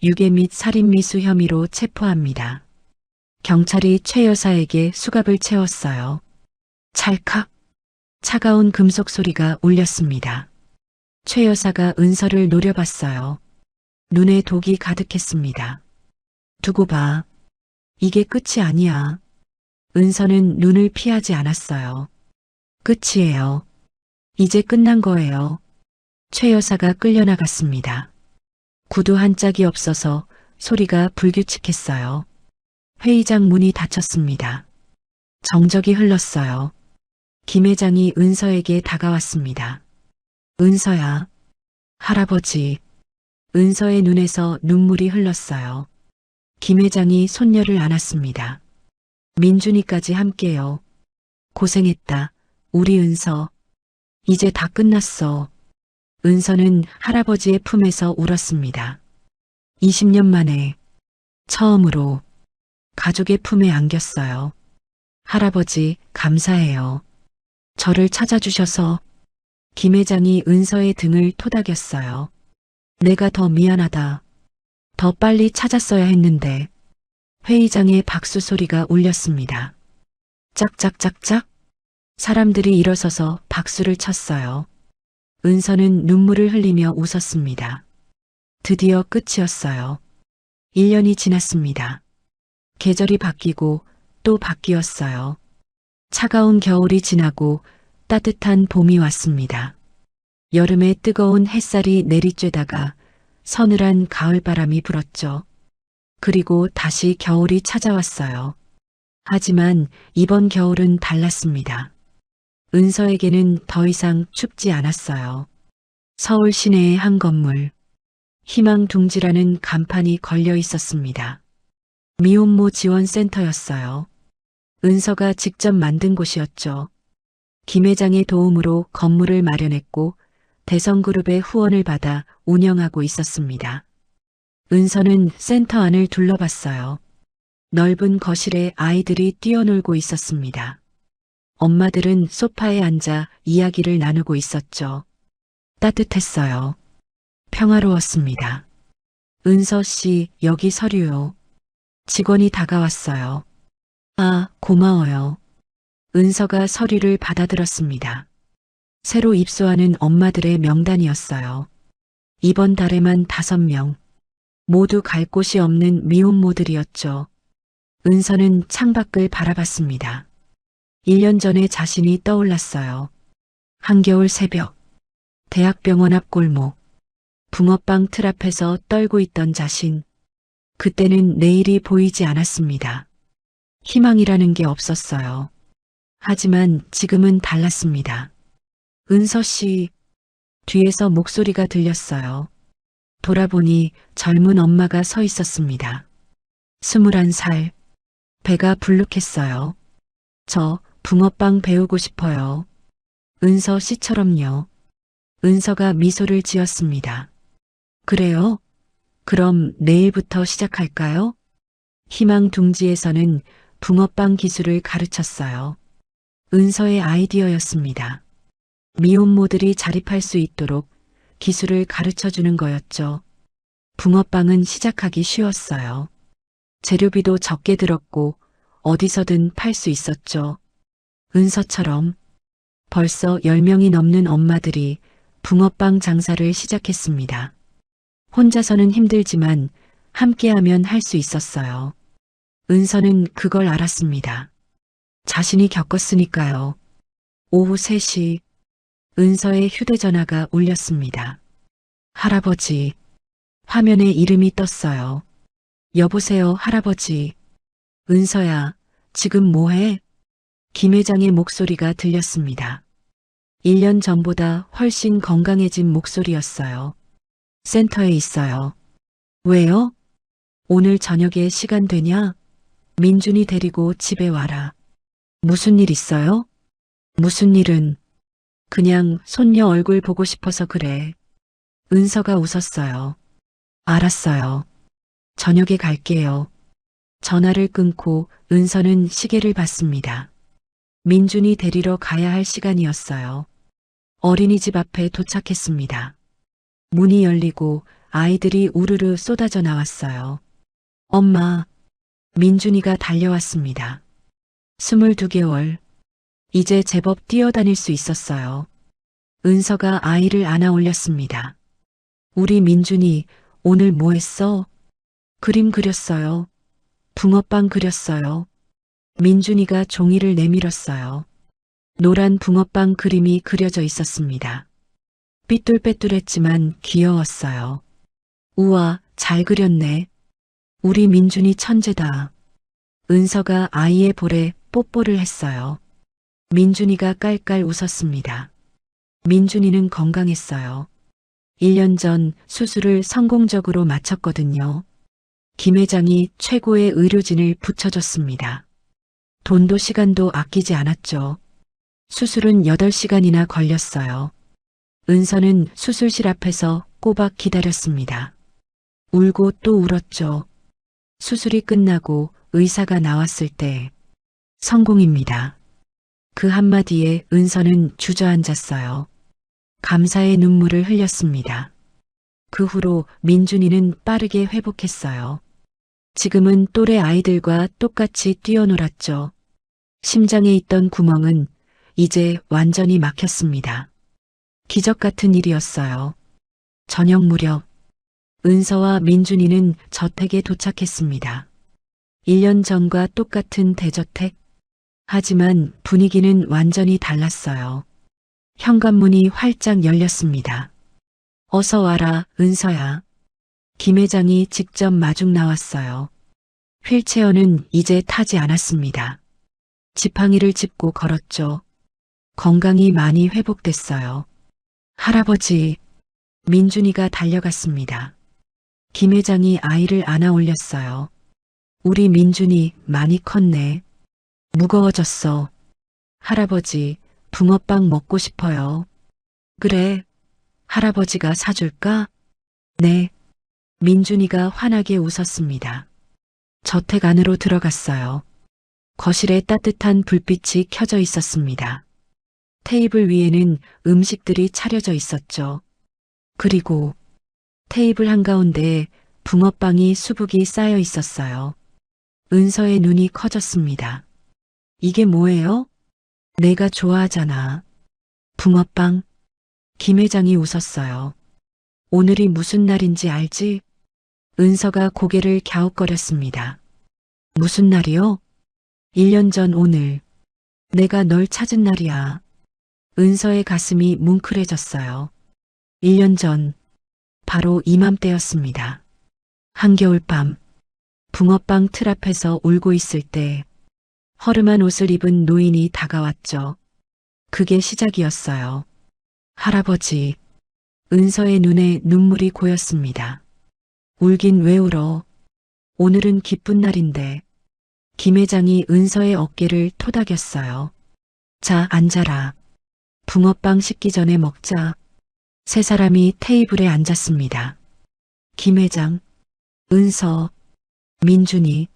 유괴 및 살인미수 혐의로 체포합니다. 경찰이 최 여사에게 수갑을 채웠어요. 찰칵. 차가운 금속 소리가 울렸습니다. 최 여사가 은서를 노려봤어요. 눈에 독이 가득했습니다. 두고 봐. 이게 끝이 아니야. 은서는 눈을 피하지 않았어요. 끝이에요. 이제 끝난 거예요. 최 여사가 끌려나갔습니다. 구두 한 짝이 없어서 소리가 불규칙했어요. 회의장 문이 닫혔습니다. 정적이 흘렀어요. 김 회장이 은서에게 다가왔습니다. 은서야. 할아버지. 은서의 눈에서 눈물이 흘렀어요. 김 회장이 손녀를 안았습니다. 민준이까지 함께요. 고생했다. 우리 은서. 이제 다 끝났어. 은서는 할아버지의 품에서 울었습니다. 20년 만에 처음으로 가족의 품에 안겼어요. 할아버지, 감사해요. 저를 찾아주셔서. 김 회장이 은서의 등을 토닥였어요. 내가 더 미안하다. 더 빨리 찾았어야 했는데. 회의장에 박수 소리가 울렸습니다. 짝짝짝짝. 사람들이 일어서서 박수를 쳤어요. 은서는 눈물을 흘리며 웃었습니다. 드디어 끝이었어요. 1년이 지났습니다. 계절이 바뀌고 또 바뀌었어요. 차가운 겨울이 지나고 따뜻한 봄이 왔습니다. 여름에 뜨거운 햇살이 내리쬐다가 서늘한 가을바람이 불었죠. 그리고 다시 겨울이 찾아왔어요. 하지만 이번 겨울은 달랐습니다. 은서에게는 더 이상 춥지 않았어요. 서울 시내의 한 건물. 희망둥지라는 간판이 걸려 있었습니다. 미혼모 지원센터였어요. 은서가 직접 만든 곳이었죠. 김 회장의 도움으로 건물을 마련했고 대성그룹의 후원을 받아 운영하고 있었습니다. 은서는 센터 안을 둘러봤어요. 넓은 거실에 아이들이 뛰어놀고 있었습니다. 엄마들은 소파에 앉아 이야기를 나누고 있었죠. 따뜻했어요. 평화로웠습니다. 은서 씨, 여기 서류요. 직원이 다가왔어요. 아, 고마워요. 은서가 서류를 받아들었습니다. 새로 입소하는 엄마들의 명단이었어요. 이번 달에만 5명. 모두 갈 곳이 없는 미혼모들이었죠. 은서는 창밖을 바라봤습니다. 1년 전에 자신이 떠올랐어요. 한겨울 새벽, 대학병원 앞 골목, 붕어빵 틀 앞에서 떨고 있던 자신. 그때는 내일이 보이지 않았습니다. 희망이라는 게 없었어요. 하지만 지금은 달랐습니다. 은서 씨, 뒤에서 목소리가 들렸어요. 돌아보니 젊은 엄마가 서 있었습니다. 21살, 배가 불룩했어요. 저 붕어빵 배우고 싶어요. 은서 씨처럼요. 은서가 미소를 지었습니다. 그래요? 그럼 내일부터 시작할까요? 희망둥지에서는 붕어빵 기술을 가르쳤어요. 은서의 아이디어였습니다. 미혼모들이 자립할 수 있도록 기술을 가르쳐주는 거였죠. 붕어빵은 시작하기 쉬웠어요. 재료비도 적게 들었고 어디서든 팔 수 있었죠. 은서처럼 벌써 10명이 넘는 엄마들이 붕어빵 장사를 시작했습니다. 혼자서는 힘들지만 함께하면 할 수 있었어요. 은서는 그걸 알았습니다. 자신이 겪었으니까요. 오후 3시 은서의 휴대전화가 울렸습니다. 할아버지. 화면에 이름이 떴어요. 여보세요, 할아버지. 은서야, 지금 뭐해? 김 회장의 목소리가 들렸습니다. 1년 전보다 훨씬 건강해진 목소리였어요. 센터에 있어요. 왜요? 오늘 저녁에 시간 되냐? 민준이 데리고 집에 와라. 무슨 일 있어요? 무슨 일은? 그냥 손녀 얼굴 보고 싶어서 그래. 은서가 웃었어요. 알았어요. 저녁에 갈게요. 전화를 끊고 은서는 시계를 봤습니다. 민준이 데리러 가야 할 시간이었어요. 어린이집 앞에 도착했습니다. 문이 열리고 아이들이 우르르 쏟아져 나왔어요. 엄마, 민준이가 달려왔습니다. 22개월. 이제 제법 뛰어다닐 수 있었어요. 은서가 아이를 안아 올렸습니다. 우리 민준이 오늘 뭐 했어? 그림 그렸어요. 붕어빵 그렸어요. 민준이가 종이를 내밀었어요. 노란 붕어빵 그림이 그려져 있었습니다. 삐뚤빼뚤했지만 귀여웠어요. 우와, 잘 그렸네. 우리 민준이 천재다. 은서가 아이의 볼에 뽀뽀를 했어요. 민준이가 깔깔 웃었습니다. 민준이는 건강했어요. 1년 전 수술을 성공적으로 마쳤거든요. 김 회장이 최고의 의료진을 붙여줬습니다. 돈도 시간도 아끼지 않았죠. 수술은 8시간이나 걸렸어요. 은서는 수술실 앞에서 꼬박 기다렸습니다. 울고 또 울었죠. 수술이 끝나고 의사가 나왔을 때 성공입니다. 그 한마디에 은서는 주저앉았어요. 감사의 눈물을 흘렸습니다. 그 후로 민준이는 빠르게 회복했어요. 지금은 또래 아이들과 똑같이 뛰어놀았죠. 심장에 있던 구멍은 이제 완전히 막혔습니다. 기적 같은 일이었어요. 저녁 무렵 은서와 민준이는 저택에 도착했습니다. 1년 전과 똑같은 대저택. 하지만 분위기는 완전히 달랐어요. 현관문이 활짝 열렸습니다. 어서 와라, 은서야. 김 회장이 직접 마중 나왔어요. 휠체어는 이제 타지 않았습니다. 지팡이를 짚고 걸었죠. 건강이 많이 회복됐어요. 할아버지, 민준이가 달려갔습니다. 김 회장이 아이를 안아 올렸어요. 우리 민준이 많이 컸네. 무거워졌어. 할아버지, 붕어빵 먹고 싶어요. 그래, 할아버지가 사줄까? 네. 민준이가 환하게 웃었습니다. 저택 안으로 들어갔어요. 거실에 따뜻한 불빛이 켜져 있었습니다. 테이블 위에는 음식들이 차려져 있었죠. 그리고 테이블 한가운데에 붕어빵이 수북이 쌓여 있었어요. 은서의 눈이 커졌습니다. 이게 뭐예요? 내가 좋아하잖아. 붕어빵. 김 회장이 웃었어요. 오늘이 무슨 날인지 알지? 은서가 고개를 갸웃거렸습니다. 무슨 날이요? 1년 전 오늘. 내가 널 찾은 날이야. 은서의 가슴이 뭉클해졌어요. 1년 전, 바로 이맘때였습니다. 한겨울밤, 붕어빵 틀 앞에서 울고 있을 때 허름한 옷을 입은 노인이 다가왔죠. 그게 시작이었어요. 할아버지, 은서의 눈에 눈물이 고였습니다. 울긴 왜 울어? 오늘은 기쁜 날인데. 김 회장이 은서의 어깨를 토닥였어요. 자, 앉아라. 붕어빵 식기 전에 먹자. 세 사람이 테이블에 앉았습니다. 김 회장, 은서, 민준이,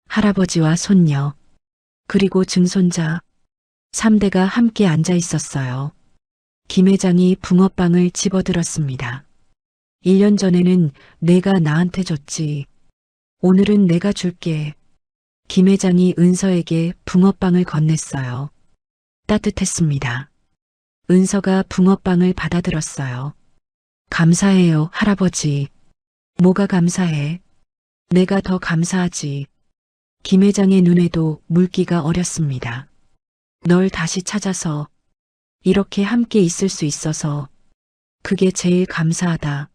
할아버지와 손녀, 그리고 증손자 3대가 함께 앉아 있었어요. 김 회장이 붕어빵을 집어들었습니다. 1년 전에는 내가 나한테 줬지. 오늘은 내가 줄게. 김 회장이 은서에게 붕어빵을 건넸어요. 따뜻했습니다. 은서가 붕어빵을 받아들었어요. 감사해요, 할아버지. 뭐가 감사해? 내가 더 감사하지. 김 회장의 눈에도 물기가 어렸습니다. 널 다시 찾아서 이렇게 함께 있을 수 있어서 그게 제일 감사하다.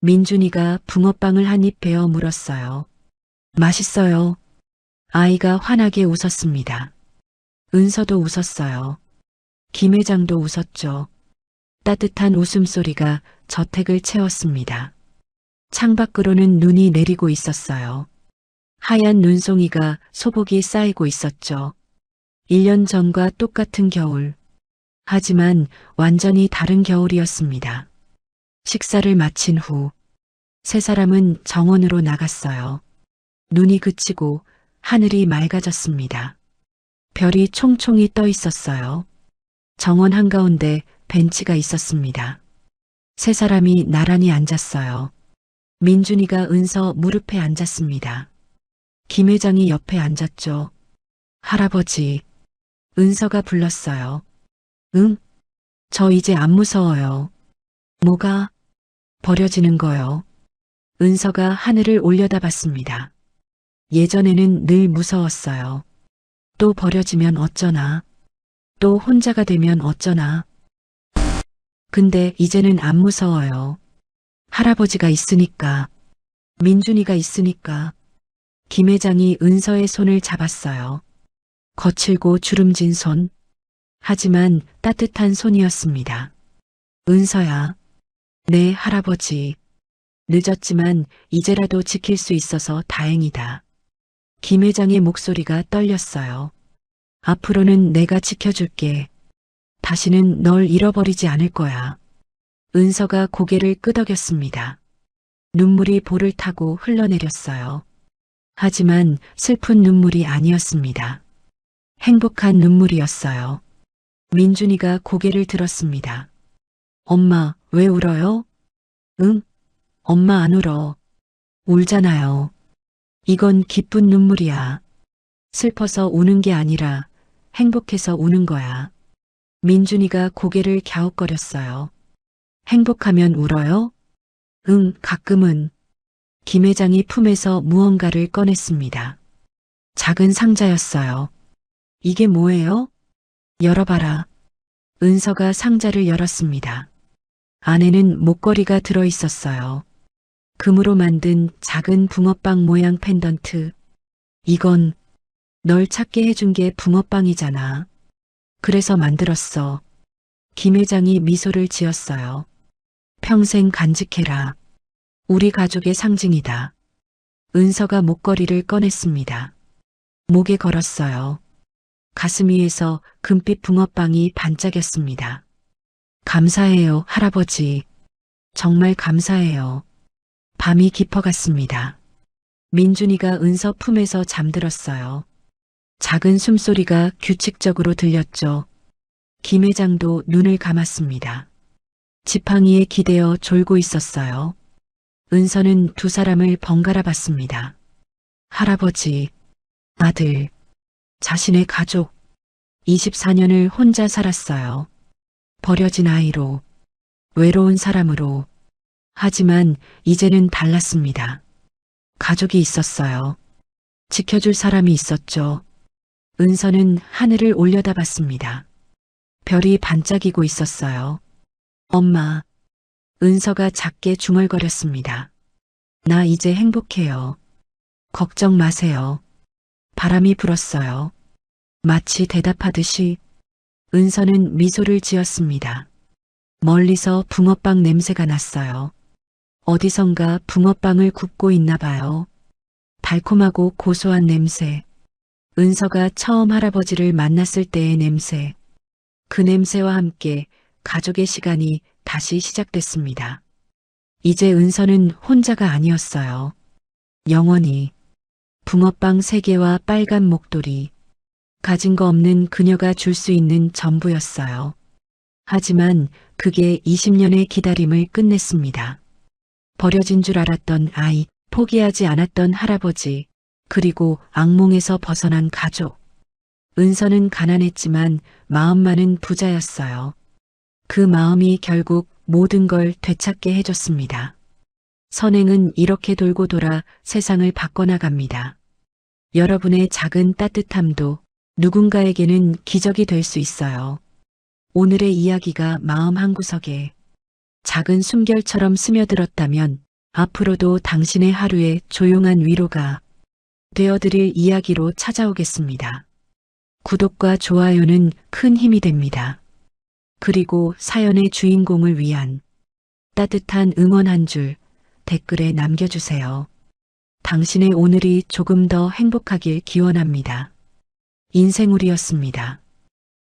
민준이가 붕어빵을 한 입 베어 물었어요. 맛있어요. 아이가 환하게 웃었습니다. 은서도 웃었어요. 김 회장도 웃었죠. 따뜻한 웃음소리가 저택을 채웠습니다. 창밖으로는 눈이 내리고 있었어요. 하얀 눈송이가 소복이 쌓이고 있었죠. 1년 전과 똑같은 겨울. 하지만 완전히 다른 겨울이었습니다. 식사를 마친 후 세 사람은 정원으로 나갔어요. 눈이 그치고 하늘이 맑아졌습니다. 별이 총총히 떠 있었어요. 정원 한가운데 벤치가 있었습니다. 세 사람이 나란히 앉았어요. 민준이가 은서 무릎에 앉았습니다. 김 회장이 옆에 앉았죠. 할아버지, 은서가 불렀어요. 응? 저 이제 안 무서워요. 뭐가? 버려지는 거요. 은서가 하늘을 올려다봤습니다. 예전에는 늘 무서웠어요. 또 버려지면 어쩌나. 또 혼자가 되면 어쩌나. 근데 이제는 안 무서워요. 할아버지가 있으니까. 민준이가 있으니까. 김 회장이 은서의 손을 잡았어요. 거칠고 주름진 손. 하지만 따뜻한 손이었습니다. 은서야. 네, 할아버지. 늦었지만 이제라도 지킬 수 있어서 다행이다. 김 회장의 목소리가 떨렸어요. 앞으로는 내가 지켜줄게. 다시는 널 잃어버리지 않을 거야. 은서가 고개를 끄덕였습니다. 눈물이 볼을 타고 흘러내렸어요. 하지만 슬픈 눈물이 아니었습니다. 행복한 눈물이었어요. 민준이가 고개를 들었습니다. 엄마, 왜 울어요? 응? 엄마 안 울어. 울잖아요. 이건 기쁜 눈물이야. 슬퍼서 우는 게 아니라 행복해서 우는 거야. 민준이가 고개를 갸웃거렸어요. 행복하면 울어요? 응, 가끔은. 김 회장이 품에서 무언가를 꺼냈습니다. 작은 상자였어요. 이게 뭐예요? 열어봐라. 은서가 상자를 열었습니다. 안에는 목걸이가 들어있었어요. 금으로 만든 작은 붕어빵 모양 펜던트. 이건 널 찾게 해준 게 붕어빵이잖아. 그래서 만들었어. 김 회장이 미소를 지었어요. 평생 간직해라. 우리 가족의 상징이다. 은서가 목걸이를 꺼냈습니다. 목에 걸었어요. 가슴 위에서 금빛 붕어빵이 반짝였습니다. 감사해요, 할아버지. 정말 감사해요. 밤이 깊어갔습니다. 민준이가 은서 품에서 잠들었어요. 작은 숨소리가 규칙적으로 들렸죠. 김 회장도 눈을 감았습니다. 지팡이에 기대어 졸고 있었어요. 은서는 두 사람을 번갈아 봤습니다. 할아버지, 아들, 자신의 가족, 24년을 혼자 살았어요. 버려진 아이로, 외로운 사람으로. 하지만 이제는 달랐습니다. 가족이 있었어요. 지켜줄 사람이 있었죠. 은서는 하늘을 올려다봤습니다. 별이 반짝이고 있었어요. 엄마, 은서가 작게 중얼거렸습니다. 나 이제 행복해요. 걱정 마세요. 바람이 불었어요. 마치 대답하듯이 은서는 미소를 지었습니다. 멀리서 붕어빵 냄새가 났어요. 어디선가 붕어빵을 굽고 있나 봐요. 달콤하고 고소한 냄새. 은서가 처음 할아버지를 만났을 때의 냄새. 그 냄새와 함께 가족의 시간이 다시 시작됐습니다. 이제 은서는 혼자가 아니었어요. 영원히. 붕어빵 3개와 빨간 목도리. 가진 거 없는 그녀가 줄 수 있는 전부였어요. 하지만 그게 20년의 기다림을 끝냈습니다. 버려진 줄 알았던 아이, 포기하지 않았던 할아버지, 그리고 악몽에서 벗어난 가족. 은서는 가난했지만 마음만은 부자였어요. 그 마음이 결국 모든 걸 되찾게 해줬습니다. 선행은 이렇게 돌고 돌아 세상을 바꿔나갑니다. 여러분의 작은 따뜻함도 누군가에게는 기적이 될 수 있어요. 오늘의 이야기가 마음 한구석에 작은 숨결처럼 스며들었다면 앞으로도 당신의 하루에 조용한 위로가 되어드릴 이야기로 찾아오겠습니다. 구독과 좋아요는 큰 힘이 됩니다. 그리고 사연의 주인공을 위한 따뜻한 응원 한 줄 댓글에 남겨주세요. 당신의 오늘이 조금 더 행복하길 기원합니다. 인생우리였습니다.